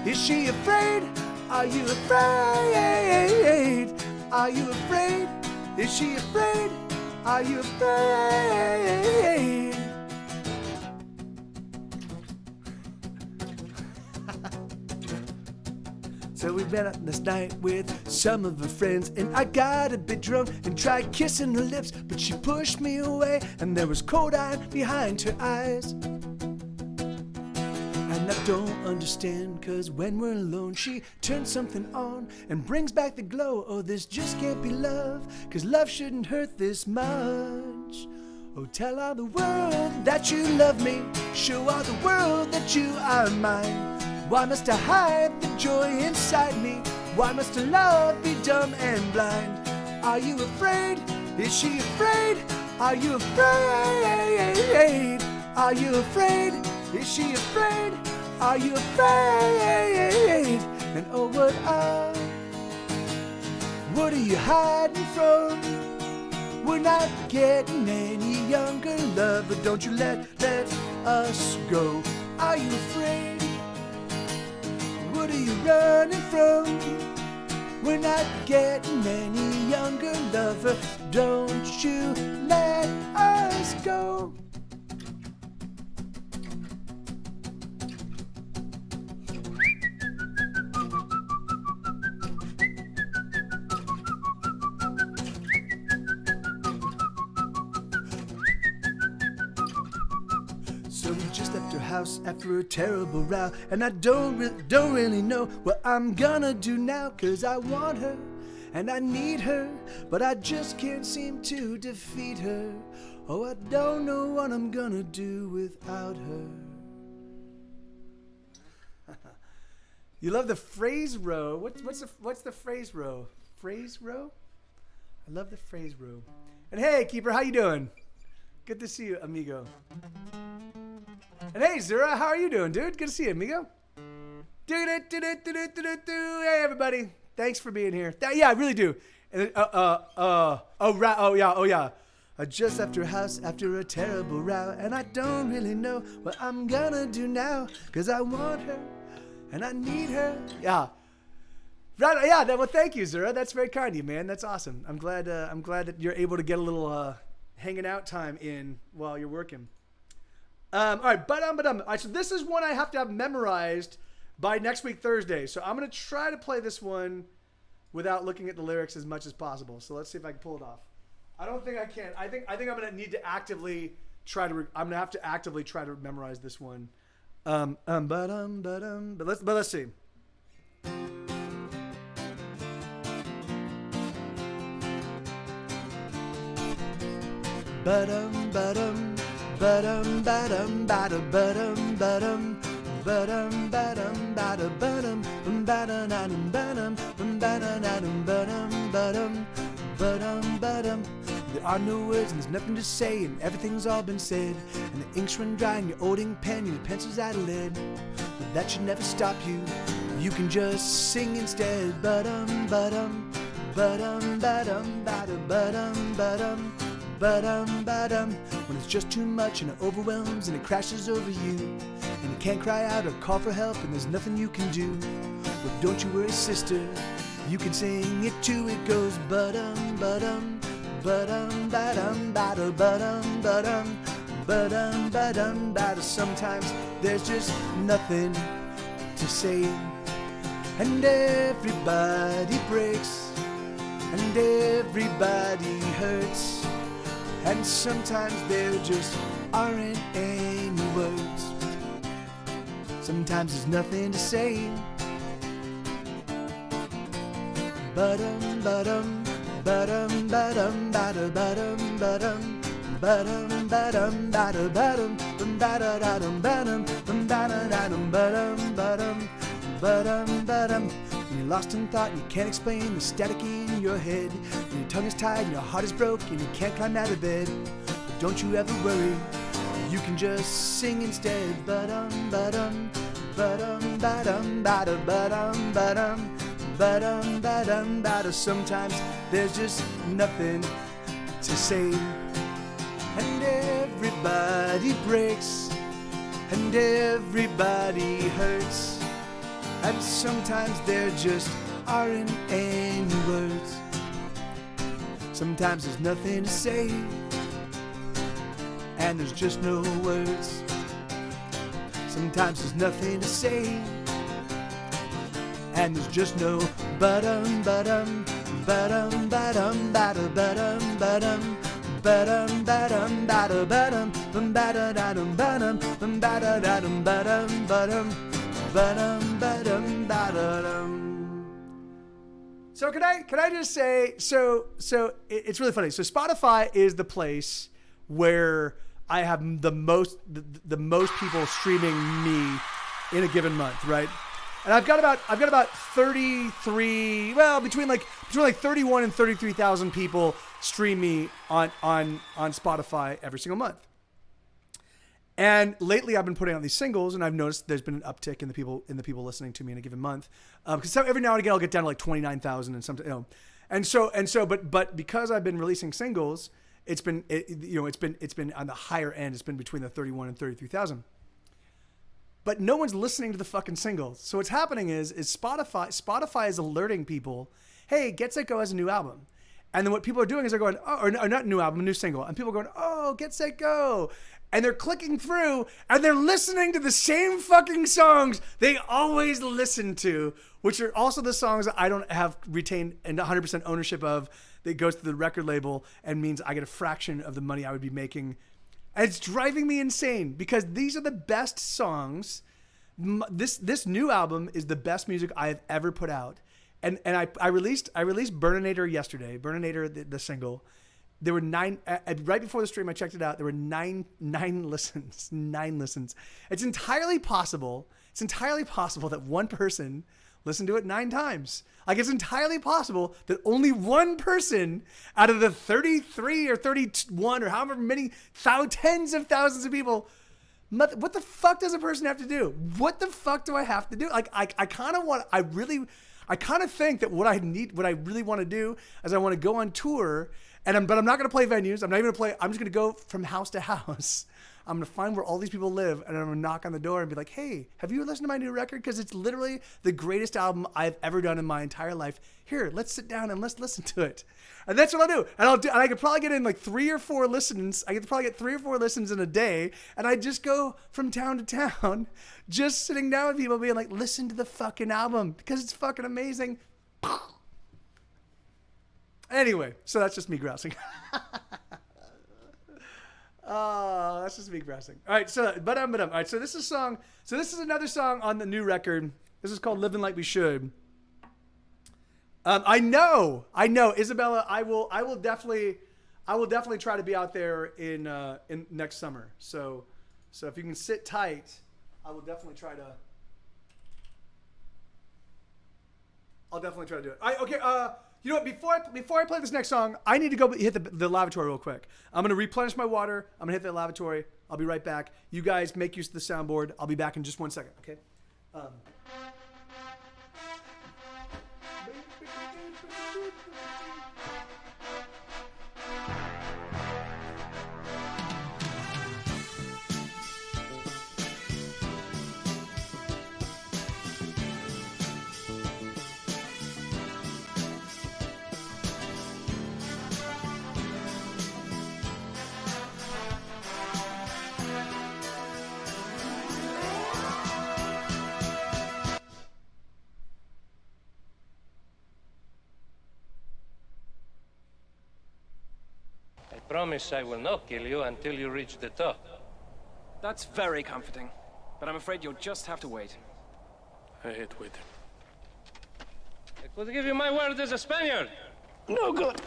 Speaker 1: Is she afraid? Are you afraid? Are you afraid? Is she afraid? Are you afraid? So we went out this night with some of her friends, and I got a bit drunk and tried kissing her lips, but she pushed me away, and there was cold iron behind her eyes. And I don't understand, cause when we're alone she turns something on and brings back the glow. Oh, this just can't be love, cause love shouldn't hurt this much. Oh, tell all the world that you love me, show all the world that you are mine. Why must I hide the joy inside me? Why must love be dumb and blind? Are you afraid? Is she afraid? Are you afraid? Are you afraid? Is she afraid? Are you afraid? And oh, what are you hiding from? We're not getting any younger, love, but don't you let us go. Are you afraid? What are you running from? We're not getting any younger, lover. Don't you let us go. So we just left her house after a terrible row, and I don't really know what I'm gonna do now, cause I want her and I need her, but I just can't seem to defeat her. Oh, I don't know what I'm gonna do without her.
Speaker 2: You love the phrase row. What's the phrase row? Phrase row? I love the phrase row. And hey, Keeper, how you doing? Good to see you, amigo. And hey, Zura, how are you doing, dude? Good to see you, amigo. Hey, everybody. Thanks for being here. Yeah, I really do. And I just left her house after a terrible row, and I don't really know what I'm gonna do now, 'cause I want her and I need her. Yeah. Right, yeah, well, thank you, Zura. That's very kind of you, man. That's awesome. I'm glad that you're able to get a little hanging out time in while you're working. All right, All right, so this is one I have to have memorized by next week, Thursday. So I'm going to try to play this one without looking at the lyrics as much as possible. So let's see if I can pull it off. I don't think I can. I think I'm going to need to actively try to, I'm going to have to actively try to memorize this one. But let's see. Ba-dum, ba-dum, ba-dum, ba-dum, ba-da, ba-dum, ba-dum, ba-dum, ba-dum, ba-da, ba-dum, ba-da-da-dum, ba-dum, ba-da-da-dum, ba-dum, ba-dum, ba-dum, ba-dum. There are no words and there's nothing to say, and everything's all been said, and the ink's run dry and your old ink pen and your pencil's out of lead. But that should never stop you. You can just sing instead. Ba-dum, ba-dum, ba-dum, ba-dum, ba-da, ba-dum, ba-dum. Ba-dum, ba-dum. When it's just too much and it overwhelms and it crashes over you, and you can't cry out or call for help and there's nothing you can do. Well, don't you worry, sister, you can sing it too. It goes ba-dum, ba-dum, ba-dum, ba-dum, ba-da, ba-dum, ba-dum, ba-dum, ba-dum, ba-da. Sometimes there's just nothing to say, and everybody breaks, and everybody hurts. And sometimes there just aren't any words. Sometimes there's nothing to say. Ba-dum, ba-dum, ba-dum, ba-dum, ba-da, ba-dum, ba-dum, ba-dum, ba-dum, ba-da, ba-dum, ba-da-da-dum, ba-dum, ba-da-da-dum, ba-dum, ba-dum, ba-dum, ba-dum. When you're lost in thought and you can't explain the static in your head, when your tongue is tied and your heart is broke and you can't climb out of bed, but don't you ever worry, you can just sing instead. Ba-dum, ba-dum, ba-dum, ba-dum, ba-da, ba-dum, ba-dum, ba-dum, ba-dum, ba-da. Sometimes there's just nothing to say, and everybody breaks, and everybody hurts. And sometimes there just aren't any words. Sometimes there's nothing to say, and there's just no words. Sometimes there's nothing to say, and there's just no ba-dum, ba-dum, ba-dum, ba-dum, ba-da, ba-dum, ba-dum, ba-dum, ba-dum, ba-da, ba-dum, ba-da-da-dum, ba-dum, ba-da-da-dum, ba-dum, ba-dum. Ba-dum, ba-dum, ba-da-dum. So can I just say, so it's really funny. So Spotify is the place where I have the most people streaming me in a given month, right? And I've got about 33, well, between 31 and 33,000 people stream me on Spotify every single month. And lately, I've been putting out these singles, and I've noticed there's been an uptick in the people listening to me in a given month. Because every now and again, I'll get down to like 29,000 and something, but because I've been releasing singles, it's been on the higher end. It's been between the 31 and 33,000. But no one's listening to the fucking singles. So what's happening is Spotify is alerting people, hey, Get Set Go has a new album. And then what people are doing is they're going, oh, or not new album, a new single. And people are going, oh, Get Set Go. And they're clicking through and they're listening to the same fucking songs they always listen to, which are also the songs that I don't have retained and 100% ownership of, that goes to the record label and means I get a fraction of the money I would be making. And it's driving me insane because these are the best songs. This new album is the best music I have ever put out. And I released Burninator yesterday, Burninator, the single. There were 9, right before the stream, I checked it out. There were nine listens. It's entirely possible It's entirely possible that one person listened to it 9 times. Like, it's entirely possible that only one person out of the 33 or 31 or however many tens of thousands of people. What the fuck does a person have to do? What the fuck do I have to do? Like, I kind of think that what I really want to do is I want to go on tour, but I'm not going to play venues. I'm just going to go from house to house. I'm going to find where all these people live, and I'm going to knock on the door and be like, hey, have you listened to my new record? Because it's literally the greatest album I've ever done in my entire life. Here, let's sit down and let's listen to it. And that's what I'll do. And I could probably get in like 3 or 4 listens. I could probably get 3 or 4 listens in a day. And I just go from town to town, just sitting down with people being like, listen to the fucking album because it's fucking amazing. Anyway, so that's just me grousing. Oh, that's just me grousing. All right, so All right, so this is another song on the new record. This is called "Living Like We Should." I know, Isabella. I will definitely try to be out there in next summer. So if you can sit tight, I will definitely try to. I'll definitely try to do it. Okay. You know what? Before I play this next song, I need to go hit the lavatory real quick. I'm gonna replenish my water. I'm gonna hit the lavatory. I'll be right back. You guys make use of the soundboard. I'll be back in just 1 second. Okay.
Speaker 5: I promise I will not kill you until you reach the top.
Speaker 6: That's very comforting, but I'm afraid you'll just have to wait.
Speaker 5: I hate waiting. I could give you my word as a Spaniard.
Speaker 7: No good.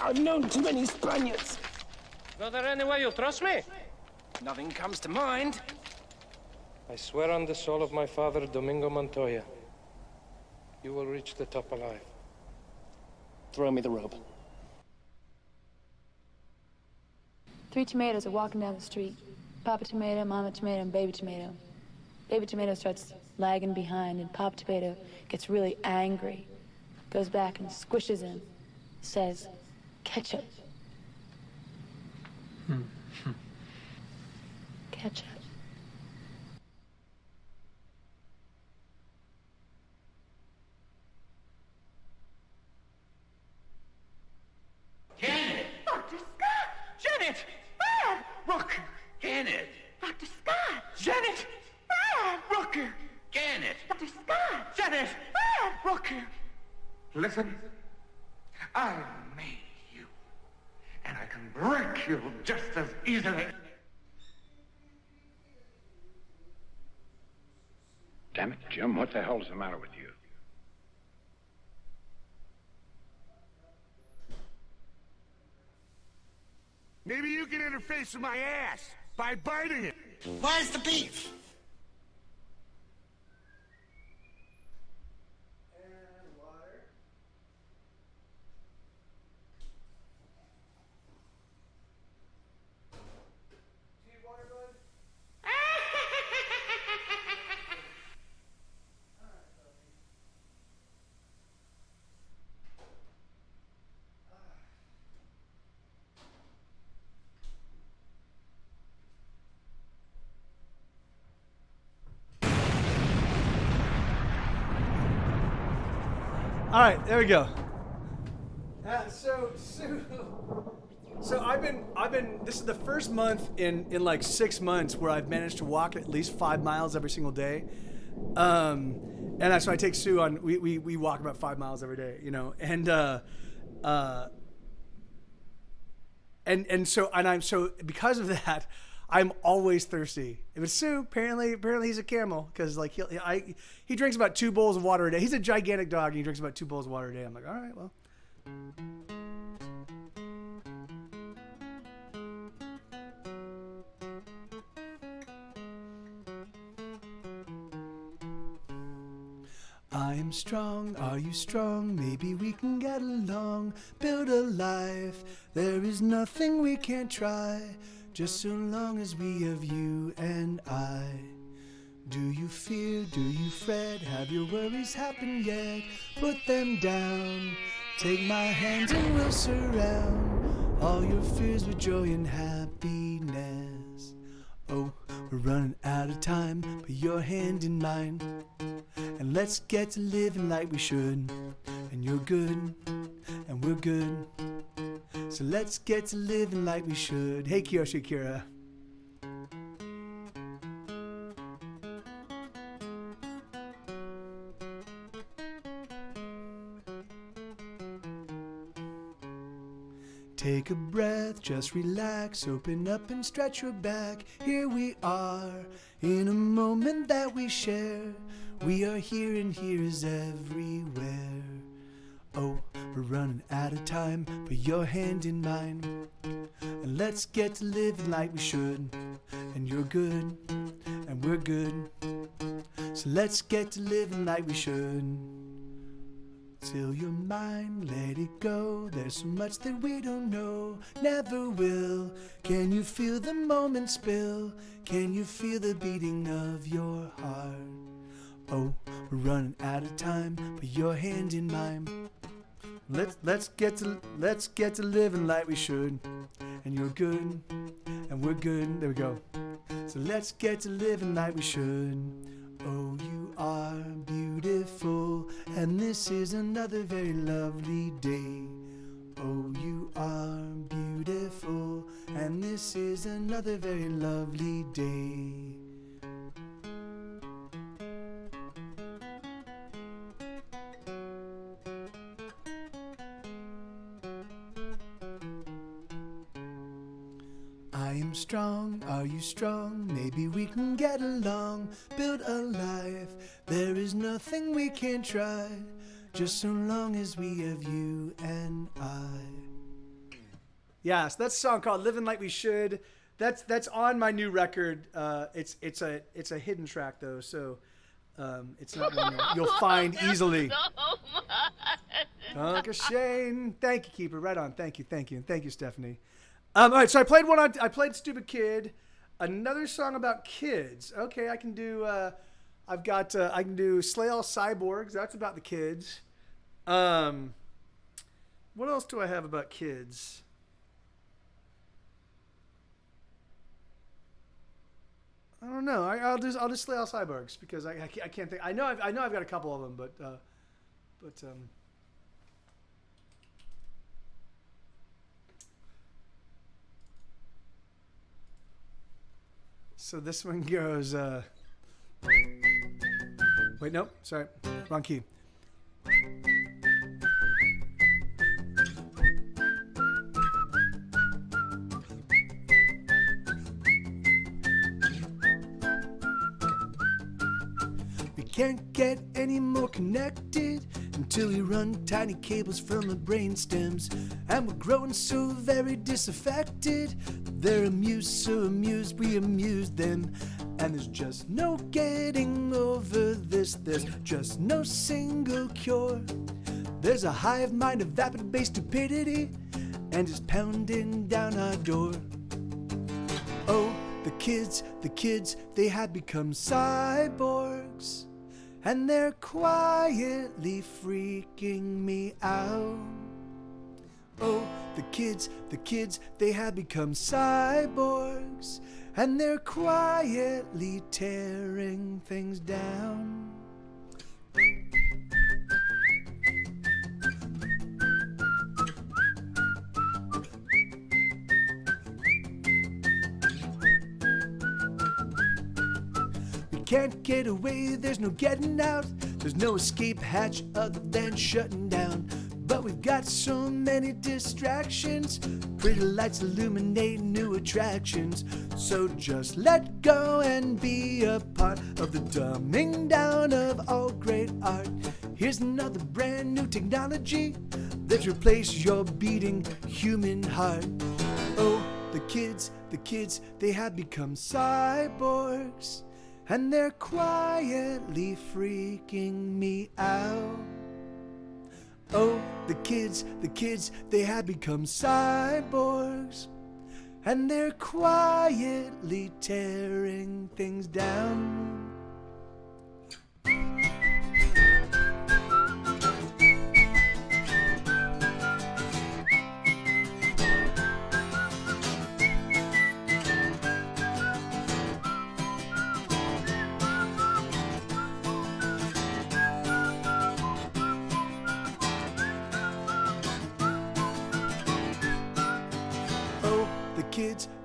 Speaker 7: I've known too many Spaniards.
Speaker 5: Is there any way you trust me?
Speaker 6: Nothing comes to mind.
Speaker 5: I swear on the soul of my father, Domingo Montoya, you will reach the top alive.
Speaker 7: Throw me the rope.
Speaker 8: 3 tomatoes are walking down the street. Papa tomato, mama tomato, and baby tomato. Baby tomato starts lagging behind, and Papa tomato gets really angry. Goes back and squishes him. Says, ketchup. Ketchup.
Speaker 4: Dr. Scott! Janet! Brad! Rooker!
Speaker 9: Janet!
Speaker 4: Dr. Scott!
Speaker 9: Janet!
Speaker 4: Brad!
Speaker 9: Rooker! Janet!
Speaker 4: Dr. Scott!
Speaker 9: Janet!
Speaker 4: Brad! Rooker!
Speaker 9: Listen, I made you, and I can break you just as easily.
Speaker 10: Damn it, Jim, what the hell's the matter with you?
Speaker 9: Maybe you can interface with my ass by biting it.
Speaker 7: Where's the beef?
Speaker 2: All right, there we go. So I've been. This is the first month in like 6 months where I've managed to walk at least 5 miles every single day. And that's when I take Sue on. We walk about 5 miles every day, you know. And so because of that, I'm always thirsty. If it's Sue, apparently he's a camel because like he drinks about 2 bowls of water a day. He's a gigantic dog and he drinks about 2 bowls of water a day. I'm like, all right, well. I am strong, are you strong? Maybe we can get along. Build a life, there is nothing we can't try. Just so long as we have you and I. Do you fear, do you fret? Have your worries happened yet? Put them down, take my hand and we'll surround all your fears with joy and happiness. Oh, we're running out of time, put your hand in mine, and let's get to living like we should. And you're good, and we're good, so let's get to living like we should. Hey, Kiyoshi Kira. Take a breath, just relax, open up and stretch your back. Here we are, in a moment that we share. We are here and here is everywhere. Oh, we're running out of time, put your hand in mine, and let's get to living like we should. And you're good, and we're good, so let's get to living like we should. Till your mind, let it go. There's so much that we don't know, never will. Can you feel the moment spill? Can you feel the beating of your heart? Oh, we're running out of time, put your hand in mine. Let's get to living like we should. And you're good, and we're good. There we go. So let's get to living like we should. Oh, you are beautiful, and this is another very lovely day. Oh, you are beautiful, and this is another very lovely day. I am strong, are you strong? Maybe we can get along. Build a life, there is nothing we can't try. Just so long as we have you and I. Yes, that's a song called "Living Like We Should." That's on my new record. It's a hidden track though, so it's not one you'll find easily. Uncle Shane, thank you, Keeper. Right on. Thank you, and thank you, Stephanie. All right, so I played Stupid Kid. Another song about kids. Okay, I can do. I can do Slay All Cyborgs. That's about the kids. What else do I have about kids? I don't know. I'll just Slay All Cyborgs because I can't think. I know I've got a couple of them, but. So this one goes, wait, nope, sorry, wrong key. We can't get any more connected until we run tiny cables from the brain stems, and we're growing so very disaffected. They're amused, so amused we amuse them, and there's just no getting over this. There's just no single cure. There's a hive mind of vapid-based stupidity, and it's pounding down our door. Oh, the kids, they have become cyborgs, and they're quietly freaking me out. Oh, the kids, they have become cyborgs, and they're quietly tearing things down. We can't get away, there's no getting out. There's no escape hatch other than shutting down. But we've got so many distractions. Pretty lights illuminate new attractions. So just let go and be a part of the dumbing down of all great art. Here's another brand new technology that replaces your beating human heart. Oh, the kids, they have become cyborgs, and they're quietly freaking me out. Oh, the kids, they had become cyborgs, and they're quietly tearing things down.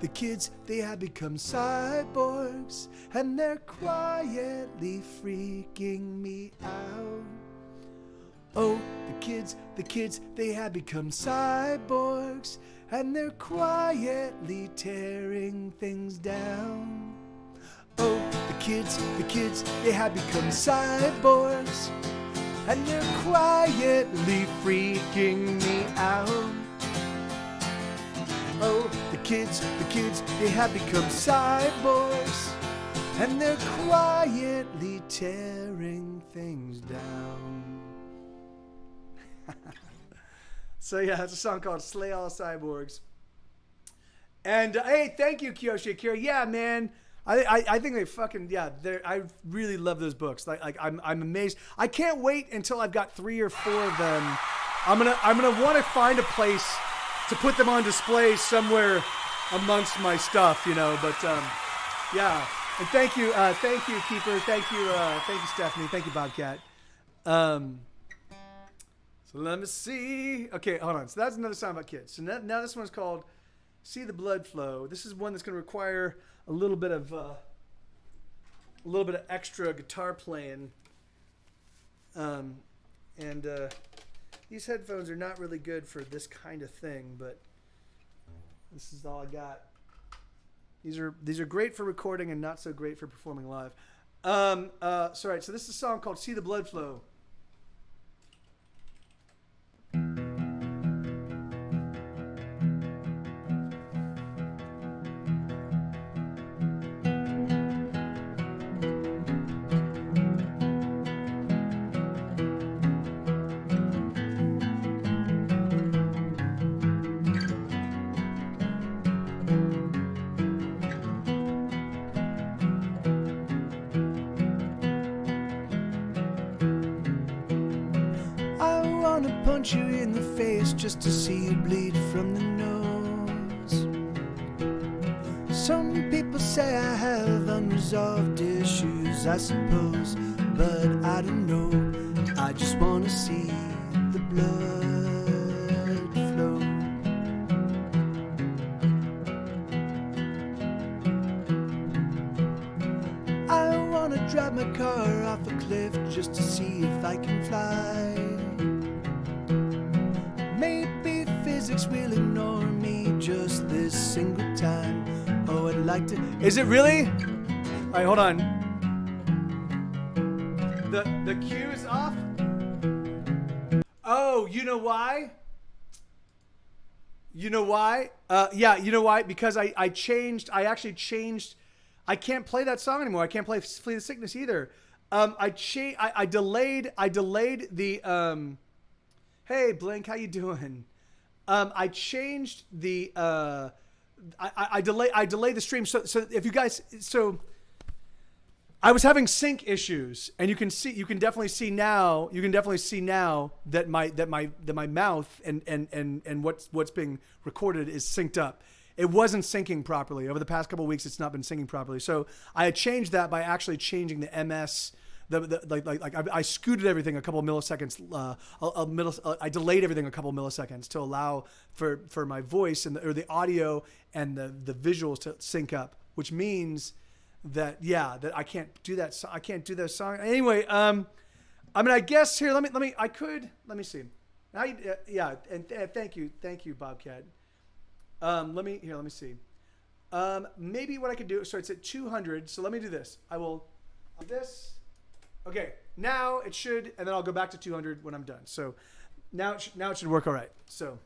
Speaker 2: The kids, they have become cyborgs, and they're quietly freaking me out. Oh, the kids, they have become cyborgs, and they're quietly tearing things down. Oh, the kids, they have become cyborgs, and they're quietly freaking me out. Oh, the kids, they have become cyborgs, and they're quietly tearing things down. So yeah, it's a song called Slay All Cyborgs. And hey, thank you, Kiyoshi Akira. Yeah, man. I think they fucking, yeah, I really love those books. Like I'm amazed. I can't wait until I've got 3 or 4 of them. I'm gonna want to find a place to put them on display somewhere amongst my stuff, you know. But yeah, and thank you, Keeper. Thank you, Stephanie. Thank you, Bobcat. So let me see. Okay, hold on. So that's another song about kids. So now this one's called "See the Blood Flow." This is one that's going to require a little bit of extra guitar playing. These headphones are not really good for this kind of thing, but this is all I got. These are great for recording and not so great for performing live. Sorry, so this is a song called "See the Blood Flow." Punch you in the face just to see you bleed from the nose. Some people say I have unresolved issues, I suppose, but I don't know. I just want to see the blood flow. I want to drive my car off a cliff just to see if I can fly. Maybe physics will ignore me just this single time. Oh, I'd like to. Is it really? All right, hold on. The cue is off. Oh, you know why? You know why? Yeah, you know why? Because I actually changed. I can't play that song anymore. I can't play Flee the Sickness either. I delayed the. Hey, Blink, how you doing? I changed the. I delayed the stream. So if you guys, I was having sync issues, and you can definitely see now that my mouth and what's being recorded is synced up. It wasn't syncing properly over the past couple of weeks. It's not been syncing properly. So I had changed that by actually changing the MS. I scooted everything a couple of milliseconds. I delayed everything a couple of milliseconds to allow for my voice or the audio and the visuals to sync up, which means that I can't do that. I can't do that song anyway. I mean, I guess here. Let me see. Thank you, Bobcat. Let me see. Maybe what I could do. So it's at 200. So let me do this. I will do this. Okay, now it should, and then I'll go back to 200 when I'm done. So now it should work all right. So,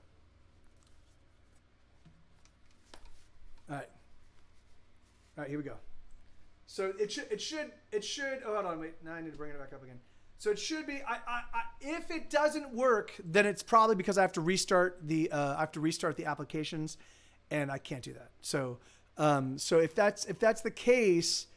Speaker 2: all right, here we go. So it should. Oh, hold on, wait. Now I need to bring it back up again. So it should be. If it doesn't work, then it's probably because I have to restart the applications, and I can't do that. So if that's the case,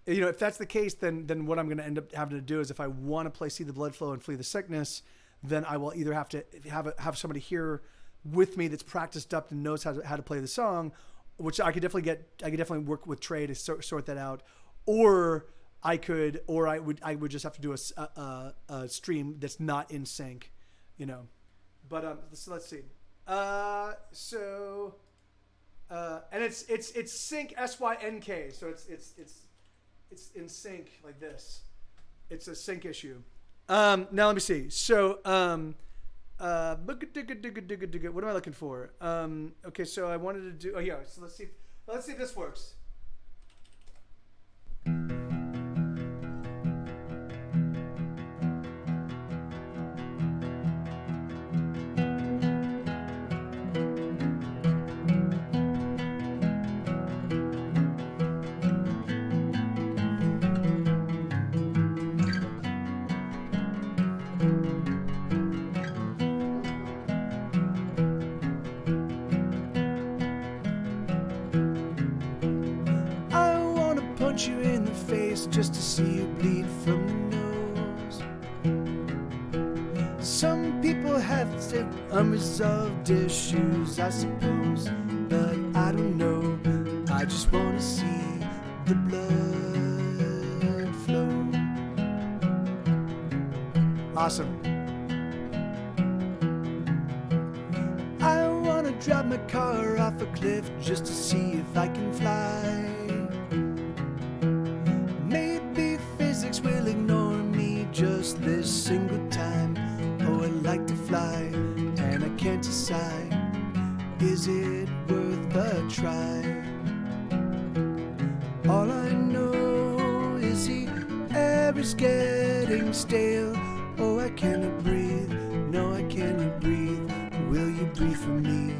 Speaker 2: if that's the case, then what I'm going to end up having to do is if I want to play See the Blood Flow and Flee the Sickness, then I will either have to have somebody here with me that's practiced up and knows how to play the song, which I could definitely work with Trey to sort that out, or I would just have to do a stream that's not in sync, But so let's see. And it's sync SYNK, so it's in sync like this. It's a sync issue. Now let me see. So what am I looking for? Okay, so I wanted to do. Oh yeah. So let's see if this works. You in the face just to see you bleed from the nose. Some people have unresolved issues, I suppose, but I don't know. I just want to see the blood flow. Awesome. I want to drive my car off a cliff just to see if I can fly. Will ignore me just this single time. Oh, I like to fly, and I can't decide. Is it worth a try? All I know is the air is getting stale. Oh, I cannot breathe. No, I cannot breathe. Will you breathe for me?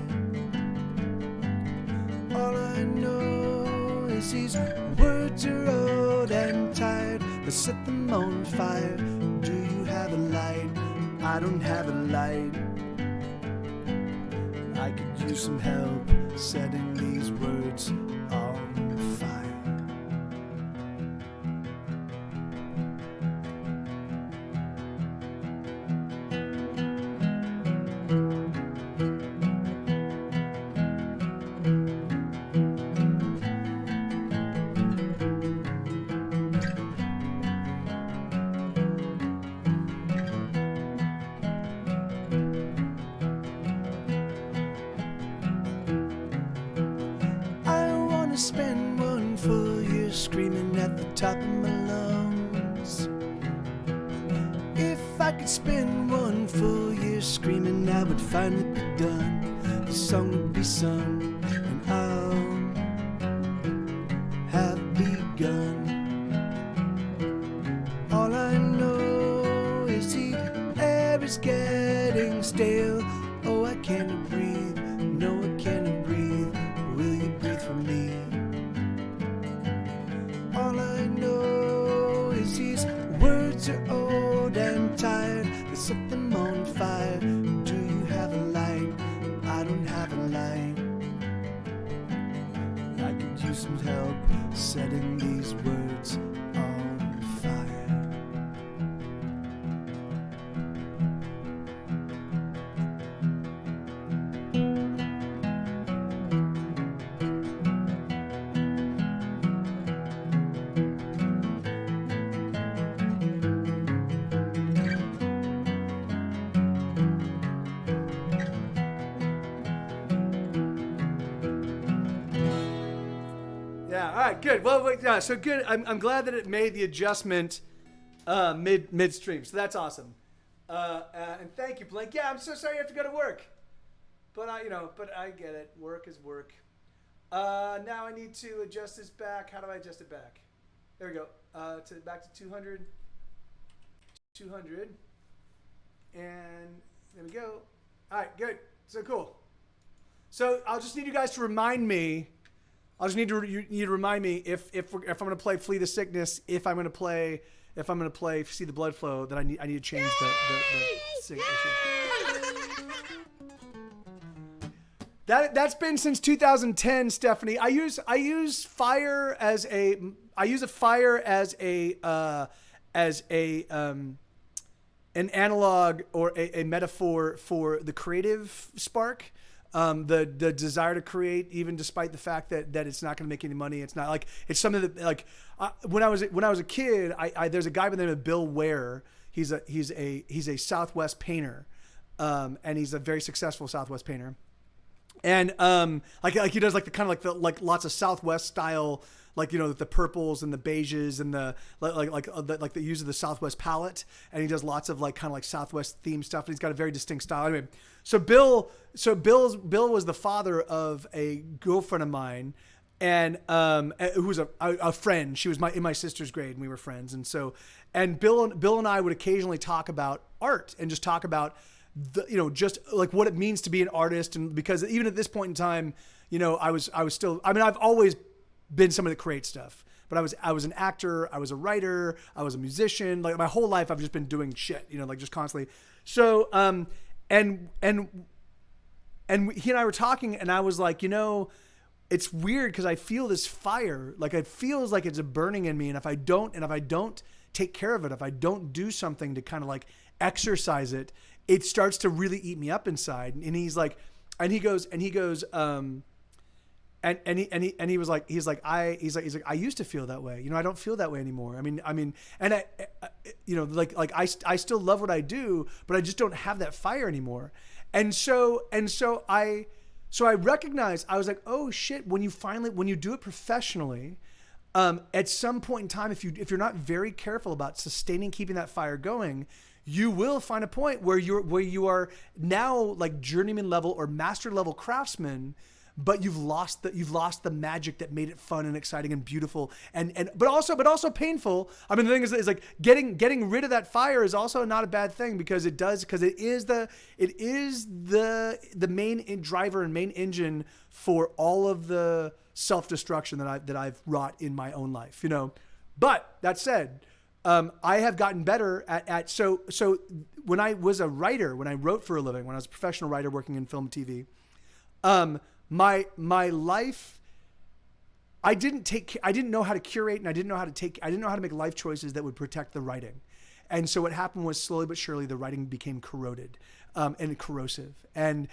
Speaker 2: All I know is these words are old and tired. Let's set them on fire. Do you have a light? I don't have a light. I could use some help setting these words on fire. Spend one full year screaming at the top of my lungs. If I could spend one full year screaming, I would finally be done. The song would be sung, and I'll have begun. All I know is the air is getting stale. Oh, I cannot breathe. No, I cannot breathe. Will you breathe for me? All I know is these words are old and tired. Let's set them on fire. Do you have a light? I don't have a light. I could use some help setting these words on fire. Yeah. All right. Good. Well, yeah. So good. I'm glad that it made the adjustment midstream. So that's awesome. And thank you, Blake. Yeah. I'm so sorry you have to go to work, but I get it. Work is work. Now I need to adjust this back. How do I adjust it back? There we go. Back to 200. 200. And there we go. All right. Good. So cool. So I'll just need you guys to remind me I'll just need to you need to remind me if I'm going to play Flee the Sickness, if I'm going to play See the Blood Flow, that I need to change the sickness. That's been since 2010, Stephanie. I use fire as a an analog or a metaphor for the creative spark. The desire to create, even despite the fact that it's not going to make any money. It's not like it's something that like when I was a kid, there's a guy by the name of Bill Ware. He's a Southwest painter, and he's a very successful Southwest painter. And like he does like the kind of like lots of Southwest style, like, you know, the purples and the beiges and the like the use of the Southwest palette, and he does lots of like kind of like Southwest themed stuff, and he's got a very distinct style. Anyway, so Bill was the father of a girlfriend of mine, and who was a friend. She was in my sister's grade, and we were friends. And Bill and I would occasionally talk about art and just talk about just like what it means to be an artist. And because even at this point in time, you know, I was still, I mean, I've always been somebody that creates stuff, but I was an actor, I was a writer, I was a musician. Like my whole life, I've just been doing shit, you know, like just constantly. So, and he and I were talking, and I was like, you know, it's weird because I feel this fire, like it feels like it's burning in me. And if I don't take care of it, if I don't do something to kind of like exercise it, it starts to really eat me up inside. And he's like, I used to feel that way. You know, I don't feel that way anymore. I mean, and I still love what I do, but I just don't have that fire anymore. And so I recognized, I was like, oh shit, when you do it professionally, at some point in time, if you're not very careful about keeping that fire going, you will find a point where you are now like journeyman level or master level craftsman, but you've lost the magic that made it fun and exciting and beautiful but also painful. I mean, the thing is like getting rid of that fire is also not a bad thing, because it is the main driver and main engine for all of the self-destruction that I've wrought in my own life, you know. But that said, I have gotten better at so when I was a writer, when I wrote for a living, when I was a professional writer working in film and TV, my life, I didn't know how to curate, and I didn't know how to make life choices that would protect the writing. And so what happened was, slowly but surely, the writing became corroded, and corrosive and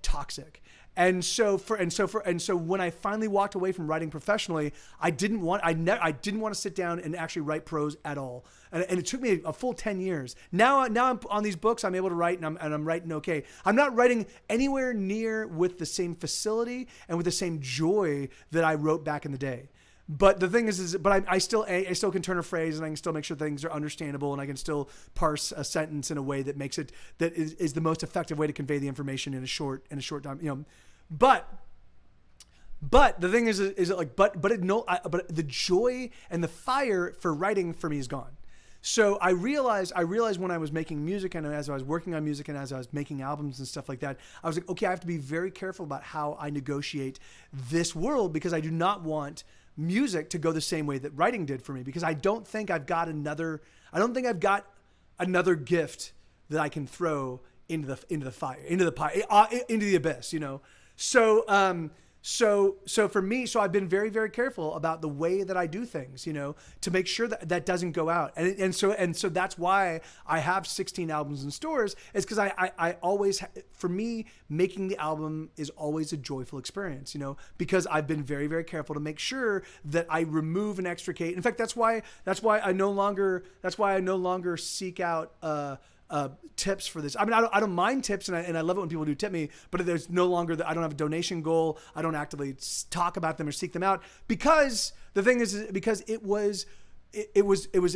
Speaker 2: toxic. And so when I finally walked away from writing professionally, I didn't want to sit down and actually write prose at all. And it took me a full 10 years. Now I'm on these books, I'm able to write, and I'm writing okay. I'm not writing anywhere near with the same facility and with the same joy that I wrote back in the day. But the thing is I still can turn a phrase, and I can still make sure things are understandable, and I can still parse a sentence in a way that makes it, that is the most effective way to convey the information in a short time, you know. But the thing is the joy and the fire for writing for me is gone. So I realized when I was making music, and as I was working on music, and as I was making albums and stuff like that, I was like, okay, I have to be very careful about how I negotiate this world, because I do not want music to go the same way that writing did for me, because I don't think I've got another gift that I can throw into the fire, into the abyss, you know. So for me, I've been very, very careful about the way that I do things, you know, to make sure that doesn't go out. And so that's why I have 16 albums in stores, is because I always, for me, making the album is always a joyful experience, you know, because I've been very, very careful to make sure that I remove and extricate. In fact, that's why I no longer seek out, tips for this. I mean, I don't mind tips, and I love it when people do tip me, but there's no longer I don't have a donation goal. I don't actively talk about them or seek them out, because the thing is because it was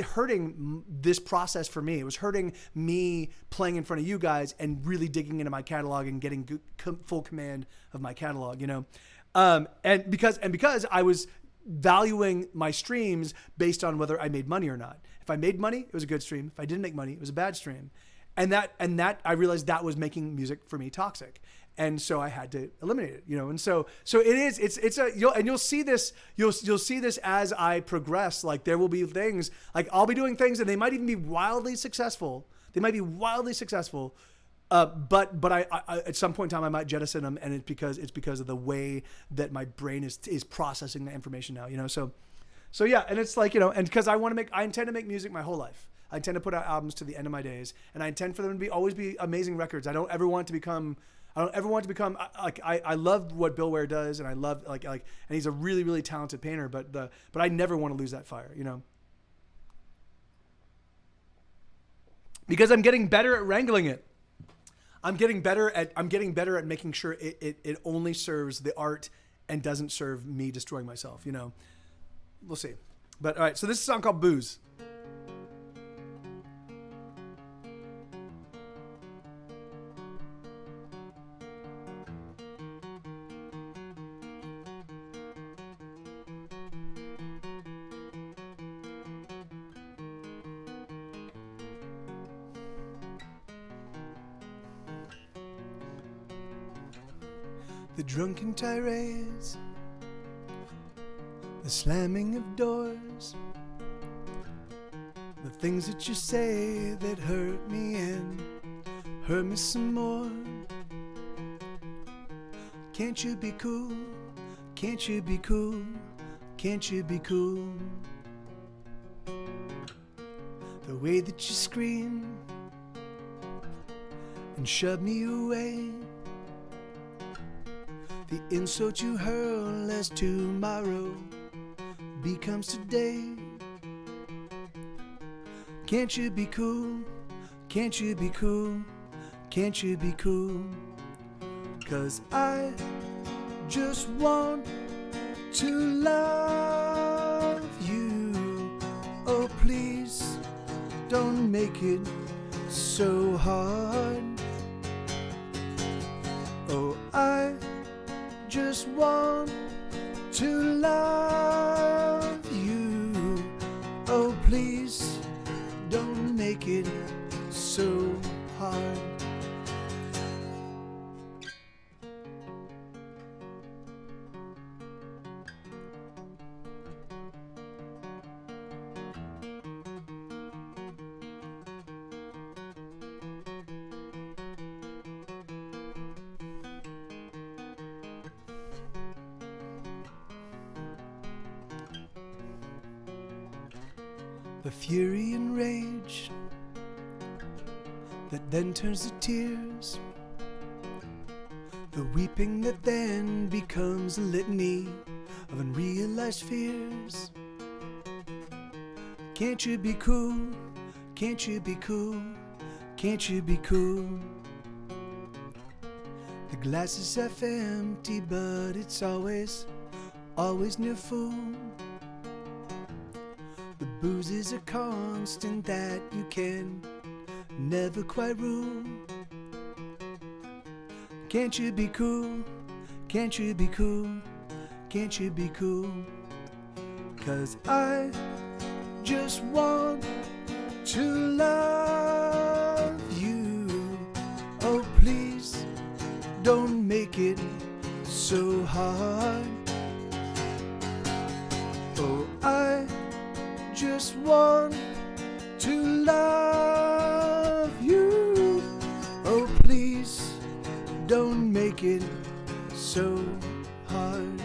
Speaker 2: hurting this process for me. It was hurting me playing in front of you guys and really digging into my catalog and getting full command of my catalog, you know. And because I was valuing my streams based on whether I made money or not. If I made money, it was a good stream. If I didn't make money, it was a bad stream. And that I realized that was making music for me toxic. And so I had to eliminate it, you know. And so you'll see this as I progress. Like there will be things, like I'll be doing things and they might even be wildly successful. But I at some point in time I might jettison them, and it's because of the way that my brain is processing the information now, you know. So yeah, and it's like, you know, and because I intend to make music my whole life. I intend to put out albums to the end of my days, and I intend for them to always be amazing records. I don't ever want to become like I love what Bill Ware does, and I love like and he's a really, really talented painter, but I never want to lose that fire, you know. Because I'm getting better at wrangling it. I'm getting better at making sure it only serves the art and doesn't serve me destroying myself, you know. We'll see. But all right, so this is a song called Booze. The drunken tirades, the slamming of doors, the things that you say that hurt me and hurt me some more. Can't you be cool? Can't you be cool? Can't you be cool? The way that you scream and shove me away, the insult you hurl as tomorrow becomes today. Can't you be cool? Can't you be cool? Can't you be cool? 'Cause I just want to love you. Oh, please don't make it so hard. Oh, I just want to love you. Oh, please don't make it so hard. The fury and rage that then turns to tears, the weeping that then becomes a litany of unrealized fears. Can't you be cool? Can't you be cool? Can't you be cool? The glass is half empty, but it's always near full. The booze is a constant that you can never quite rule. Can't you be cool? Can't you be cool? Can't you be cool? 'Cause I just want to love you. Oh, please don't make it so hard. Oh, I just want to love you. Oh, please don't make it so hard.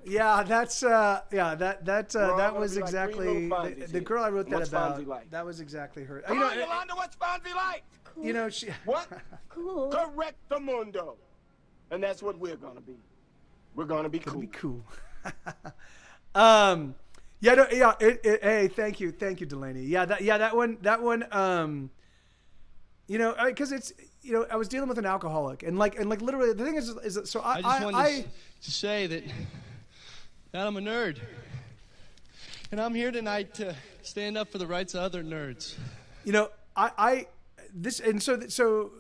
Speaker 2: Yeah, that's that was exactly the girl I wrote that about. Like? That was exactly her.
Speaker 7: Come on, Yolanda, what's Fonzie like?
Speaker 2: Cool. You know, she
Speaker 7: what? Cool. Correctamundo. And that's what we're gonna be. We're gonna be cool.
Speaker 2: Be cool. Hey, thank you, Delaney. That one. You know, because it's, you know, I was dealing with an alcoholic, and like literally, the thing is that, so
Speaker 11: I just wanted to say that I'm a nerd, and I'm here tonight to stand up for the rights of other nerds.
Speaker 2: You know,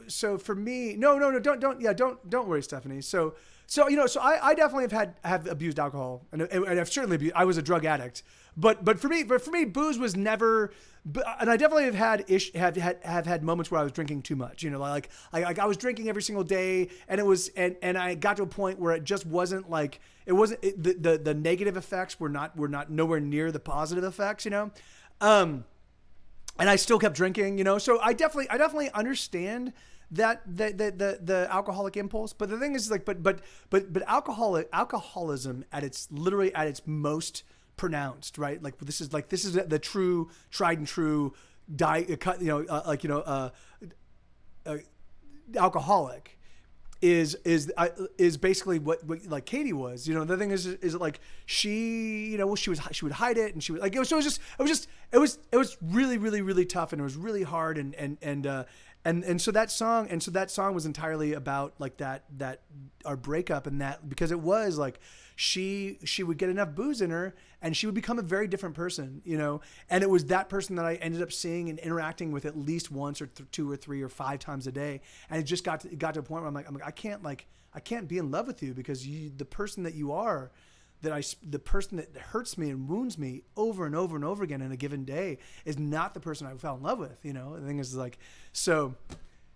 Speaker 2: so for me, no, don't worry, Stephanie. So So, so I definitely have abused alcohol, and I've certainly abused, I was a drug addict, but for me, booze was never, and I definitely have had moments where I was drinking too much, like I was drinking every single day, and it was, and I got to a point where it just wasn't like, the negative effects were not nowhere near the positive effects, and I still kept drinking, so I definitely understand that the alcoholic impulse, but the thing is like, but alcoholism at its most pronounced, right? Like this is the true tried and true alcoholic is basically what like Katie was, the thing is like she would hide it, and she would like, it was really, really, really tough, and it was really hard, and so that song was entirely about like that our breakup, and that because it was like she would get enough booze in her and she would become a very different person, and it was that person that I ended up seeing and interacting with at least once or 2 or 3 or 5 times a day, and it just got to a point where I'm like I can't be in love with you, because the person that you are, the person that hurts me and wounds me over and over and over again in a given day is not the person I fell in love with. The thing is like, so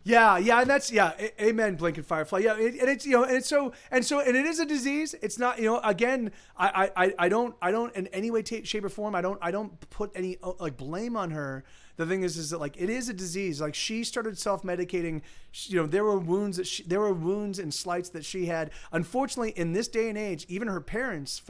Speaker 2: yeah. And that's, amen. Blinking Firefly. Yeah. And it's, and it is a disease. It's not, again, I don't in any way, shape or form, I don't put any like blame on her. The thing is that like, it is a disease. Like she started self-medicating, there were wounds and slights that she had. Unfortunately, in this day and age, even her parents,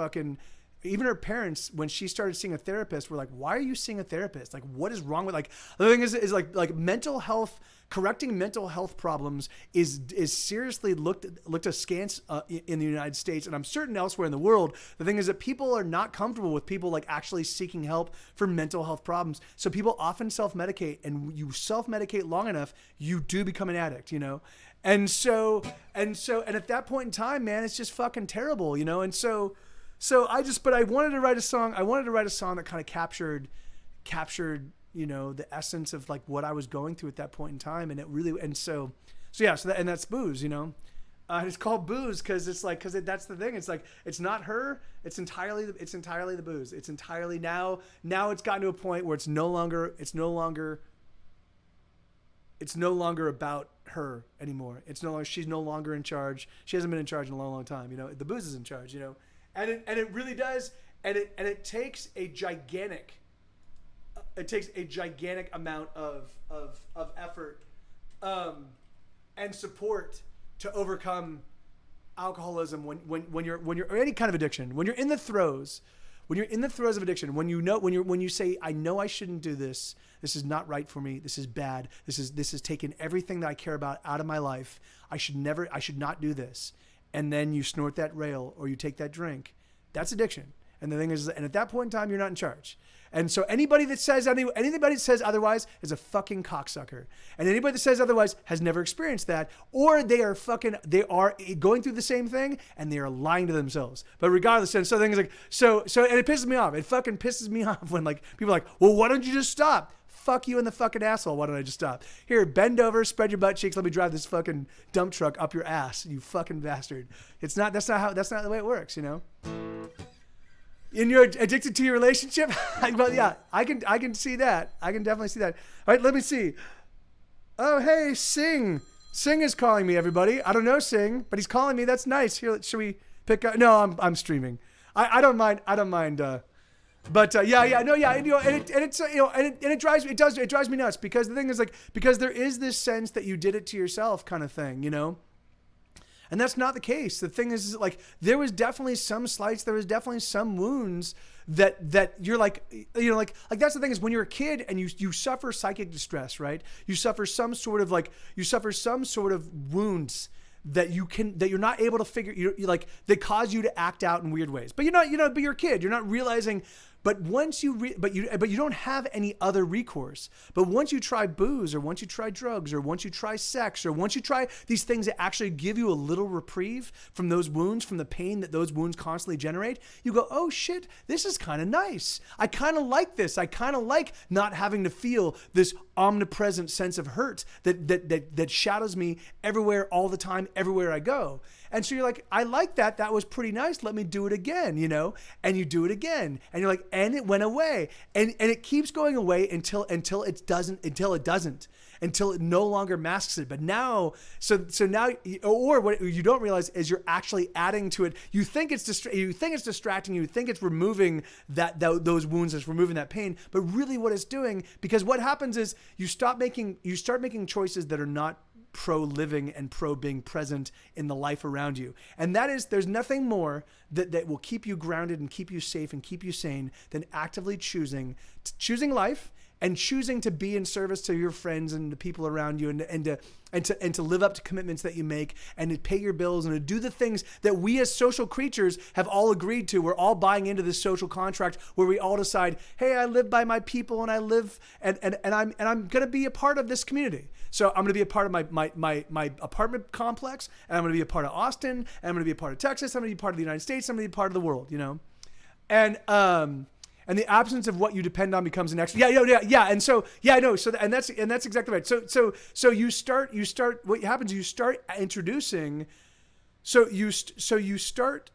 Speaker 2: when she started seeing a therapist, were like, why are you seeing a therapist? Like, what is wrong with, like, the thing is like mental health, correcting mental health problems is seriously looked askance in the United States, and I'm certain elsewhere in the world. The thing is that people are not comfortable with people like actually seeking help for mental health problems. So people often self-medicate, and you self-medicate long enough, you do become an addict, And at that point in time, man, it's just fucking terrible, And so I wanted to write a song. I wanted to write a song that kind of captured, the essence of like what I was going through at that point in time. And it really, and so that's Booze, it's called Booze because that's the thing. It's like, it's not her. It's entirely the booze. It's entirely now it's gotten to a point where it's no longer about her anymore. She's no longer in charge. She hasn't been in charge in a long, long time. The booze is in charge, and it really does. And it takes a gigantic amount of effort, and support to overcome alcoholism when you're or any kind of addiction, when you're in the throes of addiction, when you say, I know I shouldn't do this. This is not right for me. This is bad. This has taken everything that I care about out of my life. I should not do this. And then you snort that rail or you take that drink. That's addiction. And the thing is, and at that point in time, you're not in charge. And so anybody that says otherwise is a fucking cocksucker. And anybody that says otherwise has never experienced that, or they are going through the same thing and they are lying to themselves. But regardless, and so things like, and it pisses me off. It fucking pisses me off when like people are like, well, why don't you just stop? Fuck you in the fucking asshole. Why don't I just stop? Here, bend over, spread your butt cheeks. Let me drive this fucking dump truck up your ass, you fucking bastard. That's not the way it works, And you're addicted to your relationship? Well, yeah, I can see that. I can definitely see that. All right, let me see. Oh, hey, Sing. Sing is calling me, everybody. I don't know Sing, but he's calling me. That's nice. Here, should we pick up? No, I'm streaming. I don't mind. But it drives me nuts, because the thing is like, because there is this sense that you did it to yourself kind of thing, And that's not the case. The thing is like, there was definitely some slights. There was definitely some wounds that you're like, like that's the thing is when you're a kid and you suffer psychic distress, right? You suffer some sort of wounds that you're not able to figure, you like, they cause you to act out in weird ways, but but you're a kid. You're not realizing. But once you don't have any other recourse. But once you try booze, or once you try drugs, or once you try sex, or once you try these things that actually give you a little reprieve from those wounds, from the pain that those wounds constantly generate, you go, oh shit, this is kind of nice. I kind of like this. I kind of like not having to feel this omnipresent sense of hurt that shadows me everywhere, all the time, everywhere I go. And so you're like, I like that. That was pretty nice. Let me do it again, you know? And you do it again. And you're like, and it went away. And it keeps going away until it doesn't, until it no longer masks it. But now, so now, or what you don't realize is you're actually adding to it. You think it's distracting. You think it's removing those wounds, it's removing that pain. But really, what it's doing, because what happens is you start making choices that are not pro living and pro being present in the life around you. And that is, there's nothing more that will keep you grounded and keep you safe and keep you sane than actively choosing life and choosing to be in service to your friends and the people around you, and to live up to commitments that you make, and to pay your bills, and to do the things that we as social creatures have all agreed to. We're all buying into this social contract where we all decide, hey, I live by my people, and I live and I'm going to be a part of this community. So I'm going to be a part of my apartment complex, and I'm going to be a part of Austin, and I'm going to be a part of Texas, I'm going to be part of the United States, I'm going to be part of the world, you know? And the absence of what you depend on becomes an extra. Yeah. And so, I know. So, and that's exactly right. So you start, what happens, you start introducing, you start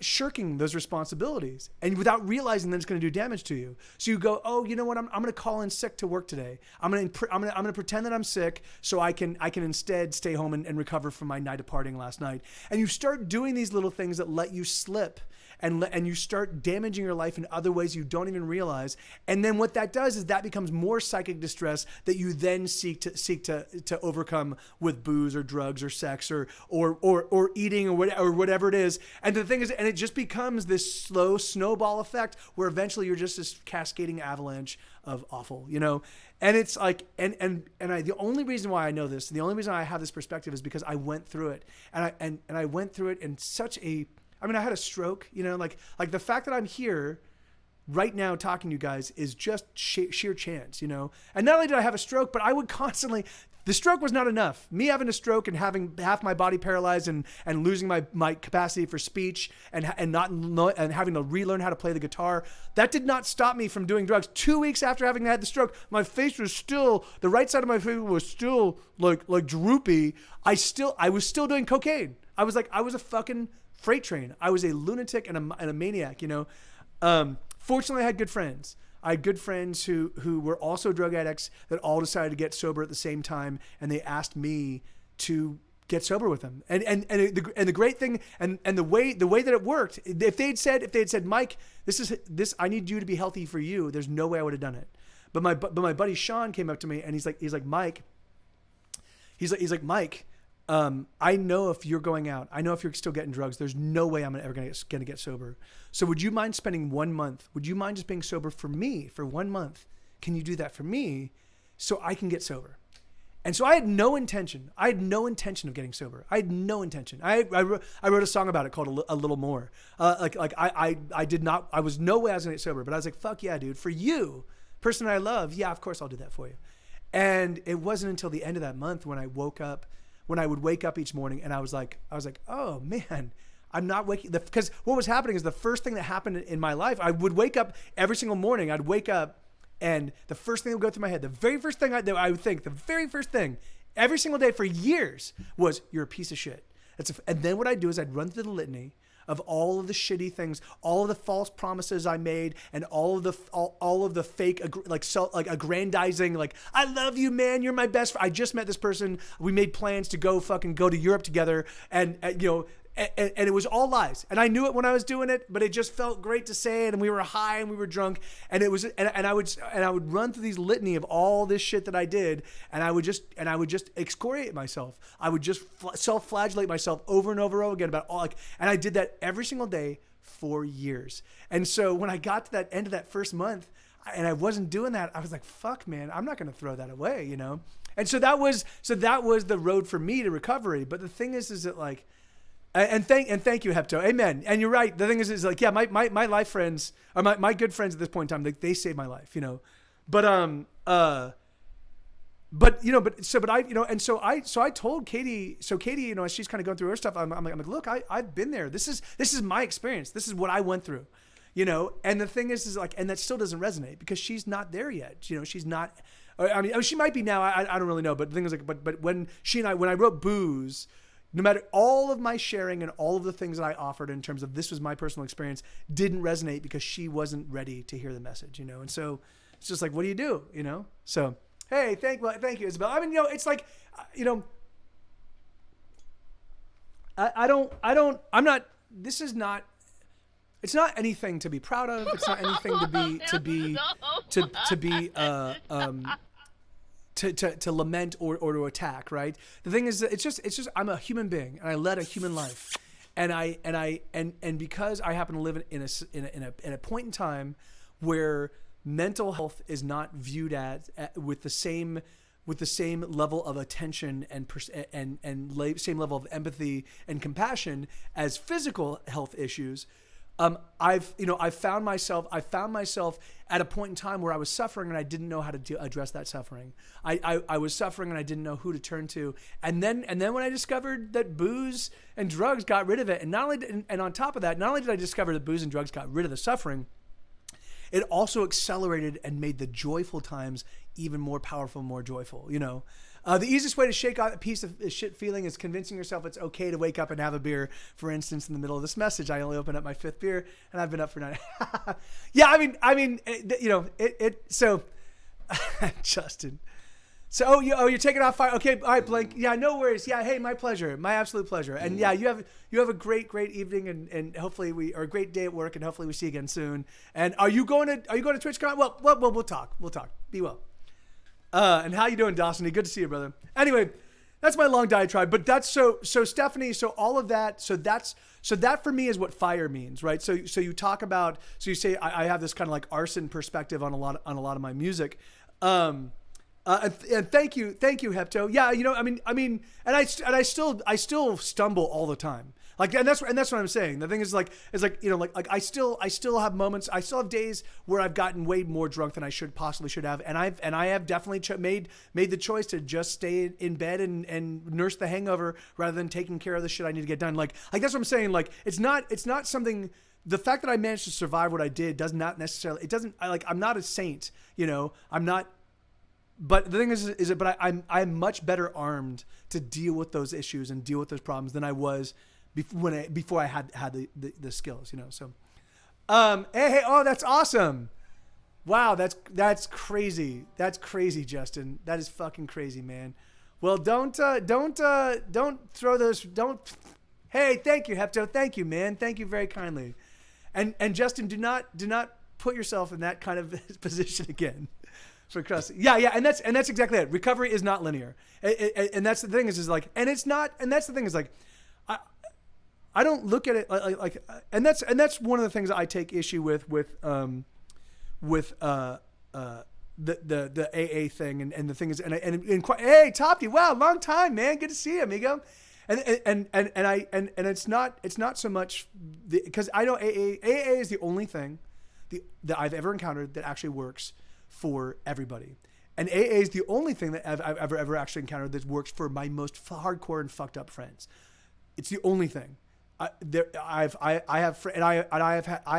Speaker 2: shirking those responsibilities, and without realizing that it's going to do damage to you. So you go, oh, you know what? I'm going to call in sick to work today. I'm going to pretend that I'm sick so I can instead stay home and recover from my night of partying last night. And you start doing these little things that let you slip, and you start damaging your life in other ways you don't even realize. And then what that does is that becomes more psychic distress that you then seek to overcome with booze or drugs or sex or eating or whatever it is. And the thing is, and it just becomes this slow snowball effect where eventually you're just this cascading avalanche of awful, you know? And it's like, the only reason why I know this, the only reason I have this perspective is because I went through it, and I went through it in such a, I had a stroke, you know, like the fact that I'm here right now talking to you guys is just sheer chance, you know? And not only did I have a stroke, but I would constantly, the stroke was not enough. Me having a stroke and having half my body paralyzed and losing my capacity for speech and having to relearn how to play the guitar, that did not stop me from doing drugs. 2 weeks after having had the stroke, my face was still, the right side of my face was still like droopy. I was still doing cocaine. I was a fucking freight train. I was a lunatic and a maniac, you know? Fortunately, I had good friends. I had good friends who were also drug addicts that all decided to get sober at the same time, and they asked me to get sober with them. And the great thing and the way that it worked, if they'd said, Mike, this I need you to be healthy for you, there's no way I would have done it. But my buddy Sean came up to me and he's like Mike, Mike, I know if you're going out, I know if you're still getting drugs, there's no way I'm ever going to get sober. So would you mind spending 1 month? Would you mind just being sober for me for 1 month? Can you do that for me so I can get sober? And so I had no intention. Of getting sober. I had no intention. I wrote a song about it called A Little More. I was no way I was going to get sober, but I was like, fuck yeah, dude, for you, person I love. Yeah, of course I'll do that for you. And it wasn't until the end of that month when I would wake up each morning and I was like, oh man, I'm not waking, because what was happening is the first thing that happened in my life, I would wake up every single morning. I'd wake up and the first thing that would go through my head, the very first thing I would think, the very first thing every single day for years was, you're a piece of shit. And then what I'd do is I'd run through the litany of all of the shitty things, all of the false promises I made, and all of the fake, aggrandizing, like, I love you, man, you're my best friend. I just met this person. We made plans to go to Europe together, and it was all lies. And I knew it when I was doing it, but it just felt great to say it. And we were high and we were drunk, and it was, and I would run through these litany of all this shit that I did, and I would just excoriate myself. I would just self-flagellate myself over and over again about all, and I did that every single day for years. And so when I got to that end of that first month, and I wasn't doing that, I was like, fuck, man, I'm not going to throw that away, you know? And so that was the road for me to recovery. But the thing is that, like, and thank you, Hepto. Amen. And you're right. The thing is like, yeah, my life friends, or my good friends at this point in time, they saved my life, you know. But I told Katie, so Katie, you know, as she's kind of going through her stuff, I'm like, look, I've been there. This is my experience. This is what I went through, you know. And the thing is like, and that still doesn't resonate because she's not there yet. You know, she's not, I mean, she might be now. I don't really know. But the thing is like, but when I wrote Booze, no matter all of my sharing and all of the things that I offered in terms of this was my personal experience didn't resonate because she wasn't ready to hear the message, you know? And so it's just like, what do you do? You know? So, hey, thank you, Isabel. I mean, you know, it's like, you know, it's not anything to be proud of. It's not anything to lament or to attack, right? The thing is that it's just I'm a human being and I led a human life, and because I happen to live in a point in time where mental health is not viewed with the same level of attention and same level of empathy and compassion as physical health issues. I've found myself at a point in time where I was suffering and I didn't know how to address that suffering. I was suffering and I didn't know who to turn to. And then when I discovered that booze and drugs got rid of it, and on top of that, not only did I discover that booze and drugs got rid of the suffering, it also accelerated and made the joyful times even more powerful, more joyful, you know. The easiest way to shake out a piece of shit feeling is convincing yourself it's okay to wake up and have a beer. For instance, in the middle of this message, I only opened up my 5th beer and I've been up for 9. Yeah, I mean, you know, so Justin. So, you're taking off fire. Okay, all right, Blake. Yeah, no worries. Yeah, hey, my pleasure. My absolute pleasure. And yeah, you have a great evening and hopefully or a great day at work and hopefully we see you again soon. And are you going to TwitchCon? Well, we'll talk. Be well. And how you doing, Dawson? Good to see you, brother. Anyway, that's my long diatribe. But that's so Stephanie. So all of that. So that for me is what fire means, right? So you talk about. So you say I have this kind of like arson perspective on a lot of my music. And thank you, Hepto. Yeah, you know, I mean, and I still stumble all the time. Like, and that's what I'm saying. The thing is like, you know, like I still have moments. I still have days where I've gotten way more drunk than I should have, and I have definitely made the choice to just stay in bed and nurse the hangover rather than taking care of the shit I need to get done. Like that's what I'm saying. Like, it's not something. The fact that I managed to survive what I did does not necessarily. It doesn't. I'm not a saint. You know, I'm not. But the thing is, but I'm much better armed to deal with those issues and deal with those problems than I was before I had the skills, you know. So, hey, oh, that's awesome! Wow, that's crazy. That's crazy, Justin. That is fucking crazy, man. Well, don't throw those. Hey, thank you, Hepto. Thank you, man. Thank you very kindly. And Justin, do not put yourself in that kind of position again. For Christ. Yeah, and that's exactly it. Recovery is not linear, and that's the thing is like, and it's not, and that's the thing is like, I don't look at it like, and that's one of the things that I take issue with the AA thing, and the thing is, and hey, Topty, wow, long time, man, good to see you, amigo. And it's not so much because I know AA is the only thing that I've ever encountered that actually works for everybody. And AA is the only thing that I've ever actually encountered that works for my most hardcore and fucked up friends. It's the only thing. I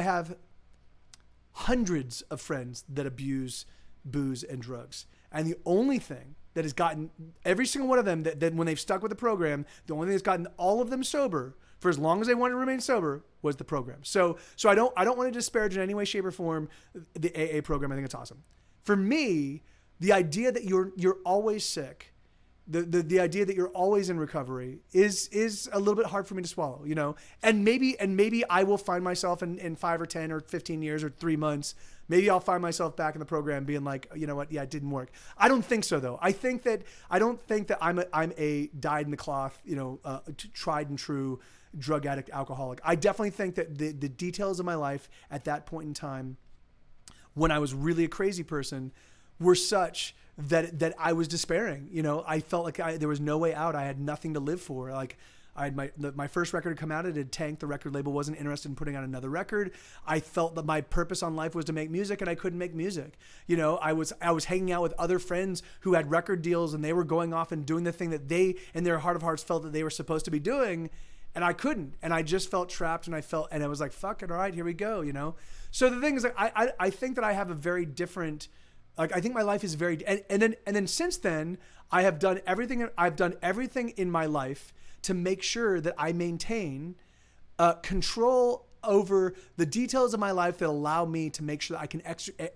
Speaker 2: have hundreds of friends that abuse booze and drugs. And the only thing that has gotten every single one of them that when they've stuck with the program, the only thing that's gotten all of them sober for as long as they wanted to remain sober was the program. So I don't want to disparage in any way, shape, or form the AA program. I think it's awesome. For me, the idea that you're always sick, the idea that you're always in recovery is a little bit hard for me to swallow, you know. And maybe I will find myself in 5 or 10 or 15 years or 3 months. Maybe I'll find myself back in the program being like, you know what? Yeah, it didn't work. I don't think so though. I don't think that I'm a dyed in the cloth, you know, tried and true drug addict, alcoholic. I definitely think that the details of my life at that point in time, when I was really a crazy person, were such that I was despairing. You know, I felt like there was no way out. I had nothing to live for. Like, I had my first record had come out. It had tanked. The record label wasn't interested in putting out another record. I felt that my purpose on life was to make music, and I couldn't make music. You know, I was hanging out with other friends who had record deals, and they were going off and doing the thing that they, in their heart of hearts, felt that they were supposed to be doing. And I couldn't, and I just felt trapped, and I was like, fuck it, all right, here we go, you know? So the thing is, like, I think that I have a very different, like, I think my life is very, and then since then, I've done everything in my life to make sure that I maintain control over the details of my life that allow me to make sure that I can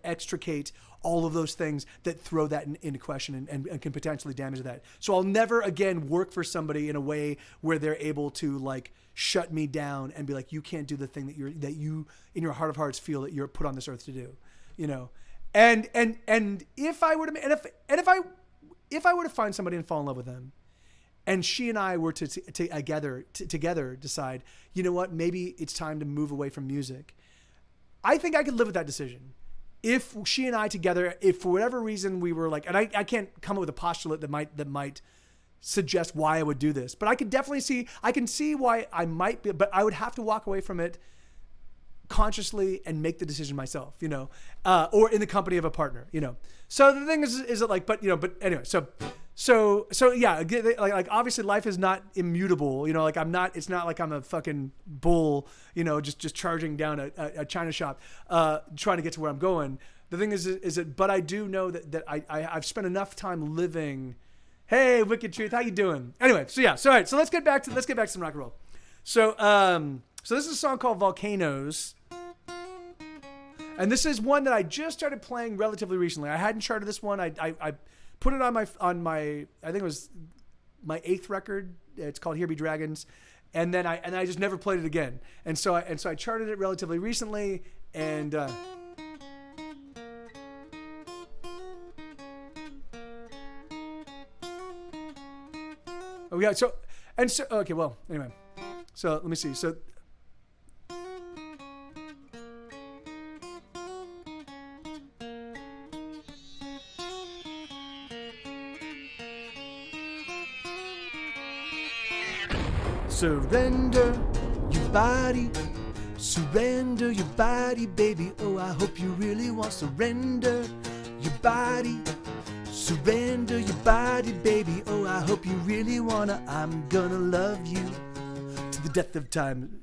Speaker 2: extricate all of those things that throw that into question and can potentially damage that. So I'll never again work for somebody in a way where they're able to like shut me down and be like, you can't do the thing that you in your heart of hearts feel that you're put on this earth to do, you know. And if I were to if I were to find somebody and fall in love with them, and she and I were to together decide, you know what, maybe it's time to move away from music, I think I could live with that decision. If she and I together, if for whatever reason we were like, and I can't come up with a postulate that might suggest why I would do this, but I could definitely I can see why I might be, but I would have to walk away from it consciously and make the decision myself, you know, or in the company of a partner, you know. So the thing is it like, but anyway, so yeah, like obviously life is not immutable, you know, like it's not like I'm a fucking bull, you know, just charging down a China shop, trying to get to where I'm going. The thing is that, but I do know that I've spent enough time living. Hey, Wicked Truth, how you doing? Anyway, so yeah, so all right, so let's get back to some rock and roll. So this is a song called Volcanoes. And this is one that I just started playing relatively recently. I hadn't charted this one. I put it on my I think it was my 8th record. It's called Here Be Dragons. And then I just never played it again. And so I charted it relatively recently, and oh yeah, so okay, well, anyway. So let me see. So surrender your body, baby. Oh, I hope you really want surrender your body. Surrender your body, baby. Oh, I hope you really wanna. I'm gonna love you to the death of time.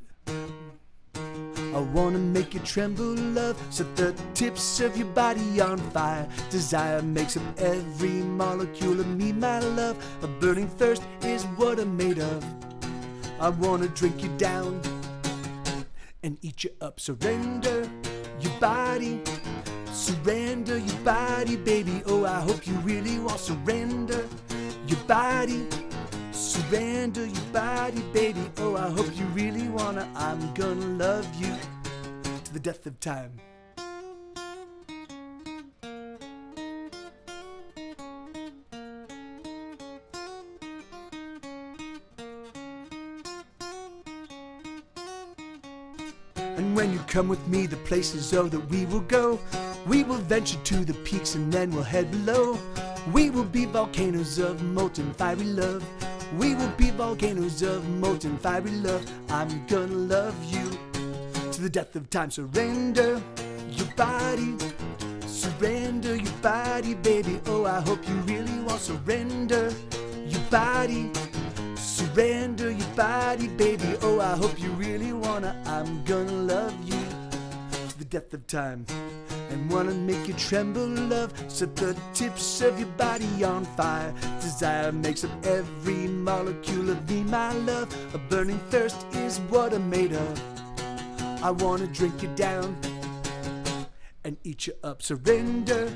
Speaker 2: I wanna make you tremble, love. Set the tips of your body on fire. Desire makes up every molecule of me, my love. A burning thirst is what I'm made of. I wanna drink you down and eat you up. Surrender your body. Surrender your body, baby. Oh, I hope you really want surrender your body. Surrender your body, baby. Oh, I hope you really wanna. I'm gonna love you to the death of time. And when you come with me, the places oh that we will go. We will venture to the peaks and then we'll head below. We will be volcanoes of molten fiery love. We will be volcanoes of molten fiery love. I'm gonna love you to the death of time. Surrender your body. Surrender your body, baby. Oh, I hope you really want surrender your body. Surrender your body, baby. Oh, I hope you really wanna. I'm gonna love you to the death of time. And wanna make you tremble, love. Set the tips of your body on fire. Desire makes up every molecule of me, my love. A burning thirst is what I'm made of. I wanna drink you down and eat you up. Surrender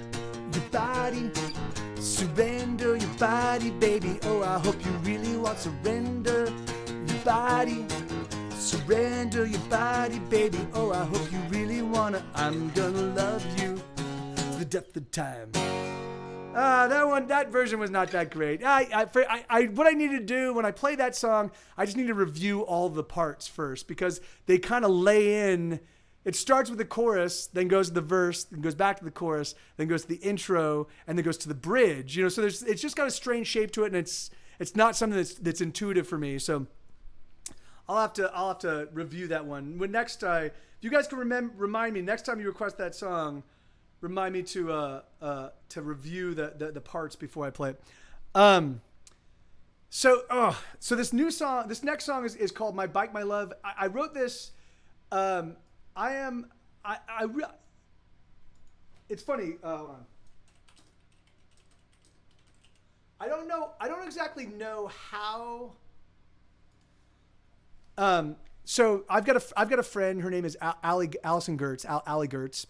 Speaker 2: your body. Surrender your body, baby. Oh, I hope you really want surrender your body. Surrender your body, baby. Oh, I hope you really wanna. I'm gonna love you to the depth of time. That version was not that great. What I need to do when I play that song, I just need to review all the parts first, because they kind of lay in. It starts with the chorus, then goes to the verse, then goes back to the chorus, then goes to the intro, and then goes to the bridge. You know, so it's just got a strange shape to it, and it's not something that's intuitive for me. So I'll have to review that one. When next, if you guys can remind me next time you request that song, remind me to review the parts before I play it. So this next song is called My Bike, My Love. I wrote this. It's funny. Hold on. I don't exactly know how So I've got a friend. Her name is Allison Gertz. Allie Gertz.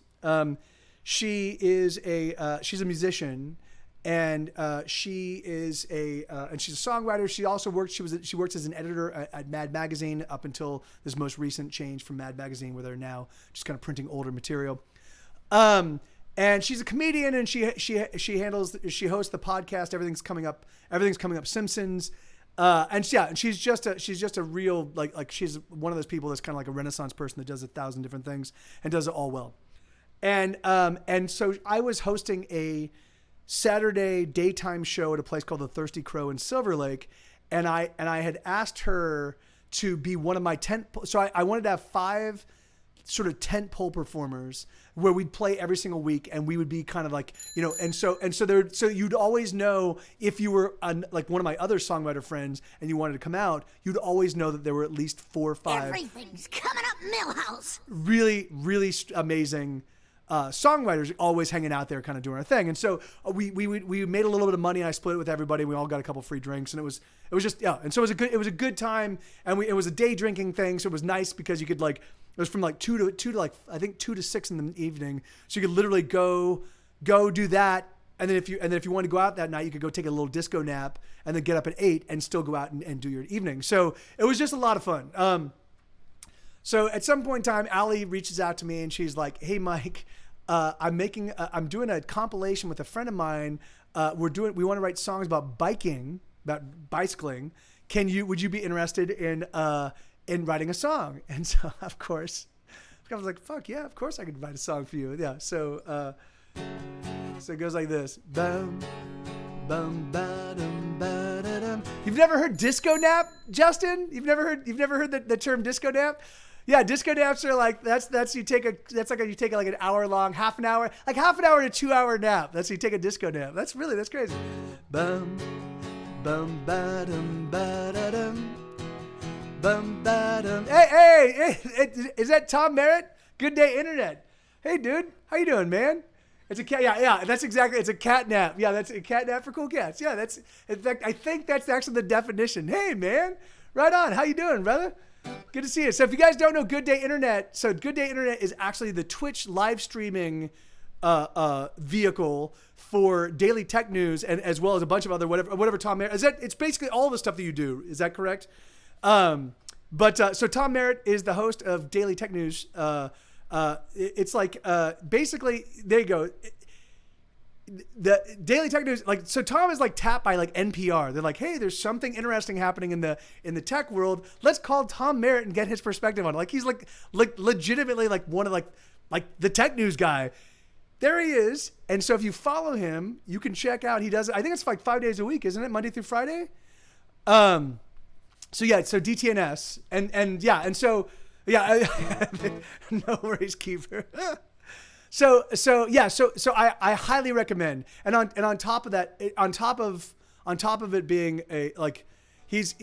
Speaker 2: She's a musician, and she's a songwriter. She also works. She works as an editor at Mad Magazine up until this most recent change from Mad Magazine, where they're now just kind of printing older material. And she's a comedian, and she hosts the podcast. Everything's coming up Simpsons. And she's just a real, like she's one of those people that's kind of like a Renaissance person that does 1,000 different things and does it all well. And so I was hosting a Saturday daytime show at a place called the Thirsty Crow in Silver Lake. And I had asked her to be one of my so I wanted to have 5 sort of tent pole performers where we'd play every single week, and we would be kind of like, and so you'd always know if you were like one of my other songwriter friends and you wanted to come out, you'd always know that there were at least 4 or 5
Speaker 3: Everything's coming up Millhouse.
Speaker 2: really, really amazing songwriters always hanging out there kind of doing our thing. And so we made a little bit of money, and I split it with everybody. We all got a couple free drinks, and it was just, yeah. And so it was a good time, and it was a day drinking thing. So it was nice because you could it was from like 2 to like, I think 2 to 6 in the evening. So you could literally go do that. And then if you wanted to go out that night, you could go take a little disco nap and then get up at 8 and still go out and do your evening. So it was just a lot of fun. So at some point in time, Allie reaches out to me and she's like, "Hey, Mike, I'm doing a compilation with a friend of mine. We want to write songs about bicycling. Would you be interested in writing a song?" And so, of course, I was like, "Fuck yeah, of course I could write a song for you." Yeah. So it goes like this. Bum, bum, ba-dum, ba-da-dum. You've never heard disco nap, Justin? You've never heard the term disco nap? Yeah, disco naps are like you take like an hour long, half an hour to 2 hour nap. That's you take a disco nap. That's crazy. Bum, bum, ba-dum, ba-da-dum. Bum, ba-dum. Hey, is that Tom Merritt? Good Day Internet. Hey, dude, how you doing, man? It's a cat. Yeah, that's exactly. It's a cat nap. Yeah, that's a cat nap for cool cats. Yeah, that's. In fact, I think that's actually the definition. Hey, man, right on. How you doing, brother? Good to see you. So if you guys don't know Good Day Internet, so Good Day Internet is actually the Twitch live streaming vehicle for daily tech news, and as well as a bunch of other whatever Tom Merritt. It's basically all the stuff that you do. Is that correct? So Tom Merritt is the host of Daily Tech News. It's like basically there you go. The Daily Tech News, so Tom is like tapped by like NPR. They're like, "Hey, there's something interesting happening in the tech world. Let's call Tom Merritt and get his perspective on it." Like he's like legitimately like one of like the tech news guy. There he is. And so if you follow him, you can check out. He does. I think it's like 5 days a week, isn't it? Monday through Friday. So DTNS and so no worries, Keeper. So I highly recommend, and on top of that, on top of it being he's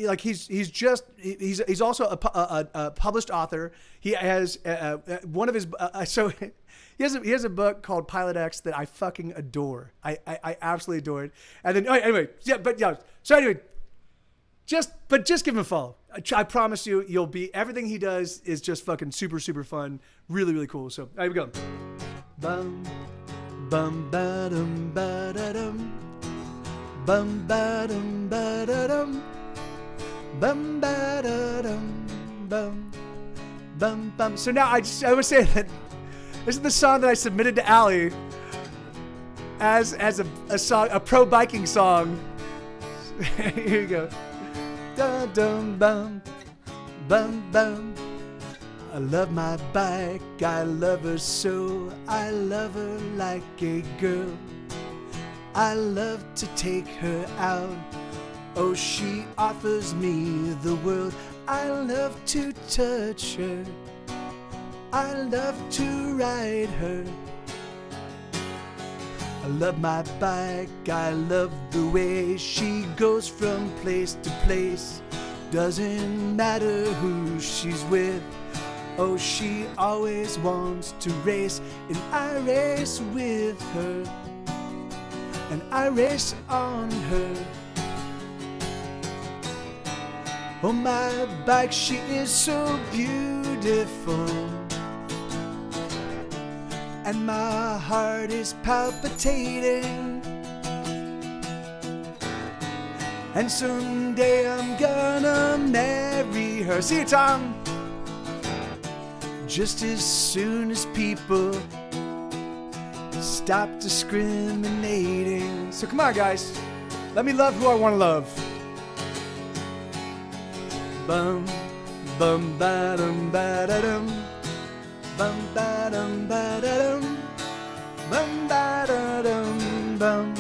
Speaker 2: also a published author. He has one of his he has a book called Pilot X that I fucking adore. I absolutely adore it. And then just give him a follow. I promise you'll be, everything he does is just fucking super, super fun. Really, really cool. So there we go. Bum, bum, ba-dum, ba-da-dum. Bum, ba-dum, ba-da-dum. Bum, ba-da-dum, bum, bum, bum. So now I was saying that this is the song that I submitted to Allie as a song, a pro biking song. Here you go. Dum, dum, bum, bum, bum. I love my bike, I love her so, I love her like a girl. I love to take her out, oh she offers me the world. I love to touch her, I love to ride her. I love my bike, I love the way she goes from place to place. Doesn't matter who she's with, oh, she always wants to race, and I race with her, and I race on her. Oh, my bike, she is so beautiful. And my heart is palpitating. And someday I'm gonna marry her. See you, Tom. Just as soon as people stop discriminating. So come on, guys. Let me love who I want to love. Bum, bum, ba-dum, ba-da-dum. Bum, ba-dum, ba-da-dum. Bum, ba-da-dum, bum.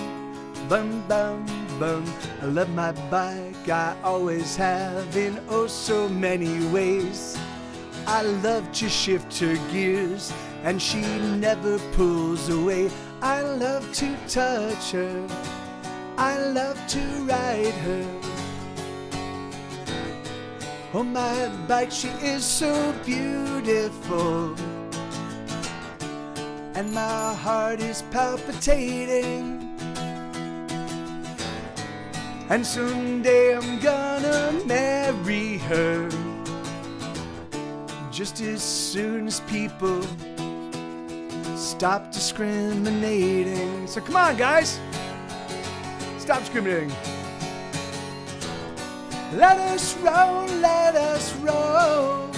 Speaker 2: Bum, bum, bum. I love my bike, I always have in oh so many ways. I love to shift her gears, and she never pulls away. I love to touch her, I love to ride her. Oh, my bike, she is so beautiful. And my heart is palpitating. And someday I'm gonna marry her. Just as soon as people stop discriminating. So come on, guys. Stop discriminating. Let us roll, let us roll.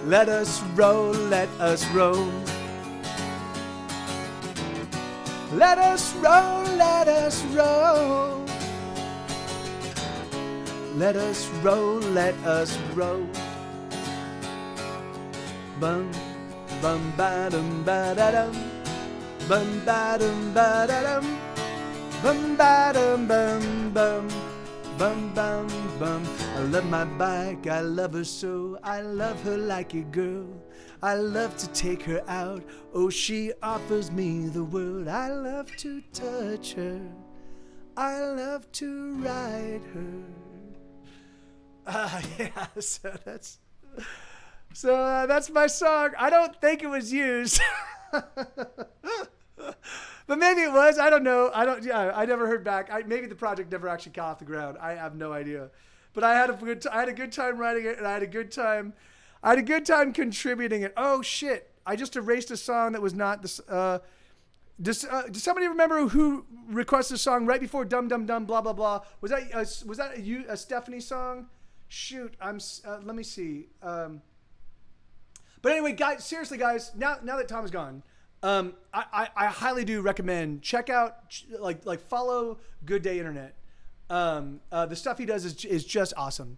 Speaker 2: Let us roll, let us roll. Let us roll, let us roll. Let us roll, let us roll. Bum, bum, ba dum, ba da dum. Bum, ba dum, ba da dum. Bum, ba dum, bum, bum. Bum, bum, bum. I love my bike, I love her so. I love her like a girl. I love to take her out. Oh, she offers me the world. I love to touch her. I love to ride her. Yeah, so that's my song. I don't think it was used. But maybe it was. I don't know. I never heard back. Maybe the project never actually got off the ground. I have no idea. But I had a good time writing it, and I had a good time contributing it. Oh shit! I just erased a song that was not this. Does somebody remember who requested a song right before Dum Dum Dum blah blah blah? Was that a Stephanie song? Shoot, let me see. But anyway, guys, seriously, guys, now that Tom is gone, I highly do recommend check out like follow Good Day Internet. The stuff he does is just awesome.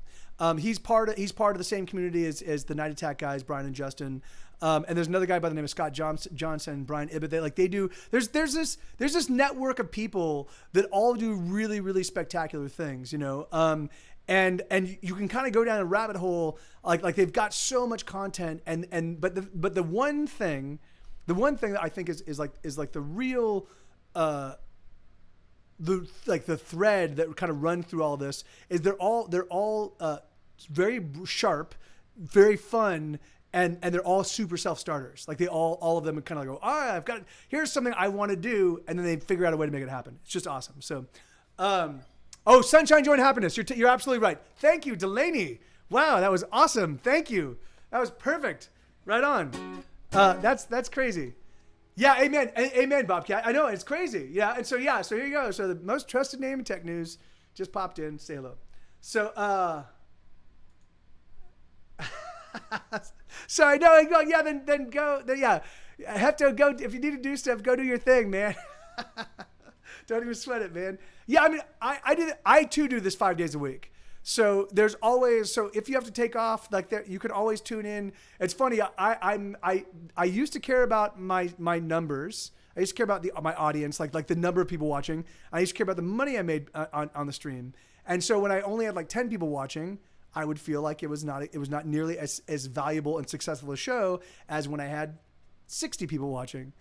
Speaker 2: He's part of the same community as the Night Attack guys, Brian and Justin. And there's another guy by the name of Scott Johnson, Brian Ibbott. There's this network of people that all do really, really spectacular things, you know. And you can kind of go down a rabbit hole, like they've got so much content, but the one thing that I think is like the real the thread that kind of runs through all this is they're all very sharp, very fun, and they're all super self-starters. Like they all of them kind of go, all right, here's something I want to do, and then they figure out a way to make it happen. It's just awesome. So, oh, Sunshine, Joy, and Happiness. You're absolutely right. Thank you, Delaney. Wow, that was awesome. Thank you. That was perfect. Right on. That's crazy. Yeah, amen. Amen, Bobcat. I know, it's crazy. Yeah, and so here you go. So the most trusted name in tech news just popped in. Say hello. So, sorry, no, yeah, then go. Yeah, Hefto, go. If you need to do stuff, go do your thing, man. Don't even sweat it, man. Yeah, I mean, I too do this 5 days a week. So there's always, so if you have to take off like that, you can always tune in. It's funny. I used to care about my numbers. I used to care about my audience, like the number of people watching. I used to care about the money I made on the stream. And so when I only had like 10 people watching, I would feel like it was not nearly as valuable and successful a show as when I had 60 people watching.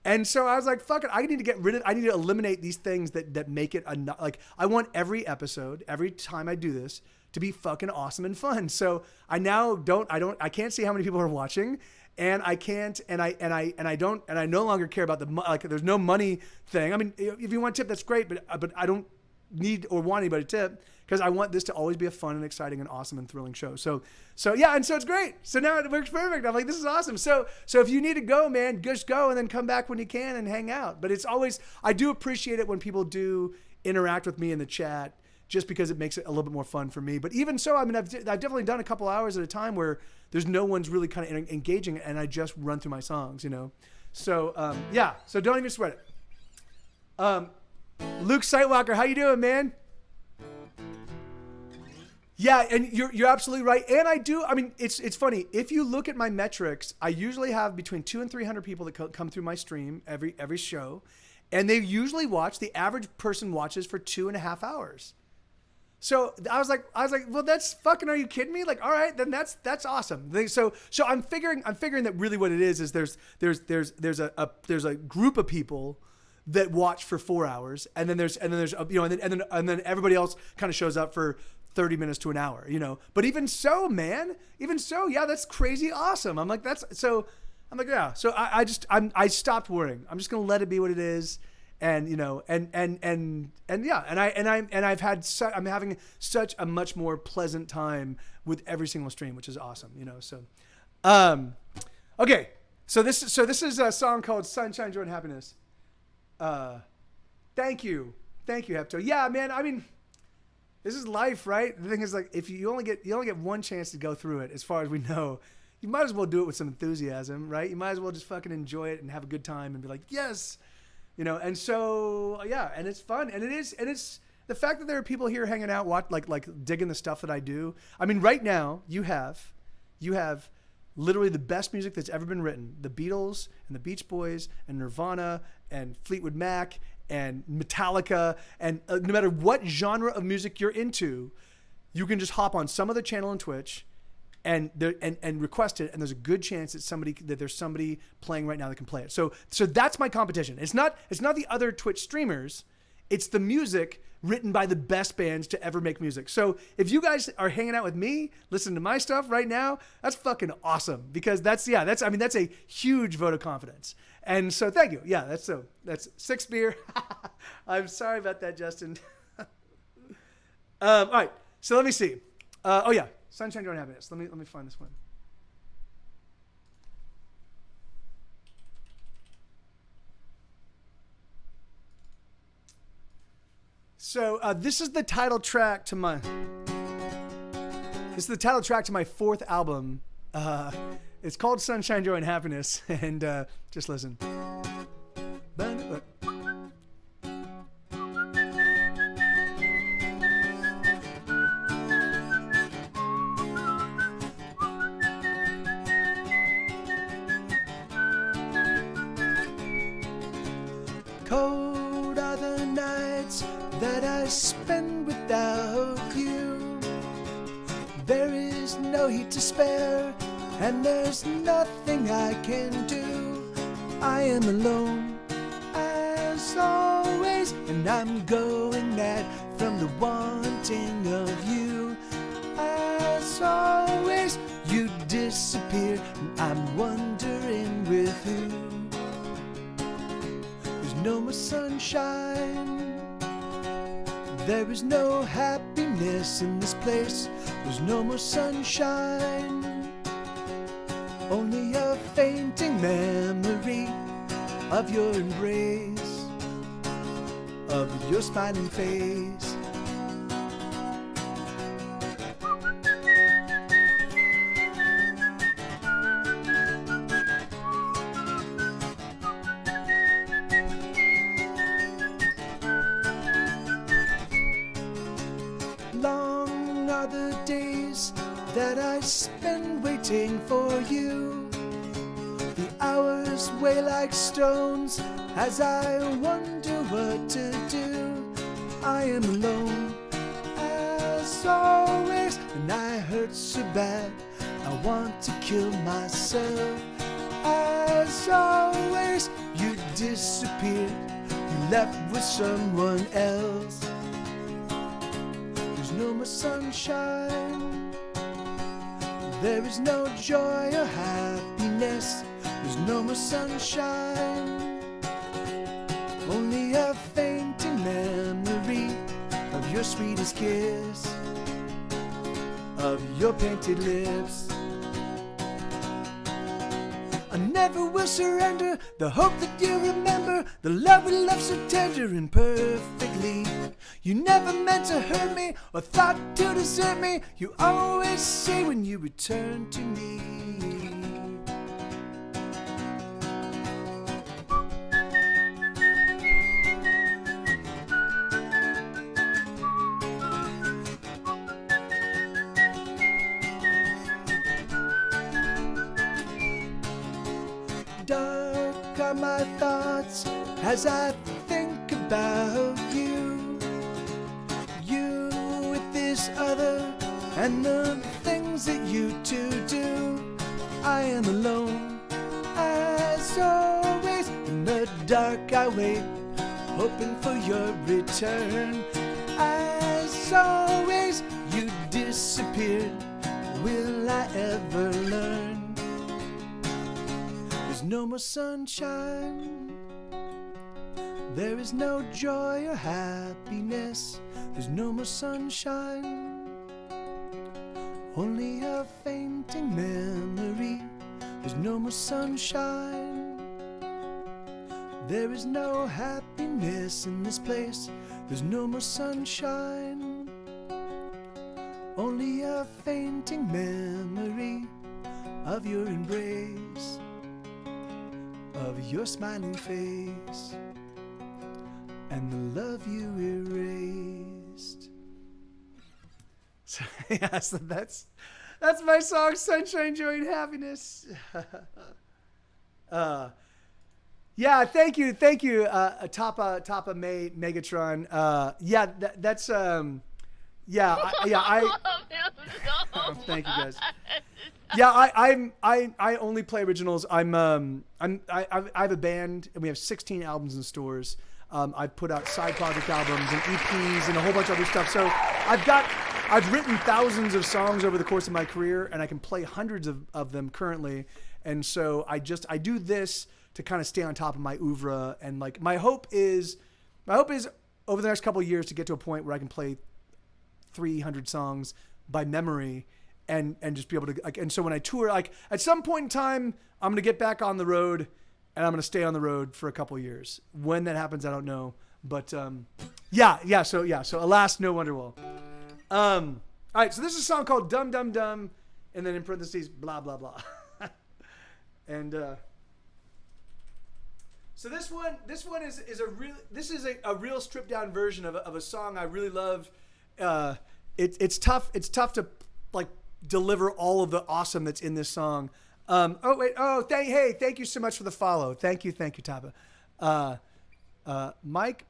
Speaker 2: And so I was like, fuck it. I need to eliminate these things that make it like I want every episode, every time I do this to be fucking awesome and fun. So I now I can't see how many people are watching, and I can't, and I no longer care about there's no money thing. I mean, if you want a tip, that's great, but I don't need or want anybody to tip because I want this to always be a fun and exciting and awesome and thrilling show. So yeah, and so it's great. So now it works perfect. I'm like, this is awesome. So if you need to go, man, just go and then come back when you can and hang out. But it's always, I do appreciate it when people do interact with me in the chat, just because it makes it a little bit more fun for me. But even so, I mean, I've definitely done a couple hours at a time where there's no one's really kind of engaging, and I just run through my songs, you know. So yeah, so don't even sweat it. Luke Sightwalker, how you doing, man? Yeah, and you're absolutely right. And I mean, it's funny. If you look at my metrics, I usually have between 200 and 300 people that come through my stream every show, and they usually watch. The average person watches for 2.5 hours. So I was like, well, that's fucking. Are you kidding me? Like, all right, then that's awesome. So I'm figuring that really what it is there's a group of people that watch for 4 hours, and then there's you know, and then everybody else kind of shows up for 30 minutes to an hour, you know. But even so, yeah, that's crazy awesome. I'm like, yeah. So I stopped worrying. I'm just gonna let it be what it is. And you know, and yeah, I'm having such a much more pleasant time with every single stream, which is awesome, you know. So, okay, so this is a song called "Sunshine, Joy, and Happiness." Thank you, Hepto. Yeah, man. I mean, this is life, right? The thing is, like, if you only get one chance to go through it, as far as we know, you might as well do it with some enthusiasm, right? You might as well just fucking enjoy it and have a good time and be like, yes. You know, and so, yeah, and it's fun. And it's the fact that there are people here hanging out, like digging the stuff that I do. I mean, right now, you have literally the best music that's ever been written. The Beatles and the Beach Boys and Nirvana and Fleetwood Mac and Metallica. And no matter what genre of music you're into, you can just hop on some other channel on Twitch and request it, and there's a good chance that there's somebody playing right now that can play it. So that's my competition. It's not the other Twitch streamers. It's the music written by the best bands to ever make music. So if you guys are hanging out with me, listening to my stuff right now, that's fucking awesome, because that's a huge vote of confidence. And so thank you. Yeah, that's 6 beer. I'm sorry about that, Justin. All right. So let me see. Oh yeah. Sunshine, Joy, and Happiness. Let me find this one. So this is the title track to my fourth album. It's called Sunshine, Joy, and Happiness, and just listen.
Speaker 1: Cold are the nights that I spend without you. There is no heat to spare, and there's nothing I can do. I am alone, as always, and I'm going mad from the wanting of you. As always, you disappear, and I'm wondering with who. No more sunshine. There is no happiness in this place. There's no more sunshine. Only a fainting memory of your embrace, of your smiling face. Long are the days that I spend waiting for you. The hours weigh like stones as I wonder what to do. I am alone, as always, and I hurt so bad I want to kill myself. As always, you disappeared, you left with someone else. No more sunshine. There is no joy or happiness. There's no more sunshine. Only a fainting memory
Speaker 2: your sweetest kiss of your painted lips. I never will surrender the hope that you remember the love we loved so tender and perfectly. You never meant to hurt me or thought to desert me. You always say when you return to me. Dark are my thoughts as I think about you. You with this other and the things that you two do. I am alone as always. In the dark I wait, hoping for your return. As always, you disappeared. Will I ever learn? There's no more sunshine. There is no joy or happiness. There's no more sunshine. Only a fainting memory. There's no more sunshine. There is no happiness in this place. There's no more sunshine. Only a fainting memory of your embrace, of your smiling face, and the love you erased. So, yeah, so that's my song, Sunshine, Joy, and Happiness. Yeah, thank you, Tapa May Megatron. Yeah, that's thank you guys. Yeah, I only play originals. I have a band and we have 16 albums in stores. I've put out side project albums and EPs and a whole bunch of other stuff. So I've written thousands of songs over the course of my career, and I can play hundreds of them currently. And so I do this to kind of stay on top of my oeuvre. And like my hope is over the next couple of years to get to a point where I can play 300 songs by memory and just be able to like. And so when I tour, like at some point in time, I'm going to get back on the road. And I'm going to stay on the road for a couple of years. When that happens, I don't know. But So alas, no Wonderwall. All right, so this is a song called Dum Dum Dum, and then in parentheses, blah, blah, blah. And so this one is a real stripped down version of a song I really love. It's tough to like deliver all of the awesome that's in this song. Thank you so much for the follow. Thank you, Tapa. Mike,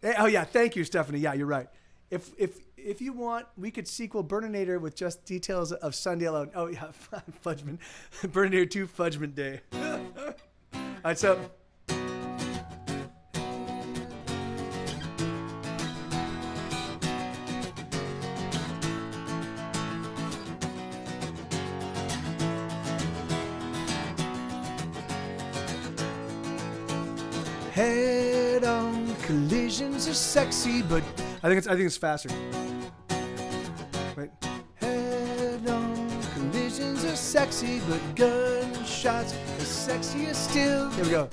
Speaker 2: thank you, Stephanie. Yeah, you're right. If you want, we could sequel Burninator with just details of Sunday alone. Oh yeah, Fudgment, Burninator 2 Fudgment Day. All right, so. Head-on collisions are sexy, but I think it's faster. Wait. Head-on collisions are sexy, but gunshots are sexier still. There we go.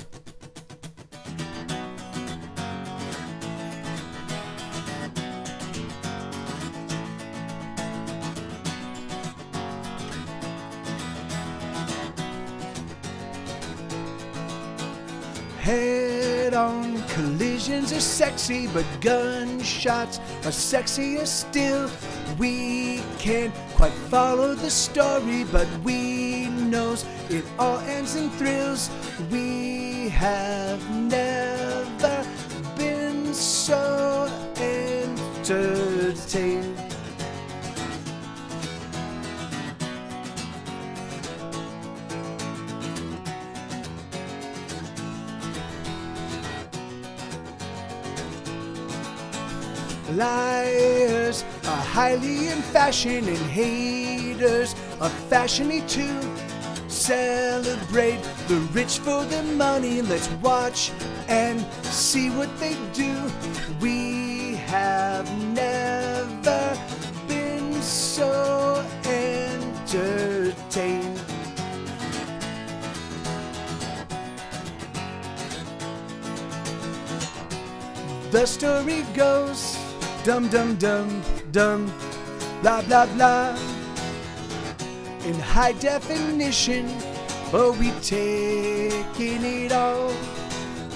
Speaker 2: Head-on collisions are sexy, but gunshots are sexier still. We can't quite follow the story, but we knows it all ends in thrills. We have never been so entertained. Liars are highly in fashion, and haters are fashiony too. celebrate the rich for their money. Let's watch and see what they do. We have never been so entertained. The story goes, dum dum dum dum, blah blah blah. In high definition, oh, we taking it all.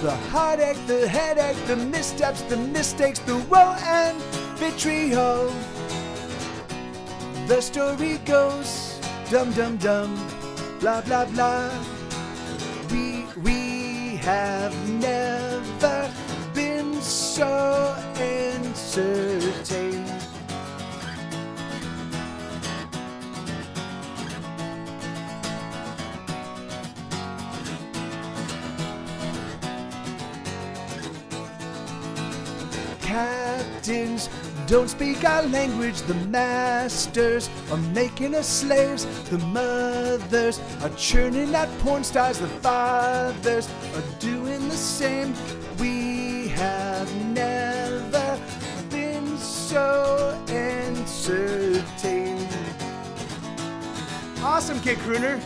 Speaker 2: The heartache, the headache, the missteps, the mistakes, the woe and vitriol. The story goes, dum dum dum, blah blah blah. We have never been so entertained. Captains don't speak our language. The masters are making us slaves. The mothers are churning out porn stars. The fathers are doing the same. We have never been so entertained. Awesome, Kid Crooner.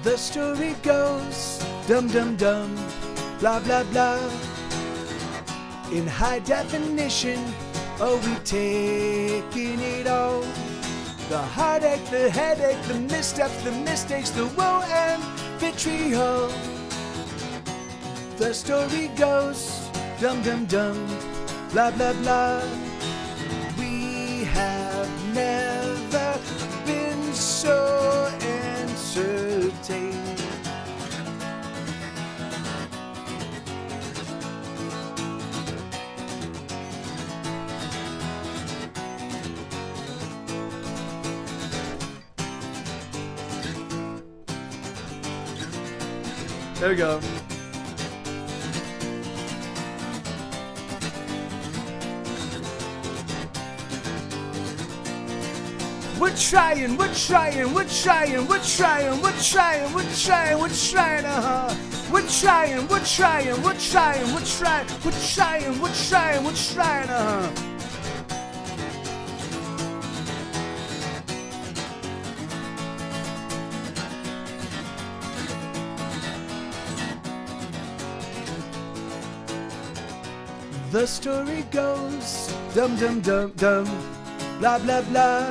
Speaker 2: The story goes, dum dum dum, blah blah blah. In high definition, oh, we taking it all. The heartache, the headache, the missteps, the mistakes, the woe and vitriol. The story goes, dum dum dum, blah blah blah. We have never been so entertained. There we go. We're trying, we're trying, we're trying, we're trying, we're trying, we're trying, we're trying, We're trying, we're trying, we're trying, we're trying, we're trying, we're trying, we're trying, The story goes, dum dum dum dum, blah blah blah.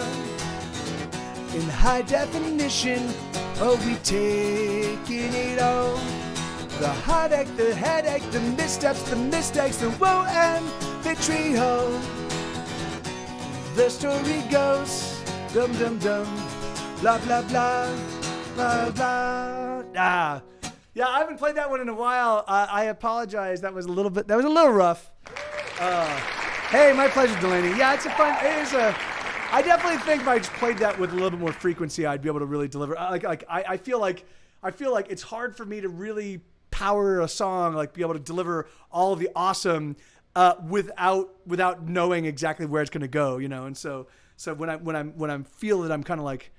Speaker 2: In high definition, oh, we taking it all. The heartache, the headache, the missteps, the mistakes, the woe and vitriol. The story goes, dum dum dum, blah blah blah, blah blah. Yeah, I haven't played that one in a while. I apologize. That was a little rough. Hey, my pleasure, Delaney. Yeah, it's a fun. I definitely think if I just played that with a little bit more frequency, I'd be able to really deliver. I feel like it's hard for me to really power a song, like be able to deliver all of the awesome without knowing exactly where it's going to go, you know. And so when I'm feel that I'm kind of like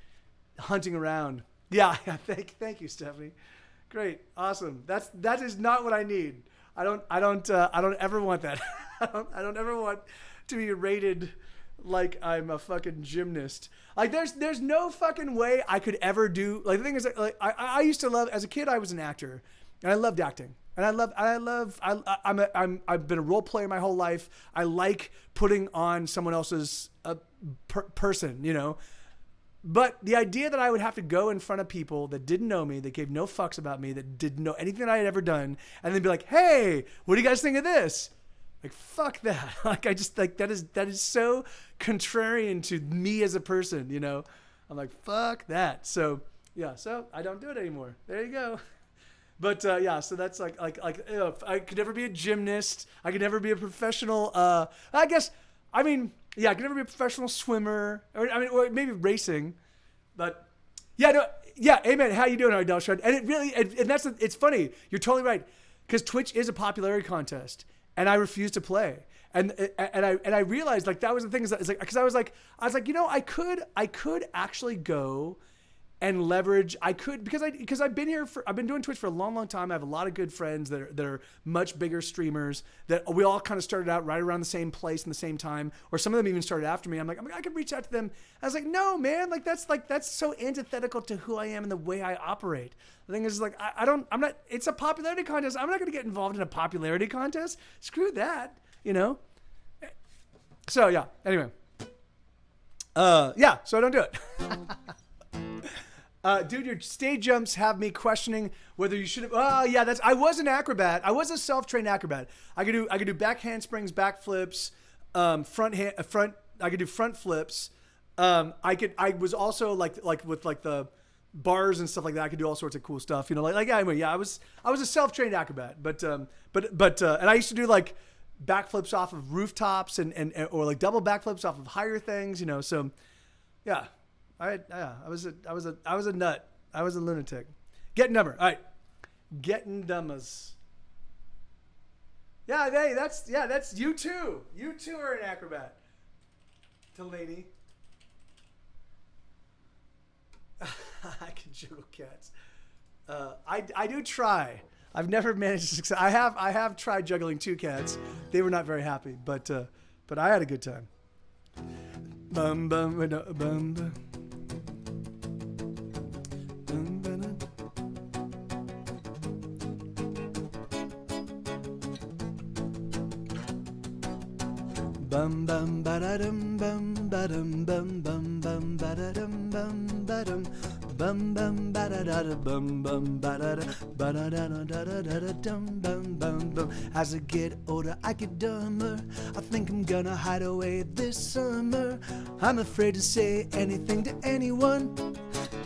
Speaker 2: hunting around. Yeah. Thank you, Stephanie. Great, awesome. That is not what I need. I don't ever want that. I don't ever want to be rated like I'm a fucking gymnast. Like there's no fucking way I could ever do. Like the thing is, like I used to love, as a kid I was an actor, and I loved acting, and I've been a role player my whole life. I like putting on someone else's person, you know. But the idea that I would have to go in front of people that didn't know me, that gave no fucks about me, that didn't know anything that I had ever done, and then be like, hey, what do you guys think of this? Like, fuck that. Like, I just, like, that is so contrarian to me as a person, you know? I'm like, fuck that. So, yeah, so I don't do it anymore. There you go. But, yeah, so that's like you know, I could never be a gymnast. I could never be a professional, I could never be a professional swimmer, or maybe racing, but yeah, amen. How you doing, Ardell Shred? And it really, and it's funny. You're totally right, because Twitch is a popularity contest, and I refused to play. And I realized like that was the thing is like because I was like I could actually go and leverage. I could because I've been doing Twitch for a long time. I have a lot of good friends that are much bigger streamers that we all kind of started out right around the same place in the same time, or some of them even started after me. I'm like I could reach out to them. I was like, no man, that's so antithetical to who I am and the way I operate. The thing is like I'm not. It's a popularity contest. I'm not going to get involved in a popularity contest. Screw that. So yeah, anyway. Yeah, so I don't do it. Dude, your stage jumps have me questioning whether you should have. Oh yeah, I was an acrobat. I was a self-trained acrobat. I could do back handsprings, back flips, front. I could do front flips. I was also like with like the bars and stuff like that. I could do all sorts of cool stuff. Anyway, I was a self-trained acrobat, but and I used to do like backflips off of rooftops and or like double backflips off of higher things, so yeah. I was a nut. I was a lunatic. Getting dumber. All right. Getting dumbers. Yeah, hey, that's you too. You too are an acrobat. Delaney. I can juggle cats. I do try. I've never managed to succeed. I have tried juggling 2 cats. They were not very happy, but I had a good time. Bum bum bum bum. Bum bum ba da dum bum ba dum bum bum bum ba da dum bum ba dum bum bum ba da da bum bum ba da da dum bum bum bum. As I get older, I get dumber. I think I'm gonna hide away this summer. I'm afraid to say anything to anyone.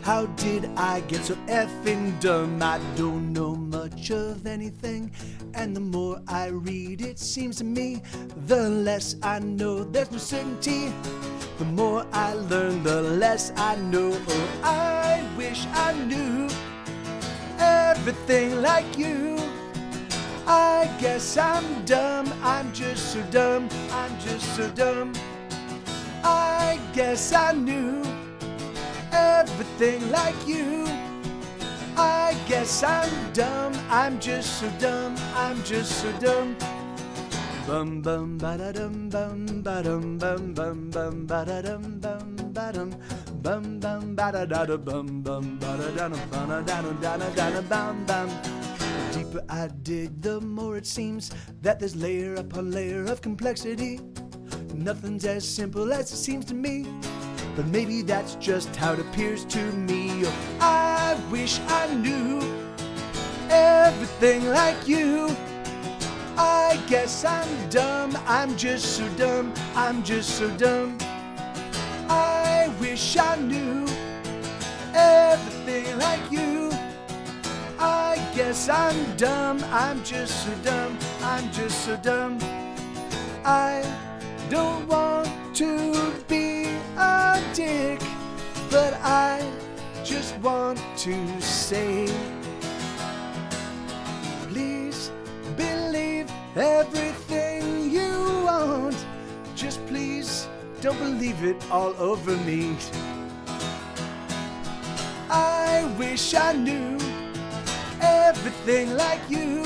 Speaker 2: How did I get so effing dumb? I don't know much of anything, and the more I read, it seems to me, the less I know. There's no certainty. The more I learn, the less I know. Oh, I wish I knew everything like you. I guess I'm dumb. I'm just so dumb. I'm just so dumb. I guess I knew everything like you. I guess I'm dumb. I'm just so dumb. I'm just so dumb. Bum bum ba da dum bum ba dum bum bum bum ba da dum bum ba dum bum bum ba da da da bum bum ba da da da da da da da bum bum. The deeper I dig, the more it seems that there's layer upon layer of complexity. Nothing's as simple as it seems to me. But maybe that's just how it appears to me. Oh, I wish I knew everything like you. I guess I'm dumb. I'm just so dumb. I'm just so dumb. I wish I knew everything like you. I guess I'm dumb. I'm just so dumb. I'm just so dumb. I don't want to be a dick, but I just want to say, please believe everything you want. Just please don't believe it all over me. I wish I knew everything like you.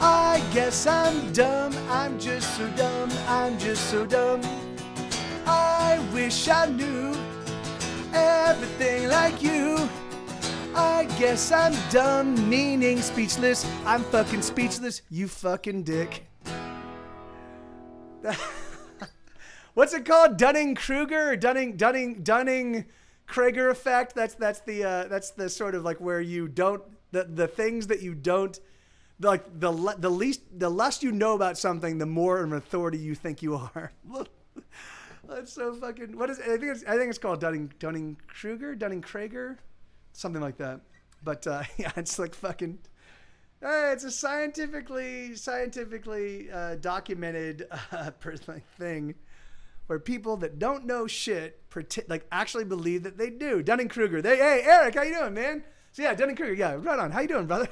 Speaker 2: I guess I'm dumb. I'm just so dumb. I'm just so dumb. I wish I knew everything like you. I guess I'm dumb, meaning speechless. I'm fucking speechless, you fucking dick. What's it called? Dunning-Kruger or Dunning-Kruger effect? That's the sort of like where you don't the things that you don't like the less you know about something, the more of an authority you think you are. That's so fucking. What is? I think it's called Dunning-Kruger, something like that. But yeah, it's like fucking. It's a scientifically documented thing where people that don't know shit actually believe that they do. Dunning-Kruger. Hey Eric, how you doing, man? So yeah, Dunning-Kruger. Yeah, right on. How you doing, brother?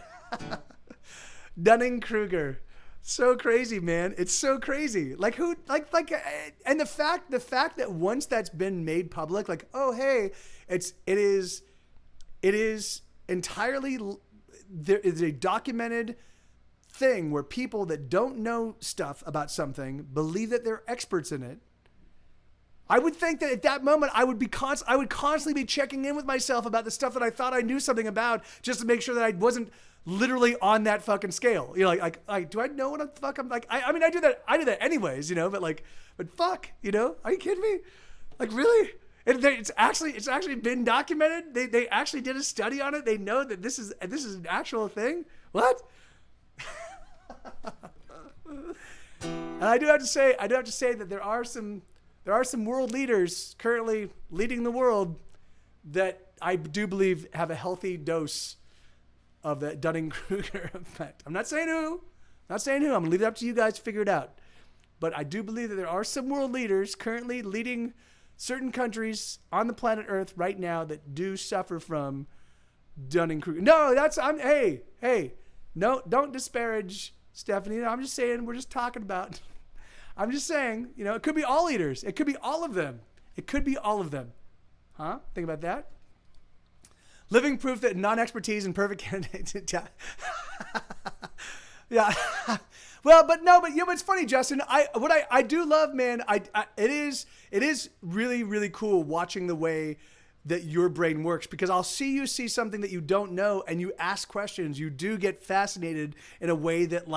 Speaker 2: Dunning-Kruger. So crazy, man. It's so crazy. Like who, and the fact that once that's been made public, like, oh, hey, it is entirely, there is a documented thing where people that don't know stuff about something believe that they're experts in it. I would think that at that moment I would constantly be checking in with myself about the stuff that I thought I knew something about, just to make sure that I wasn't literally on that fucking scale. You know, like do I know what the fuck I'm like? I mean, I do that anyways, you know, but fuck, you know, are you kidding me? Like, really? It's actually been documented. They actually did a study on it. They know that this is an actual thing. What? And I do have to say that there are some world leaders currently leading the world that I do believe have a healthy dose of the Dunning-Kruger effect. I'm not saying who. I'm going to leave it up to you guys to figure it out. But I do believe that there are some world leaders currently leading certain countries on the planet Earth right now that do suffer from Dunning-Kruger. No, hey, no, don't disparage Stephanie. I'm just saying, we're just talking about, I'm just saying, you know, it could be all leaders. It could be all of them. Huh? Think about that. Living proof that non-expertise and perfect candidates. Yeah. Well, but you know, it's funny, Justin. I do love, man. It is really, really cool watching the way that your brain works, because I'll see you see something that you don't know and you ask questions. You do get fascinated in a way that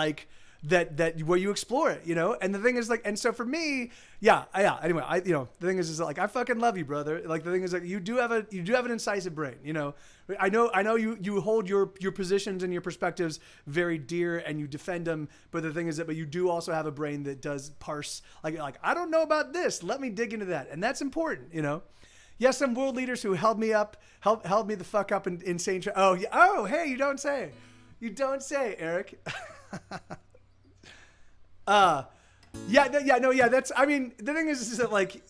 Speaker 2: that where you explore it, you know? And the thing is, like, and so for me, yeah. Anyway, the thing is like, I fucking love you, brother. Like, the thing is, like, you do have an incisive brain, you know? I know you hold your positions and your perspectives very dear and you defend them. But the thing is but you do also have a brain that does parse, like, I don't know about this. Let me dig into that. And that's important, you know? Yes, some world leaders who held me the fuck up in insane. Oh, hey, you don't say. You don't say, Eric. That's, I mean, the thing is that, like,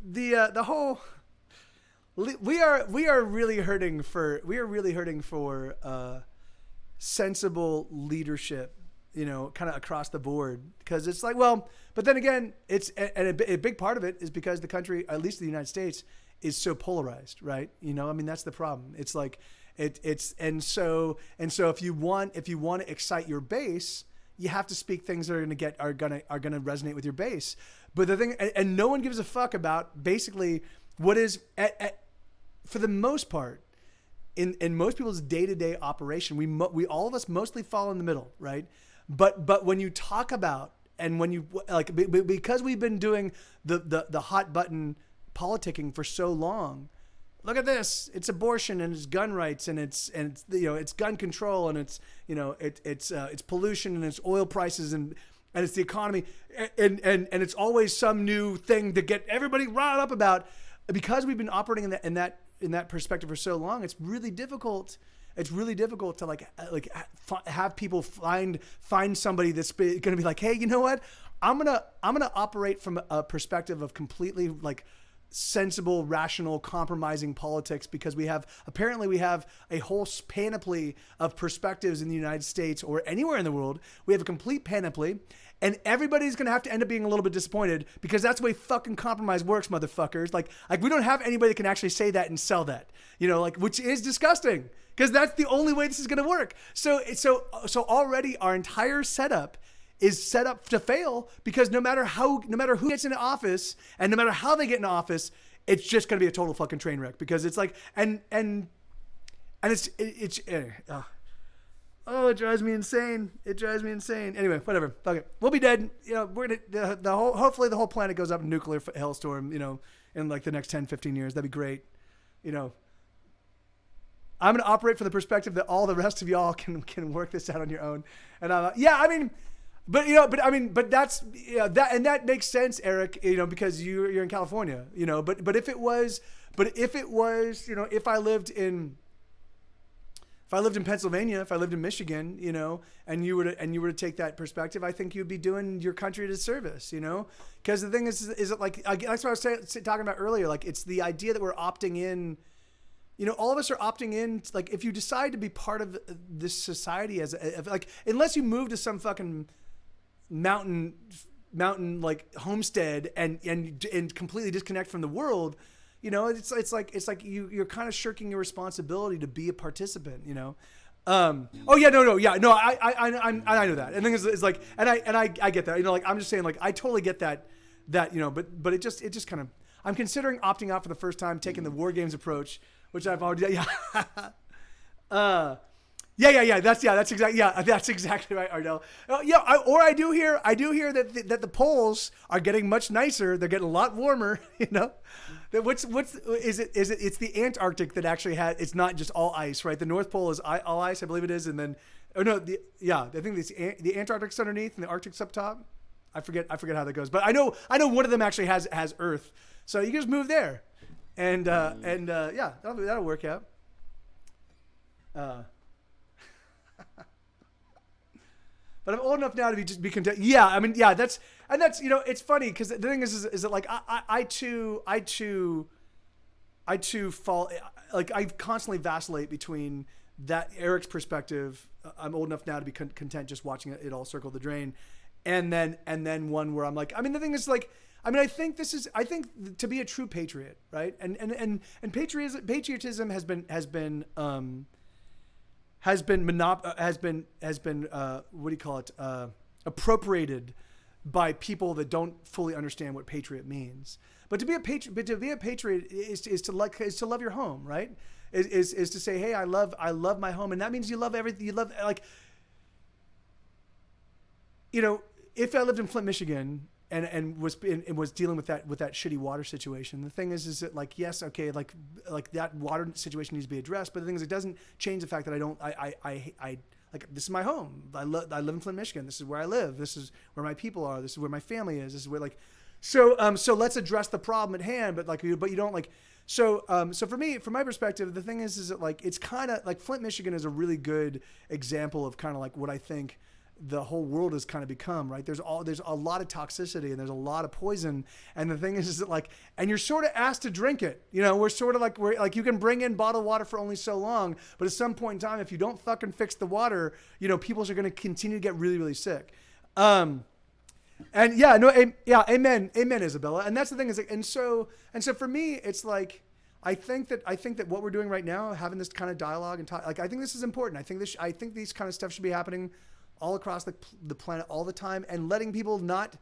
Speaker 2: the whole, we are really hurting for sensible leadership, you know, kind of across the board, because it's like, well, but then again, it's, and a big part of it is because the country, at least the United States, is so polarized, right? You know, I mean, that's the problem. It's like, and so if you want to excite your base, you have to speak things that are gonna resonate with your base. But the thing, and no one gives a fuck about basically what is for the most part in most people's day-to-day operation. We all of us mostly fall in the middle, right? But when you talk about, and when you, like, because we've been doing the hot button politicking for so long. Look at this. It's abortion and it's gun rights and it's you know, it's gun control and it's, you know, it's pollution and it's oil prices and it's the economy and it's always some new thing to get everybody riled up about. Because we've been operating in that perspective for so long, it's really difficult. It's really difficult to have people find somebody that's going to be like, hey, you know what? I'm gonna operate from a perspective of completely, like, sensible, rational, compromising politics, because we have a whole panoply of perspectives in the United States or anywhere in the world. We have a complete panoply, and everybody's going to have to end up being a little bit disappointed, because that's the way fucking compromise works, motherfuckers. Like we don't have anybody that can actually say that and sell that, you know, like, which is disgusting, because that's the only way this is going to work. So already our entire setup is set up to fail, because no matter who gets into office and no matter how they get into office, it's just going to be a total fucking train wreck, because it's like, and it drives me insane. Anyway, whatever. Fuck it. We'll be dead. You know, we're gonna, hopefully the whole planet goes up in nuclear hailstorm, you know, in like the next 10, 15 years. That'd be great. You know, I'm going to operate from the perspective that all the rest of y'all can work this out on your own. And but that's, yeah, that makes sense, Eric, you know, because you're in California, you know, but if it was, you know, if I lived in Pennsylvania, if I lived in Michigan, you know, and you were to take that perspective, I think you'd be doing your country a disservice, you know, because the thing is it like, that's what I was talking about earlier. Like, it's the idea that we're opting in you know, all of us are opting in. Like, if you decide to be part of this society like, unless you move to some fucking mountain like homestead and completely disconnect from the world, you know, it's like you're kind of shirking your responsibility to be a participant, you know. I know that. And the thing is like, and I get that, you know, like, I'm just saying, like, I totally get that, you know, but it just kind of, I'm considering opting out for the first time, taking the war games approach, which I've already, that's exactly right, Ardell. I do hear that the poles are getting much nicer. They're getting a lot warmer, you know. It's the Antarctic that actually it's not just all ice, right? The North Pole is all ice, I believe it is, and then I think the Antarctic's underneath and the Arctic's up top. I forget how that goes, but I know one of them actually has Earth, so you can just move there, and that'll work out. But I'm old enough now to be content. Yeah, I mean, yeah, that's you know, it's funny because the thing is that like I too fall, like, I constantly vacillate between that Eric's perspective. I'm old enough now to be content just watching it all circle the drain, and then one where I'm like, I mean, the thing is, like, I mean, I think to be a true patriot, right? And patriotism has been appropriated by people that don't fully understand what patriot means. But to be a patriot is to love your home, right? Is to say, hey, I love my home, and that means you love everything. You love, like, you know, if I lived in Flint, Michigan, and was dealing with that shitty water situation. The thing is that, like, yes, okay, like that water situation needs to be addressed, but the thing is, it doesn't change the fact that I like, this is my home. I live in Flint, Michigan. This is where I live. This is where my people are. This is where my family is. This is where, like, so let's address the problem at hand. But you don't, like, so for me, from my perspective, the thing is that, like, it's kind of like Flint, Michigan is a really good example of kind of like what I think the whole world has kind of become, right? There's a lot of toxicity and there's a lot of poison. And the thing is that, like, and you're sort of asked to drink it. You know, we're like, you can bring in bottled water for only so long, but at some point in time, if you don't fucking fix the water, you know, people are going to continue to get really, really sick. Amen, Isabella. And that's the thing is, like, and so for me, it's like, I think that what we're doing right now, having this kind of dialogue and talk, like, I think this is important. I think these kind of stuff should be happening all across the planet all the time, and letting people not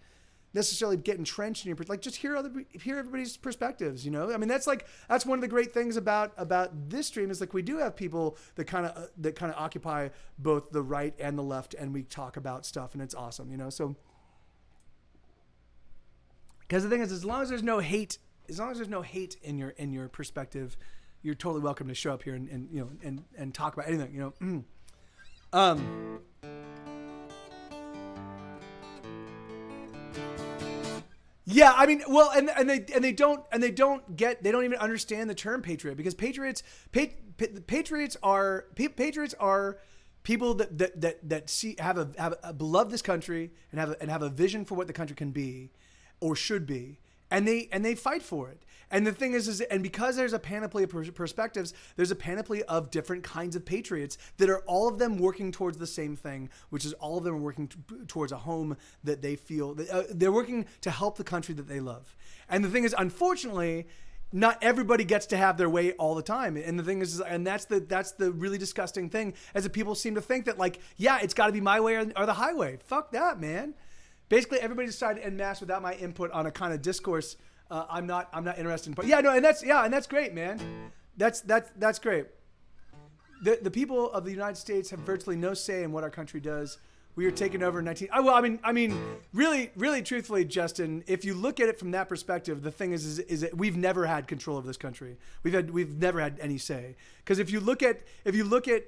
Speaker 2: necessarily get entrenched in your, like, just hear everybody's perspectives, you know? I mean, that's one of the great things about this stream is, like, we do have people that kind of occupy both the right and the left, and we talk about stuff, and it's awesome, you know? So, because the thing is, as long as there's no hate in your perspective, you're totally welcome to show up here and you know, and talk about anything, you know? Yeah, I mean, well, and they don't even understand the term patriot, because patriots are people that love this country and have a vision for what the country can be or should be, and they fight for it. And the thing is and because there's a panoply of perspectives, there's a panoply of different kinds of patriots that are all of them working towards the same thing, which is all of them are working towards a home that they feel they're working to help the country that they love. And the thing is, unfortunately, not everybody gets to have their way all the time. And the thing is, and that's the really disgusting thing, as that people seem to think that, like, yeah, it's got to be my way or the highway. Fuck that, man. Basically, everybody decided en masse without my input on a kind of discourse. I'm not interested in, but yeah, no, and that's great, man. That's great. The people of the United States have virtually no say in what our country does. We were taken over in I mean, really, truthfully, Justin, if you look at it from that perspective, the thing is that we've never had control of this country. We've never had any say. Because if you look at even look at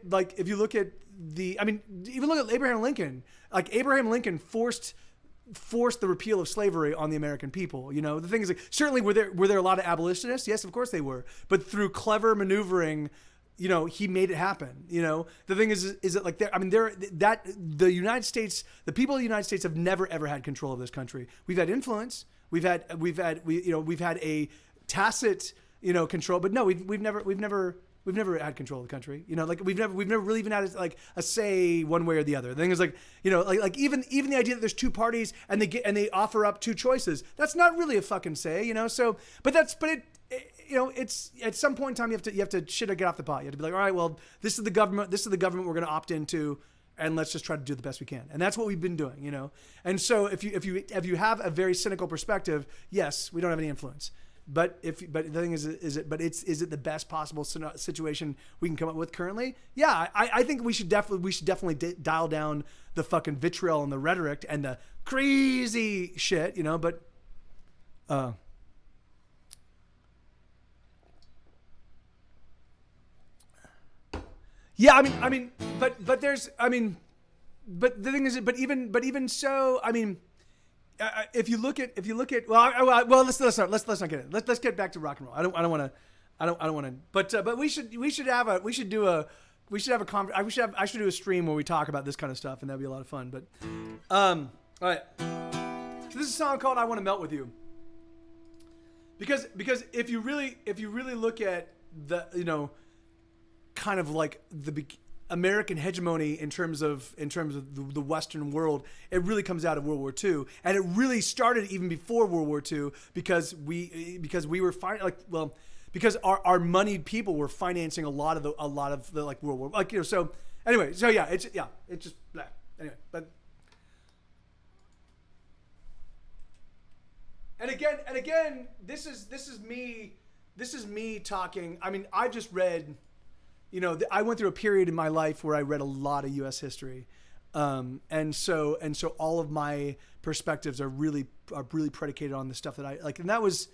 Speaker 2: Abraham Lincoln. Like, Abraham Lincoln forced the repeal of slavery on the American people. You know, the thing is, like, certainly were there a lot of abolitionists? Yes, of course they were. But through clever maneuvering, you know, he made it happen. You know, the thing is that, like, the United States, the people of the United States have never ever had control of this country. We've had influence. We've had a tacit, you know, control, but no, we've never We've never had control of the country. You know, like we've never really even had like a say one way or the other. The thing is like, you know, like even the idea that there's two parties and they offer up two choices. That's not really a fucking say, you know? So, but it you know, it's at some point in time you have to shit or get off the pot. You have to be like, all right, well, this is the government we're going to opt into, and let's just try to do the best we can. And that's what we've been doing, you know? And so if you have a very cynical perspective, yes, we don't have any influence. But the thing is it the best possible situation we can come up with currently? Yeah, I think we should definitely dial down the fucking vitriol and the rhetoric and the crazy shit, you know. But yeah, I mean, but the thing is, but even so, I mean. If you look at well, let's not get it. Let's get back to rock and roll. I don't want to. But we should do a stream where we talk about this kind of stuff, and that'd be a lot of fun. But all right. So this is a song called "I Want to Melt with You." Because if you really look at the, you know, kind of like the American hegemony in terms of the Western world, it really comes out of World War II, and it really started even before World War II because we were because our moneyed people were financing a lot of the like World War, like, you know. So anyway, it's just blah. Anyway, but and again, this is me talking. I mean, I just read. You know, I went through a period in my life where I read a lot of U.S. history, and so all of my perspectives are really predicated on the stuff that I like. And that was,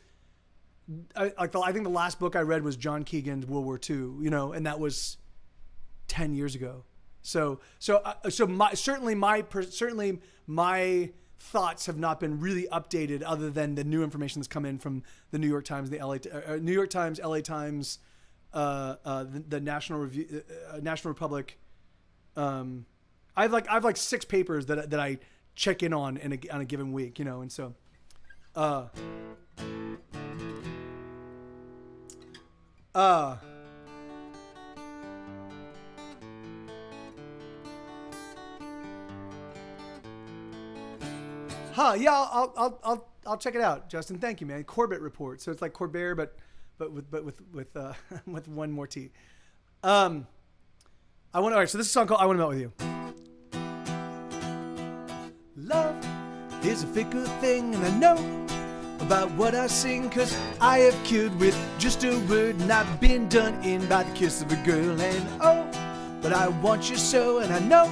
Speaker 2: I think the last book I read was John Keegan's World War II. You know, and that was 10 years ago. So certainly my thoughts have not been really updated, other than the new information that's come in from the New York Times, New York Times, LA Times. The National Review, National Republic. I've like 6 papers that I check in on a given week, you know, and so. Yeah, I'll check it out, Justin. Thank you, man. Corbett Report. So it's like Corbett, but with one more T. All right, so this is a song called "I Want to Melt with You." Love is a fickle thing, and I know about what I sing, 'cause I have killed with just a word, and I've been done in by the kiss of a girl. And oh, but I want you so, and I know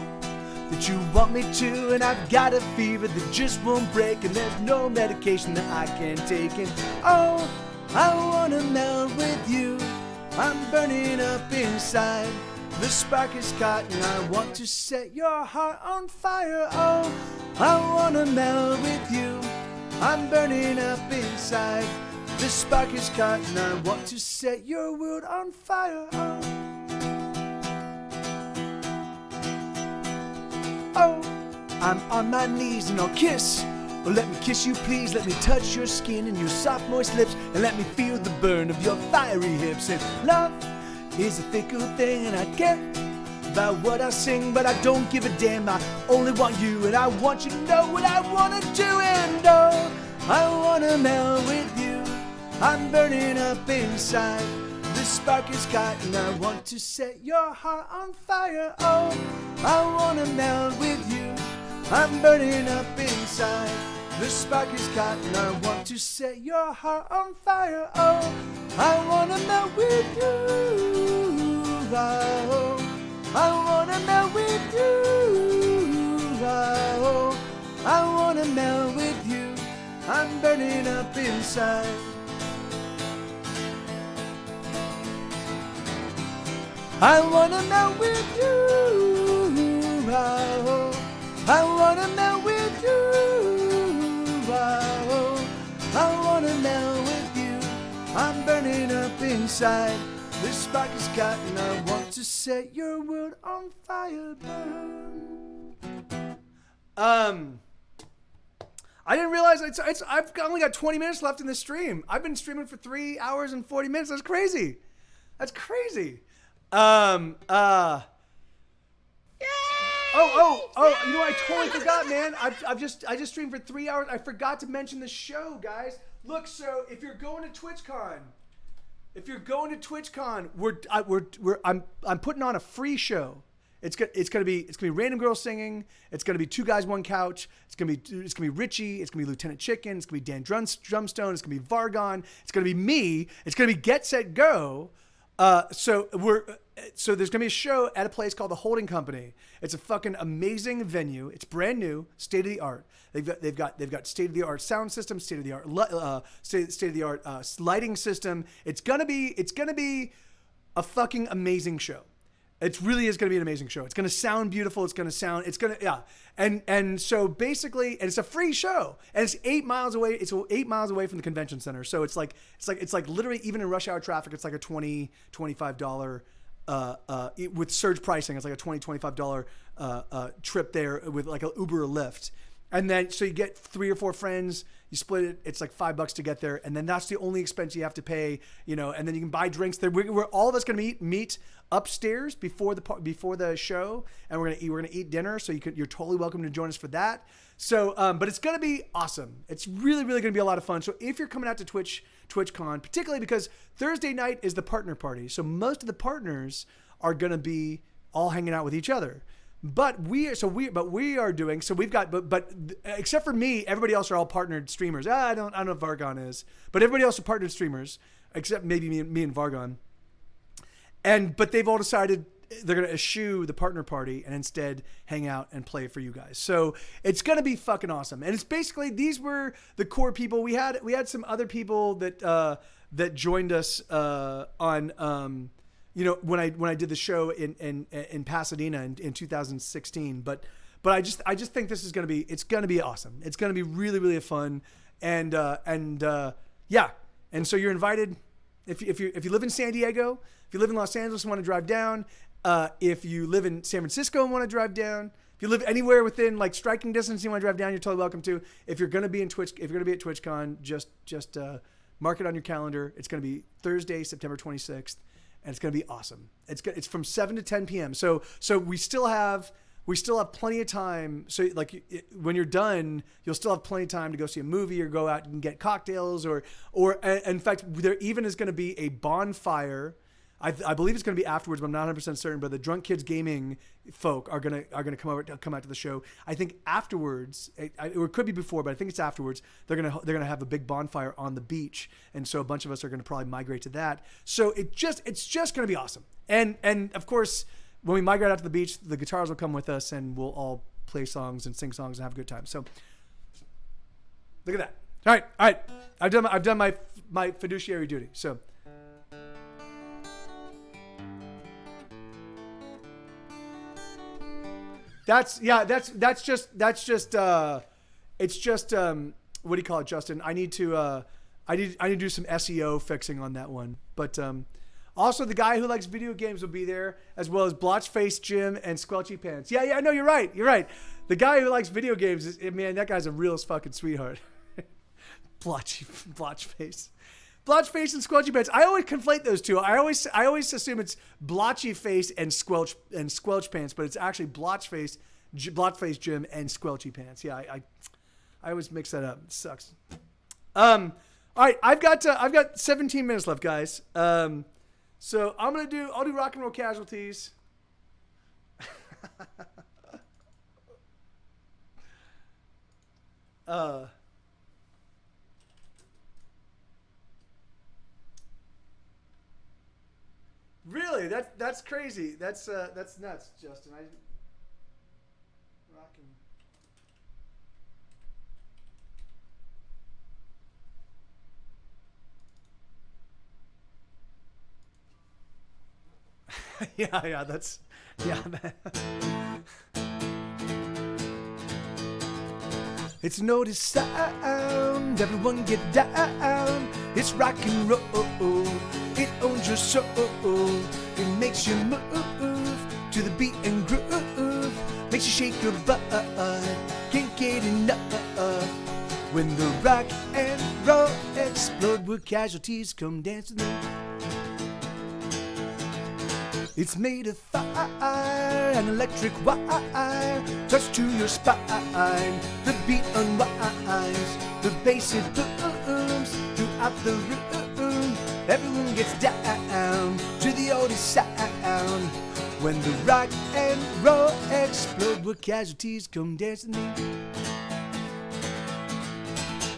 Speaker 2: that you want me too, and I've got a fever that just won't break, and there's no medication that I can take. And oh, I wanna melt with you. I'm burning up inside. The spark is caught and I want to set your heart on fire. Oh, I wanna melt with you. I'm burning up inside. The spark is caught and I want to set your world on fire. Oh, I'm on my knees and I'll kiss. Oh, let me kiss you, please. Let me touch your skin and your soft, moist lips, and let me feel the burn of your fiery hips. And love is a fickle thing, and I care about what I sing, but I don't give a damn. I only want you, and I want you to know what I want to do. And oh, I want to melt with you. I'm burning up inside. The spark is caught, and I want to set your heart on fire. Oh, I want to melt with you. I'm burning up inside. The spark is caught and I want to set your heart on fire. Oh, I want to melt with you. Oh, I want to melt with you. Oh, I want to melt with you. I'm burning up inside. I want to melt with you. Oh, I wanna melt with you. Oh, I wanna melt with you. I'm burning up inside. This spark is caught and I want to set your world on fire. I didn't realize I've only got 20 minutes left in this stream. I've been streaming for 3 hours and 40 minutes. That's crazy. That's crazy. Oh, you know, I totally forgot, man. I just streamed for 3 hours. I forgot to mention the show, guys. Look, so if you're going to TwitchCon, I'm putting on a free show. It's gonna be random girls singing. It's gonna be Two Guys One Couch. It's gonna be Richie. It's gonna be Lieutenant Chicken. It's gonna be Dan Drumstone. It's gonna be Vargon. It's gonna be me. It's gonna be Get Set Go. So there's gonna be a show at a place called the Holding Company. It's a fucking amazing venue. It's brand new, state of the art. They've got state of the art sound system, state of the art lighting system. It's gonna be a fucking amazing show. It really is going to be an amazing show. It's going to sound beautiful. And so basically, and it's a free show, and it's 8 miles away. It's 8 miles away from the convention center. So it's like literally, even in rush hour traffic, it's like a $20-$25 with surge pricing. It's like a $20-$25 trip there with like an Uber or Lyft. And then, so you get 3 or 4 friends, you split it, it's like $5 to get there. And then that's the only expense you have to pay, you know, and then you can buy drinks there. We're all of us going to meet upstairs before the show, and we're going to eat dinner. So you're totally welcome to join us for that. So, but it's going to be awesome. It's really, really going to be a lot of fun. So if you're coming out to TwitchCon, particularly because Thursday night is the partner party. So most of the partners are going to be all hanging out with each other. But we've got except for me, everybody else are all partnered streamers. I don't know if Vargon is, but everybody else are partnered streamers except maybe me and Vargon. But they've all decided they're going to eschew the partner party and instead hang out and play for you guys. So it's going to be fucking awesome. And it's basically, these were the core people. We had some other people that joined us on you know, when I did the show in Pasadena in 2016, but I just think this is it's gonna be awesome. It's gonna be really, really fun, and yeah. And so you're invited if you live in San Diego, if you live in Los Angeles and want to drive down, if you live in San Francisco and want to drive down, if you live anywhere within like striking distance and you want to drive down, you're totally welcome to. If you're gonna be at TwitchCon, just mark it on your calendar. It's gonna be Thursday, September 26th. And it's going to be awesome. It's from 7 to 10 p.m. So we still have plenty of time. So like when you're done, you'll still have plenty of time to go see a movie or go out and get cocktails or in fact, there even is going to be a bonfire. I believe it's going to be afterwards, but I'm not 100% certain. But the Drunk Kids Gaming folk are going to come out to the show. I think afterwards, or it could be before, but I think it's afterwards. They're going to have a big bonfire on the beach, and so a bunch of us are going to probably migrate to that. So it's just going to be awesome. And of course, when we migrate out to the beach, the guitars will come with us, and we'll all play songs and sing songs and have a good time. So look at that. All right. I've done my fiduciary duty. So. It's just what do you call it, Justin? I need to do some SEO fixing on that one. But also the guy who likes video games will be there, as well as Blotchface Jim and Squelchy Pants. Yeah, no, you're right. The guy who likes video games man, that guy's a real fucking sweetheart. Blotchface and Squelchy Pants. I always conflate those two. I always assume it's Blotchy Face and Squelch Pants, but it's actually Blotchface Jim and Squelchy Pants. Yeah, I always mix that up. It sucks. All right, I've got 17 minutes left, guys. So I'll do Rock and Roll Casualties. Really? That's crazy. That's nuts, Justin. Yeah. It's notice sound. Everyone get down. It's rock and roll. It owns your soul. It makes you move to the beat and groove. Makes you shake your butt. Can't get enough. When the rock and roll explode, where casualties come dance with me. It's made of fire and electric wire, touch to your spine. The beat unwinds, the bass it booms throughout the room. Everyone gets down to the oldest sound. When the rock and roll explode, where casualties come dancing in.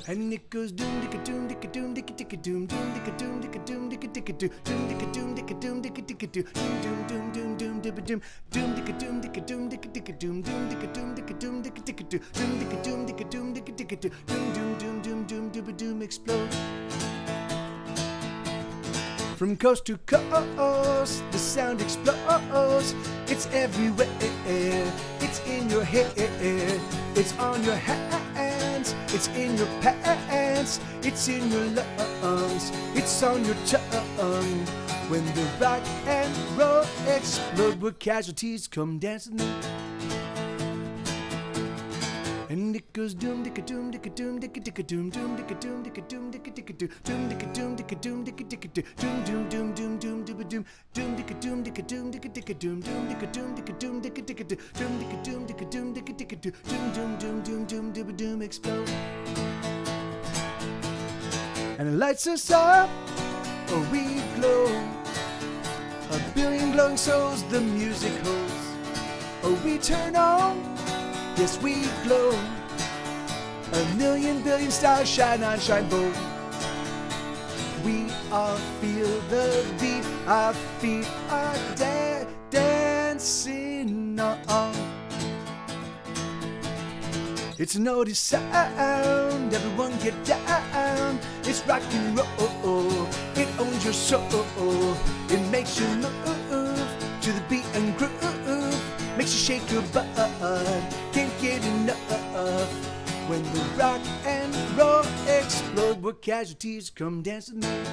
Speaker 2: And it goes doom dicka doom dicka doom dicka dicka doom doom dicka doom dicka doom dicka dicka doom doom dicka doom dicka doom dicka dicka doom doom doom doom doom dibba doom doom dicka doom dicka doom dicka dicka doom doom dicka doom dicka doom dicka dicka doom doom dicka doom dicka doom dicka dicka doom doom doom doom doom dibba doom explode. From coast to coast, the sound explodes. It's everywhere. It's in your head. It's on your hands. It's in your pants. It's in your lungs. It's on your tongue. When the rock and roll explode, where casualties come dancing in. And it goes doom dicka doom dicka doom dicka dicka doom doom dicka doom dicka doom dicka dicka doom doom dicka doom dicka doom dicka dicka doom doom doom doom doom dibba doom doom dicka doom dicka doom dicka dicka doom doom dicka doom dicka doom dicka dicka doom dicka doom dicka doom dicka dicka doom doom doom doom doom dibba doom explode. And it lights us up, or we glow. A billion glowing souls the music holds. Oh, we turn on. Yes, we glow. A million billion stars shine on, shine bold. We all feel the beat. Our feet are dancing on. It's an oldie sound. Everyone get down. It's rock and roll. It owns your soul. It makes you move to the beat and groove. Makes you shake your butt, can't get enough. When the rock and roll explode, where casualties come dancing in.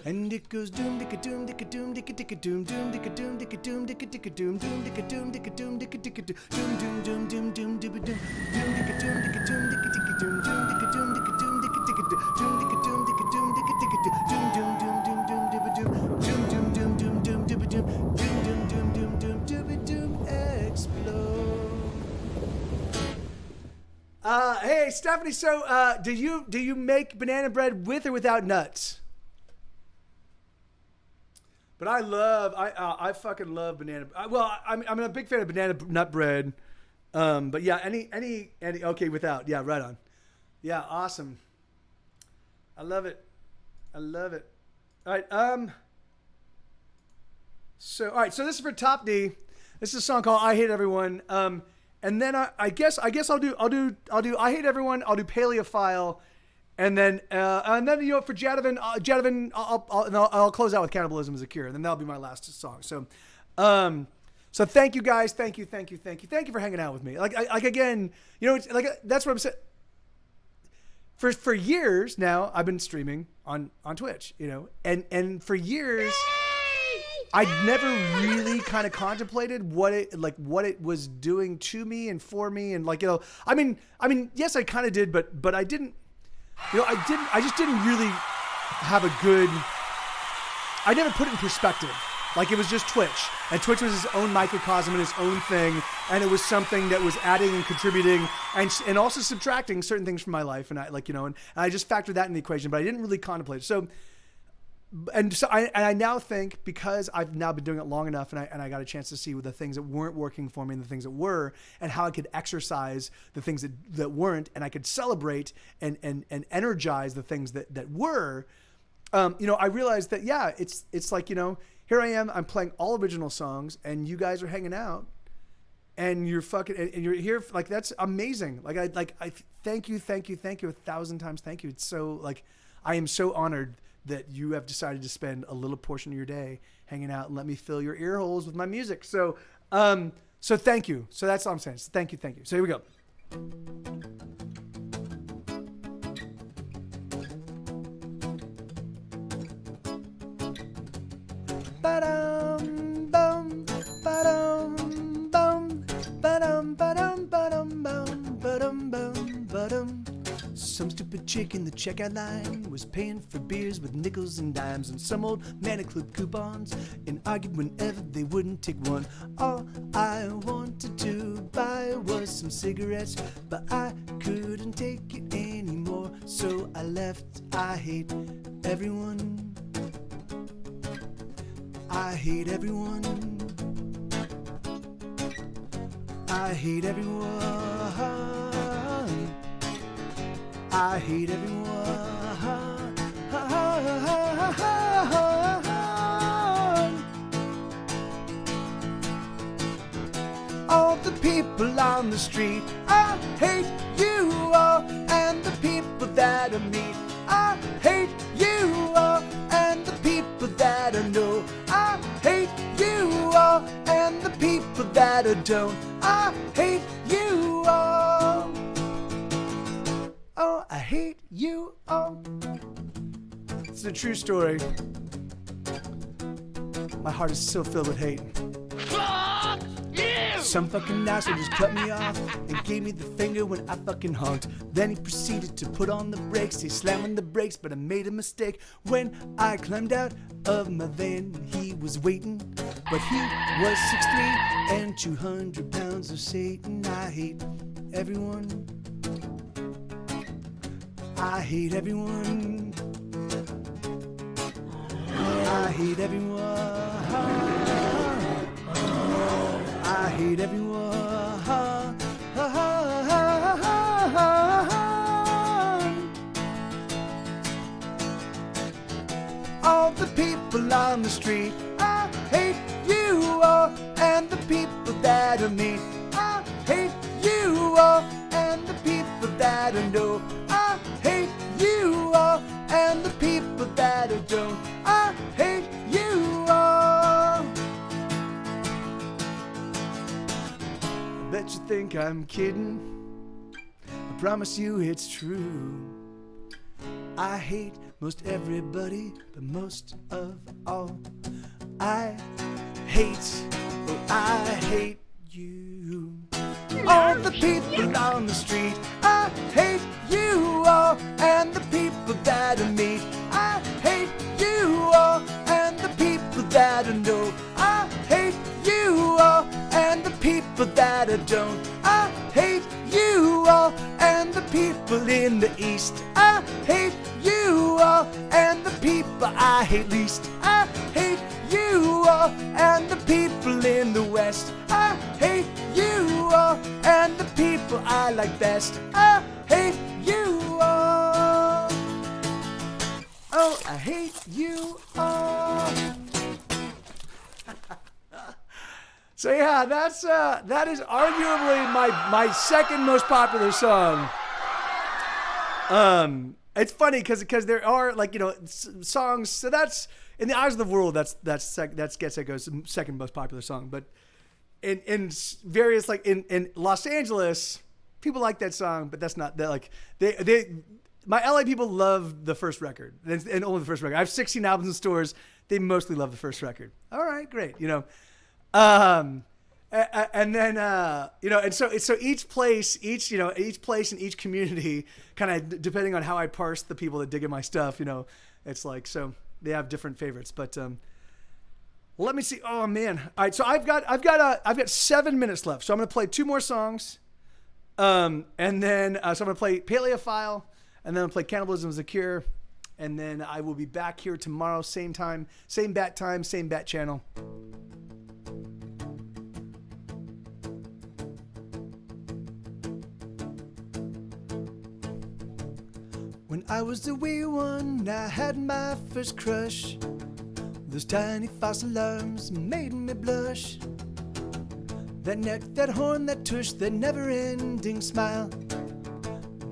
Speaker 2: And it goes doom dicka doom dicka doom dicka dicka doom doom dicka doom dicka doom dicka dicka doom doom dicka doom dicka doom dicka dicka doom doom doom doom doom dibba doom doom dicka doom dicka doom dicka dicka doom doom dicka doom dicka doom dicka dicka doom doom dicka doom dicka doom dicka dicka doom doom doom doom doom dibba doom doom doom doom doom doom dibba doom doom doom doom doom doom dibba doom explode. Hey Stephanie, so do you make banana bread with or without nuts? But I fucking love banana. Well, I'm a big fan of banana nut bread. But yeah, any okay without. Yeah, right on. Yeah, awesome. I love it. All right. So this is for Top D. This is a song called "I Hate Everyone." And then I guess I'll do "I Hate Everyone." I'll do "Paleophile." And then you know, for Jadavan, I'll close out with "Cannibalism is a Cure," and then that'll be my last song. So thank you guys, thank you for hanging out with me. Like again, you know, it's like that's what I'm saying. For years now, I've been streaming on Twitch, you know, and for years, I'd never really kind of contemplated what it was doing to me and for me, and like, you know, I mean, yes, I kind of did, but I didn't. You know, I just didn't really have a good, I never put it in perspective. Like, it was just Twitch, and Twitch was its own microcosm and its own thing, and it was something that was adding and contributing and also subtracting certain things from my life, and I just factored that in the equation, but I didn't really contemplate it. So I now think, because I've now been doing it long enough, and I got a chance to see the things that weren't working for me and the things that were, and how I could exercise the things that weren't, and I could celebrate and energize the things that were. You know, I realized that, yeah, it's like, you know, here I am, I'm playing all original songs, and you guys are hanging out, and you're here, like, that's amazing. Like I thank you 1,000 times. Thank you. It's so, like, I am so honored that you have decided to spend a little portion of your day hanging out and let me fill your ear holes with my music. So thank you. So that's all I'm saying. So thank you. So here we go. Ba-dum, bum, ba-dum, bum, ba-dum, ba-dum, ba-dum, bum, ba-dum, bum, ba-dum. Some stupid stupid chick in the checkout line was paying for beers with nickels and dimes and some old man had clipped coupons and argued whenever they wouldn't take one. All I wanted to buy was some cigarettes, but I couldn't take it anymore, so I left. I hate everyone. I hate everyone. I hate everyone. I hate everyone. All the people on the street, I hate you all, and the people that I meet, I hate you all, and the people that I know, I hate you all, and the people that I don't, I hate you all. Oh, I hate you all. It's a true story. My heart is so filled with hate. Fuck you! Some fucking asshole just cut me off and gave me the finger when I fucking honked. Then he proceeded to put on the brakes. He slammed on the brakes, but I made a mistake. When I climbed out of my van, he was waiting, but he was 6'3" and 200 pounds of Satan. I hate everyone. I hate everyone. I hate everyone. I hate everyone. All the people on the street, I hate you all, and the people that I meet, I hate you all, and the people that I know, I hate you all, and the people that I don't, I hate you all. I bet you think I'm kidding. I promise you it's true. I hate most everybody, but most of all, I hate you. All the people on the street, I hate you all, and the people that I meet, I hate you all, and the people that I know, I hate you all, and the people that I don't, I hate you all, and the people in the east, I hate you all, and the people I hate least, I hate you all, and the people in the west, I hate you all, and the people I like best, I hate you all. Oh, I hate you all. So yeah, that is arguably my second most popular song. It's funny because there are, like, you know, songs. So that's, in the eyes of the world, that's Getseko's second most popular song. But in various, like in Los Angeles, people like that song, but that's not that, like my LA people love the first record and only the first record. I have 16 albums in stores. They mostly love the first record. All right, great. You know, and then you know, and so each place in each community, kind of depending on how I parse the people that dig in my stuff, you know, it's like, so they have different favorites. But let me see. Oh man! All right, so I've got 7 minutes left. So I'm gonna play 2 more songs, and then so I'm gonna play Paleophile, and then I'm gonna play Cannibalism is a Cure, and then I will be back here tomorrow, same time, same bat channel. When I was a wee one, I had my first crush. Those tiny false alarms made me blush. That neck, that horn, that tush, that never-ending smile.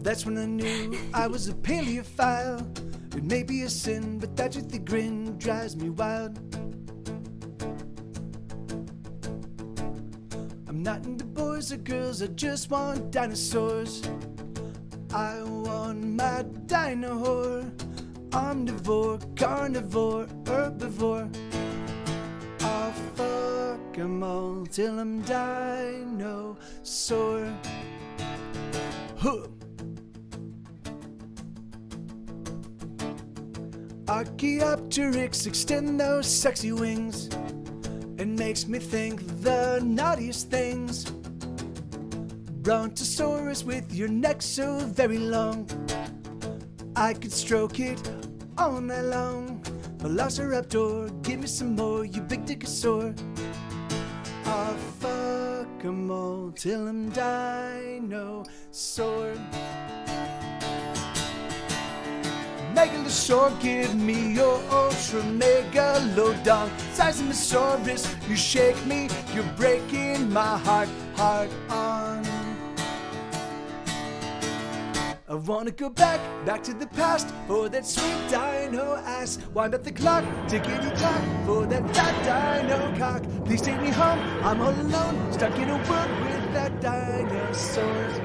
Speaker 2: That's when I knew I was a paleophile. It may be a sin, but that toothy grin drives me wild. I'm not into boys or girls, I just want dinosaurs. I want my dino-whore, omnivore, carnivore, herbivore. I'll fuck 'em all till I'm dinosaur. Huh. Archaeopteryx extend those sexy wings and makes me think the naughtiest things. Brontosaurus with your neck so very long, I could stroke it all night long. Velociraptor, give me some more, you big dickosaur. I'll fuck 'em all till I'm dinosaur. Megalosaur, give me your ultra megalodon. Seismosaurus, you shake me, you're breaking my heart, heart on. I wanna go back to the past for that sweet dino ass. Wind up the clock, tickety-tock for that fat dino cock. Please take me home, I'm all alone, stuck in a world with that dinosaurs.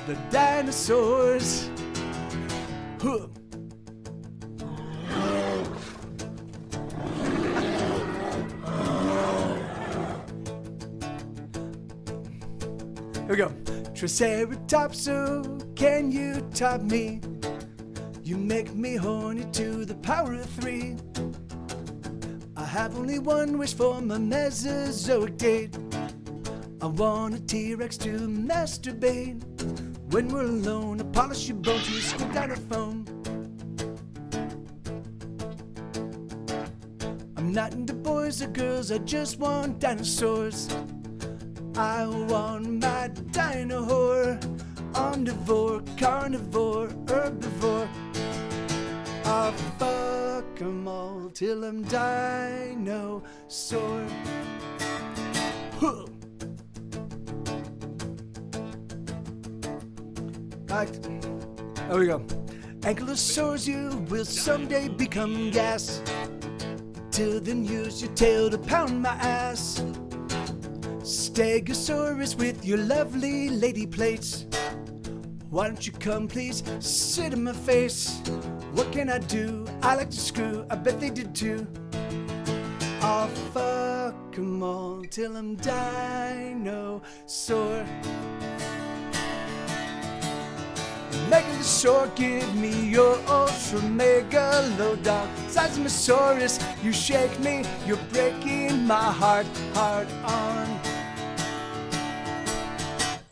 Speaker 2: The dinosaurs. Huh. Here we go. Triceratops, oh, can you top me? You make me horny to the power of 3. I have only one wish for my Mesozoic date. I want a T-Rex to masturbate. When we're alone, I polish your bones, you squint down a phone. I'm not into boys or girls, I just want dinosaurs. I want my dino whore. Omnivore, carnivore, herbivore. I'll fuck 'em all till I'm dinosaur. Huh. There we go. Ankylosaurs, you will someday become gas. Till then, use your tail to pound my ass. Stegosaurus with your lovely lady plates. Why don't you come, please? Sit in my face. What can I do? I like to screw. I bet they did too. I'll fuck 'em all till I'm dinosaur. Megalosaur, give me your ultra megalodon. Seismosaurus, you shake me, you're breaking my heart, heart on.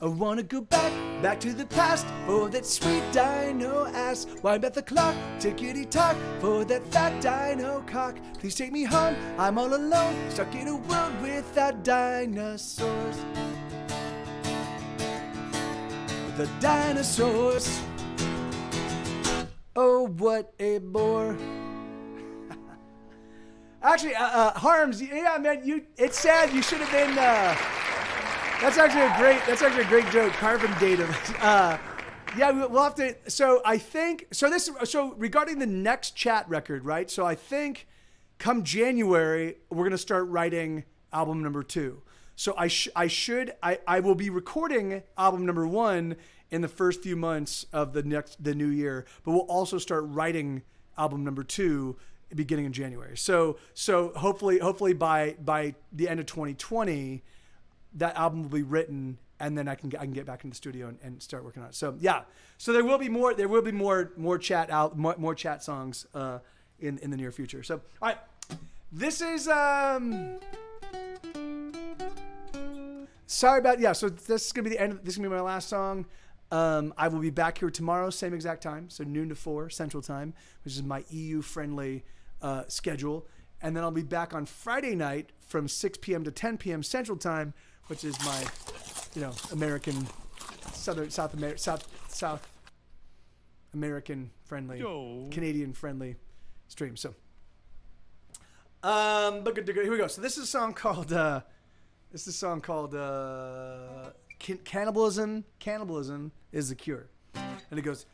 Speaker 2: I wanna go back to the past for that sweet dino ass. Wind up the clock, tickety-tock for that fat dino cock. Please take me home, I'm all alone, stuck in a world without dinosaurs. The dinosaurs. Oh, what a bore. Actually, Harms, yeah, man, it's sad. You should have been. That's actually a great joke. Carbon datum. Yeah, we'll have to. So I think so regarding the next chat record, right? So I think come January we're gonna start writing album number 2. So I will be recording album number 1 in the first few months of the new year, but we'll also start writing album number 2 beginning in January. So hopefully by the end of 2020, that album will be written, and then I can get back in the studio and start working on it. So yeah, so there will be more chat songs in the near future. So all right, this is sorry about so this is gonna be the end. This is gonna be my last song. I will be back here tomorrow, same exact time, so noon to 4 Central Time, which is my EU friendly schedule, and then I'll be back on Friday night from 6 p.m. to 10 p.m. Central Time, which is my, American, South American friendly, Canadian friendly stream. So, but here we go. So this is a song called Cannibalism. Cannibalism is the cure, and it goes.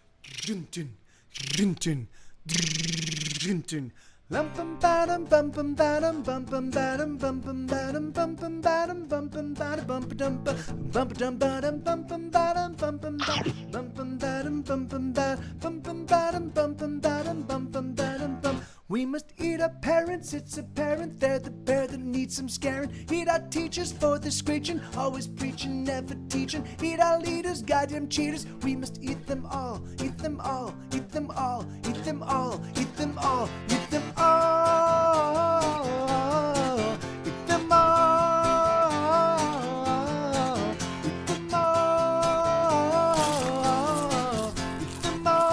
Speaker 2: Bum bum badum bum bum badum bum bum badum bum bum badum bum bum badum bum bum badum bum bum badum badum bum bum badum bum bum badum bum bum badum bum bum badum bum bum badum bum bum badum bum bum badum bum. We must eat our parents, it's apparent they're the pair that needs some scaring. Eat our teachers for the screeching, always preaching, never teaching. Eat our leaders, goddamn cheaters. We must eat them all, eat them all, eat them all, eat them all, eat them all, eat them all, eat them all, eat them all, eat them all.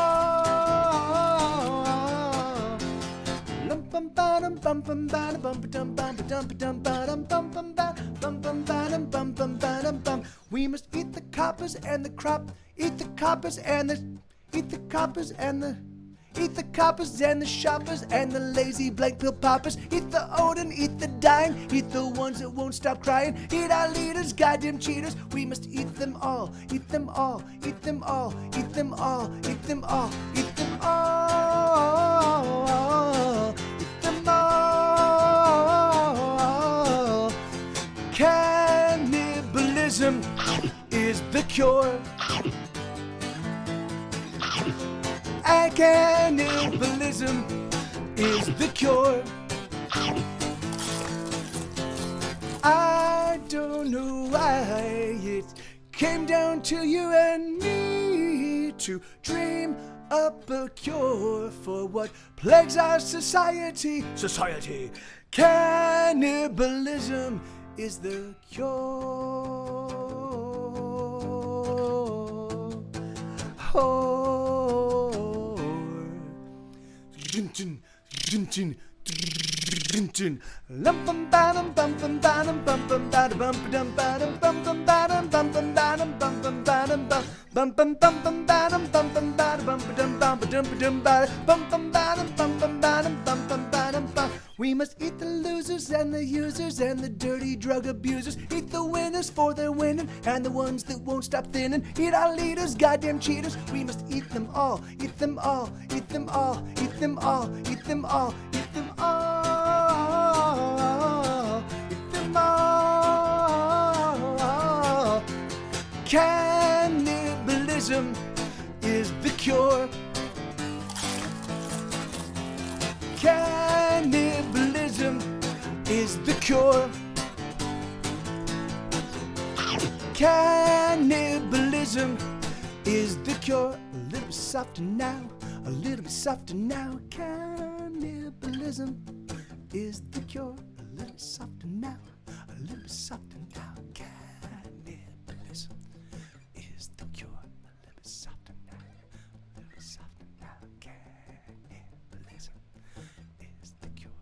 Speaker 2: Lum bum ba dum bum bum ba dum bum ba dum bum ba dum ba dum ba dum bum bum ba dum bum ba dum bum bum ba dum bum. We must eat the coppers and the crop, eat the coppers and the, eat the coppers and the, eat the coppers and the shoppers and the lazy blank pill poppers. Eat the old and eat the dying, eat the ones that won't stop crying. Eat our leaders, goddamn cheaters. We must eat them all, eat them all, eat them all, eat them all, eat them all, eat them all, eat them all. Cannibalism is the cure. And cannibalism is the cure. I don't know why it came down to you and me to dream up a cure for what plagues our society. Society. Cannibalism is the cure. Oh. Dun, dun, dun, dun, dun, dun. Lum bum ba dum bum bum ba dum bum bum ba dum bum dum ba dum bum bum ba dum bum bum ba dum bum bum ba dum bum bum bum bum bum ba dum bum bum ba dum bum dum bum dum dum ba bum bum ba dum bum bum ba dum bum bum ba dum bum. We must eat the losers and the users and the dirty drug abusers. Eat the winners for their winning and the ones that won't stop thinning. Eat our leaders, goddamn cheaters. We must eat them all, eat them all, eat them all, eat them all, eat them all, eat them all, eat them all. Cannibalism is the cure. Cannibalism is the cure. Cannibalism is the cure. A little bit softer now, a little bit softer now. Cannibalism is the cure. A little bit softer now, a little bit softer now. Cannibalism is the cure. A little bit softer now, a little bit softer now. Cannibalism is the cure.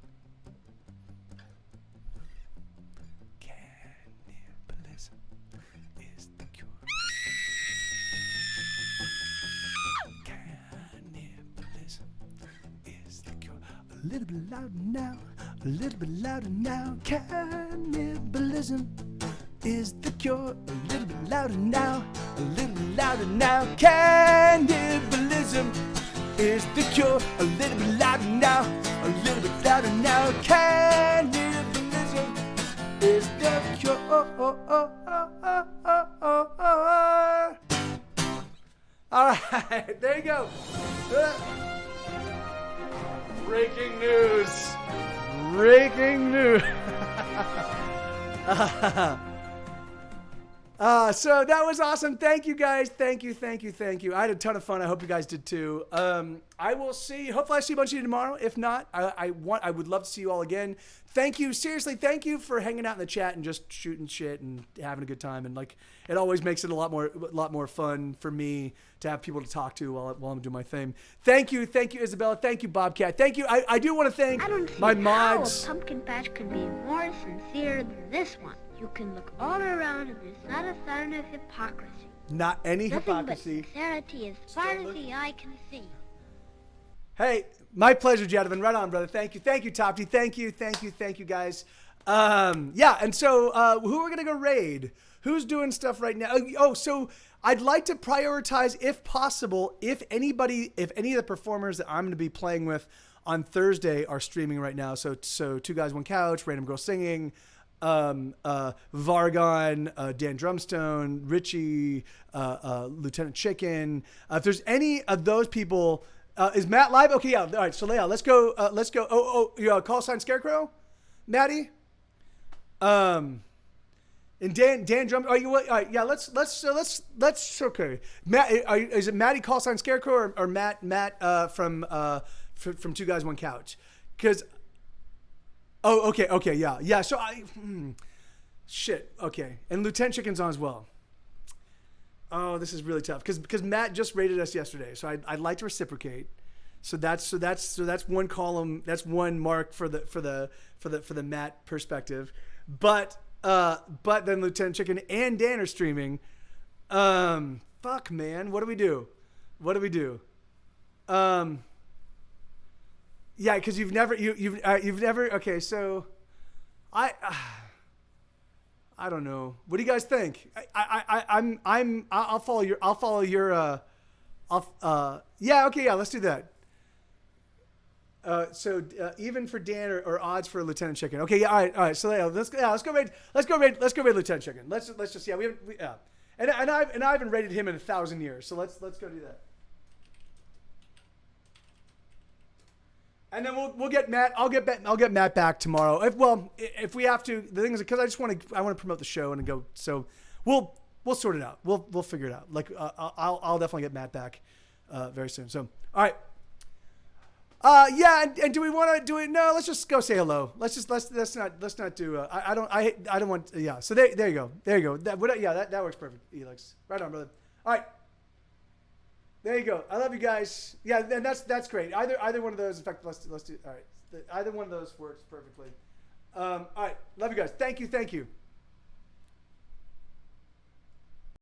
Speaker 2: Cannibalism is the cure. Cannibalism is the cure. A little bit louder now, a little bit louder now. Cannibalism is the cure. A little bit louder now, a little bit louder now. Cannibalism is the cure. A little bit louder now, a little bit louder now. Cannibalism is the cure. All right, there you go. Breaking news. Breaking news. So that was awesome. Thank you guys. Thank you. I had a ton of fun. I hope you guys did too. I will see. Hopefully I see a bunch of you tomorrow. If not, I would love to see you all again. Thank you. Seriously, thank you for hanging out in the chat and just shooting shit and having a good time. And like, it always makes it a lot more fun for me to have people to talk to while I'm doing my thing. Thank you, Isabella. Thank you, Bobcat. Thank you. I do want to thank my mods.
Speaker 3: How a pumpkin patch could be more sincere than this one. You can look all around and there's not a sign of hypocrisy.
Speaker 2: Not any hypocrisy.
Speaker 3: Nothing but sincerity as far as the eye can see.
Speaker 2: Hey, my pleasure, Jadavin. Right on, brother. Thank you, Topsy. Thank you, guys. Yeah, and so who are we gonna go raid? Who's doing stuff right now? Oh, so I'd like to prioritize, if possible, if any of the performers that I'm gonna be playing with on Thursday are streaming right now. So Two Guys, One Couch, Random Girl Singing, Vargon, Dan Drumstone, Richie, Lieutenant Chicken. If there's any of those people Is Matt live? Okay, yeah. All right, so yeah, let's go. Let's go. You call sign Scarecrow, Maddie. And Dan Drum. Are you? All right, yeah. Let's. Okay. Matt, is it Maddie call sign Scarecrow or Matt from Two Guys One Couch? Because. Oh, okay, yeah. So shit. Okay, and Lieutenant Chicken's on as well. Oh, this is really tough because Matt just rated us yesterday, so I'd like to reciprocate. So that's one column. That's one mark for the Matt perspective, but then Lieutenant Chicken and Dan are streaming. Fuck, man, what do we do? Yeah, because you've never. Okay, so I don't know. What do you guys think? I'll follow your. Yeah. Okay. Yeah. Let's do that. So even for Dan or odds for Lieutenant Chicken. Okay. Yeah. All right. So let's go raid Lieutenant Chicken. Let's just and I haven't rated him in 1,000 years. So let's go do that. And then we'll get Matt. I'll get Matt back tomorrow. If we have to, the thing is because I want to promote the show and go. So we'll sort it out. We'll figure it out. Like I'll definitely get Matt back very soon. So all right. Yeah. And do we want to do it? No. Let's just go say hello. Let's not do. I don't want. Yeah. So there you go. That works perfect. Elix. Right on, brother. All right. There you go. I love you guys. Yeah, and that's great. Either one of those. In fact, let's do. All right. Either one of those works perfectly. All right. Love you guys. Thank you.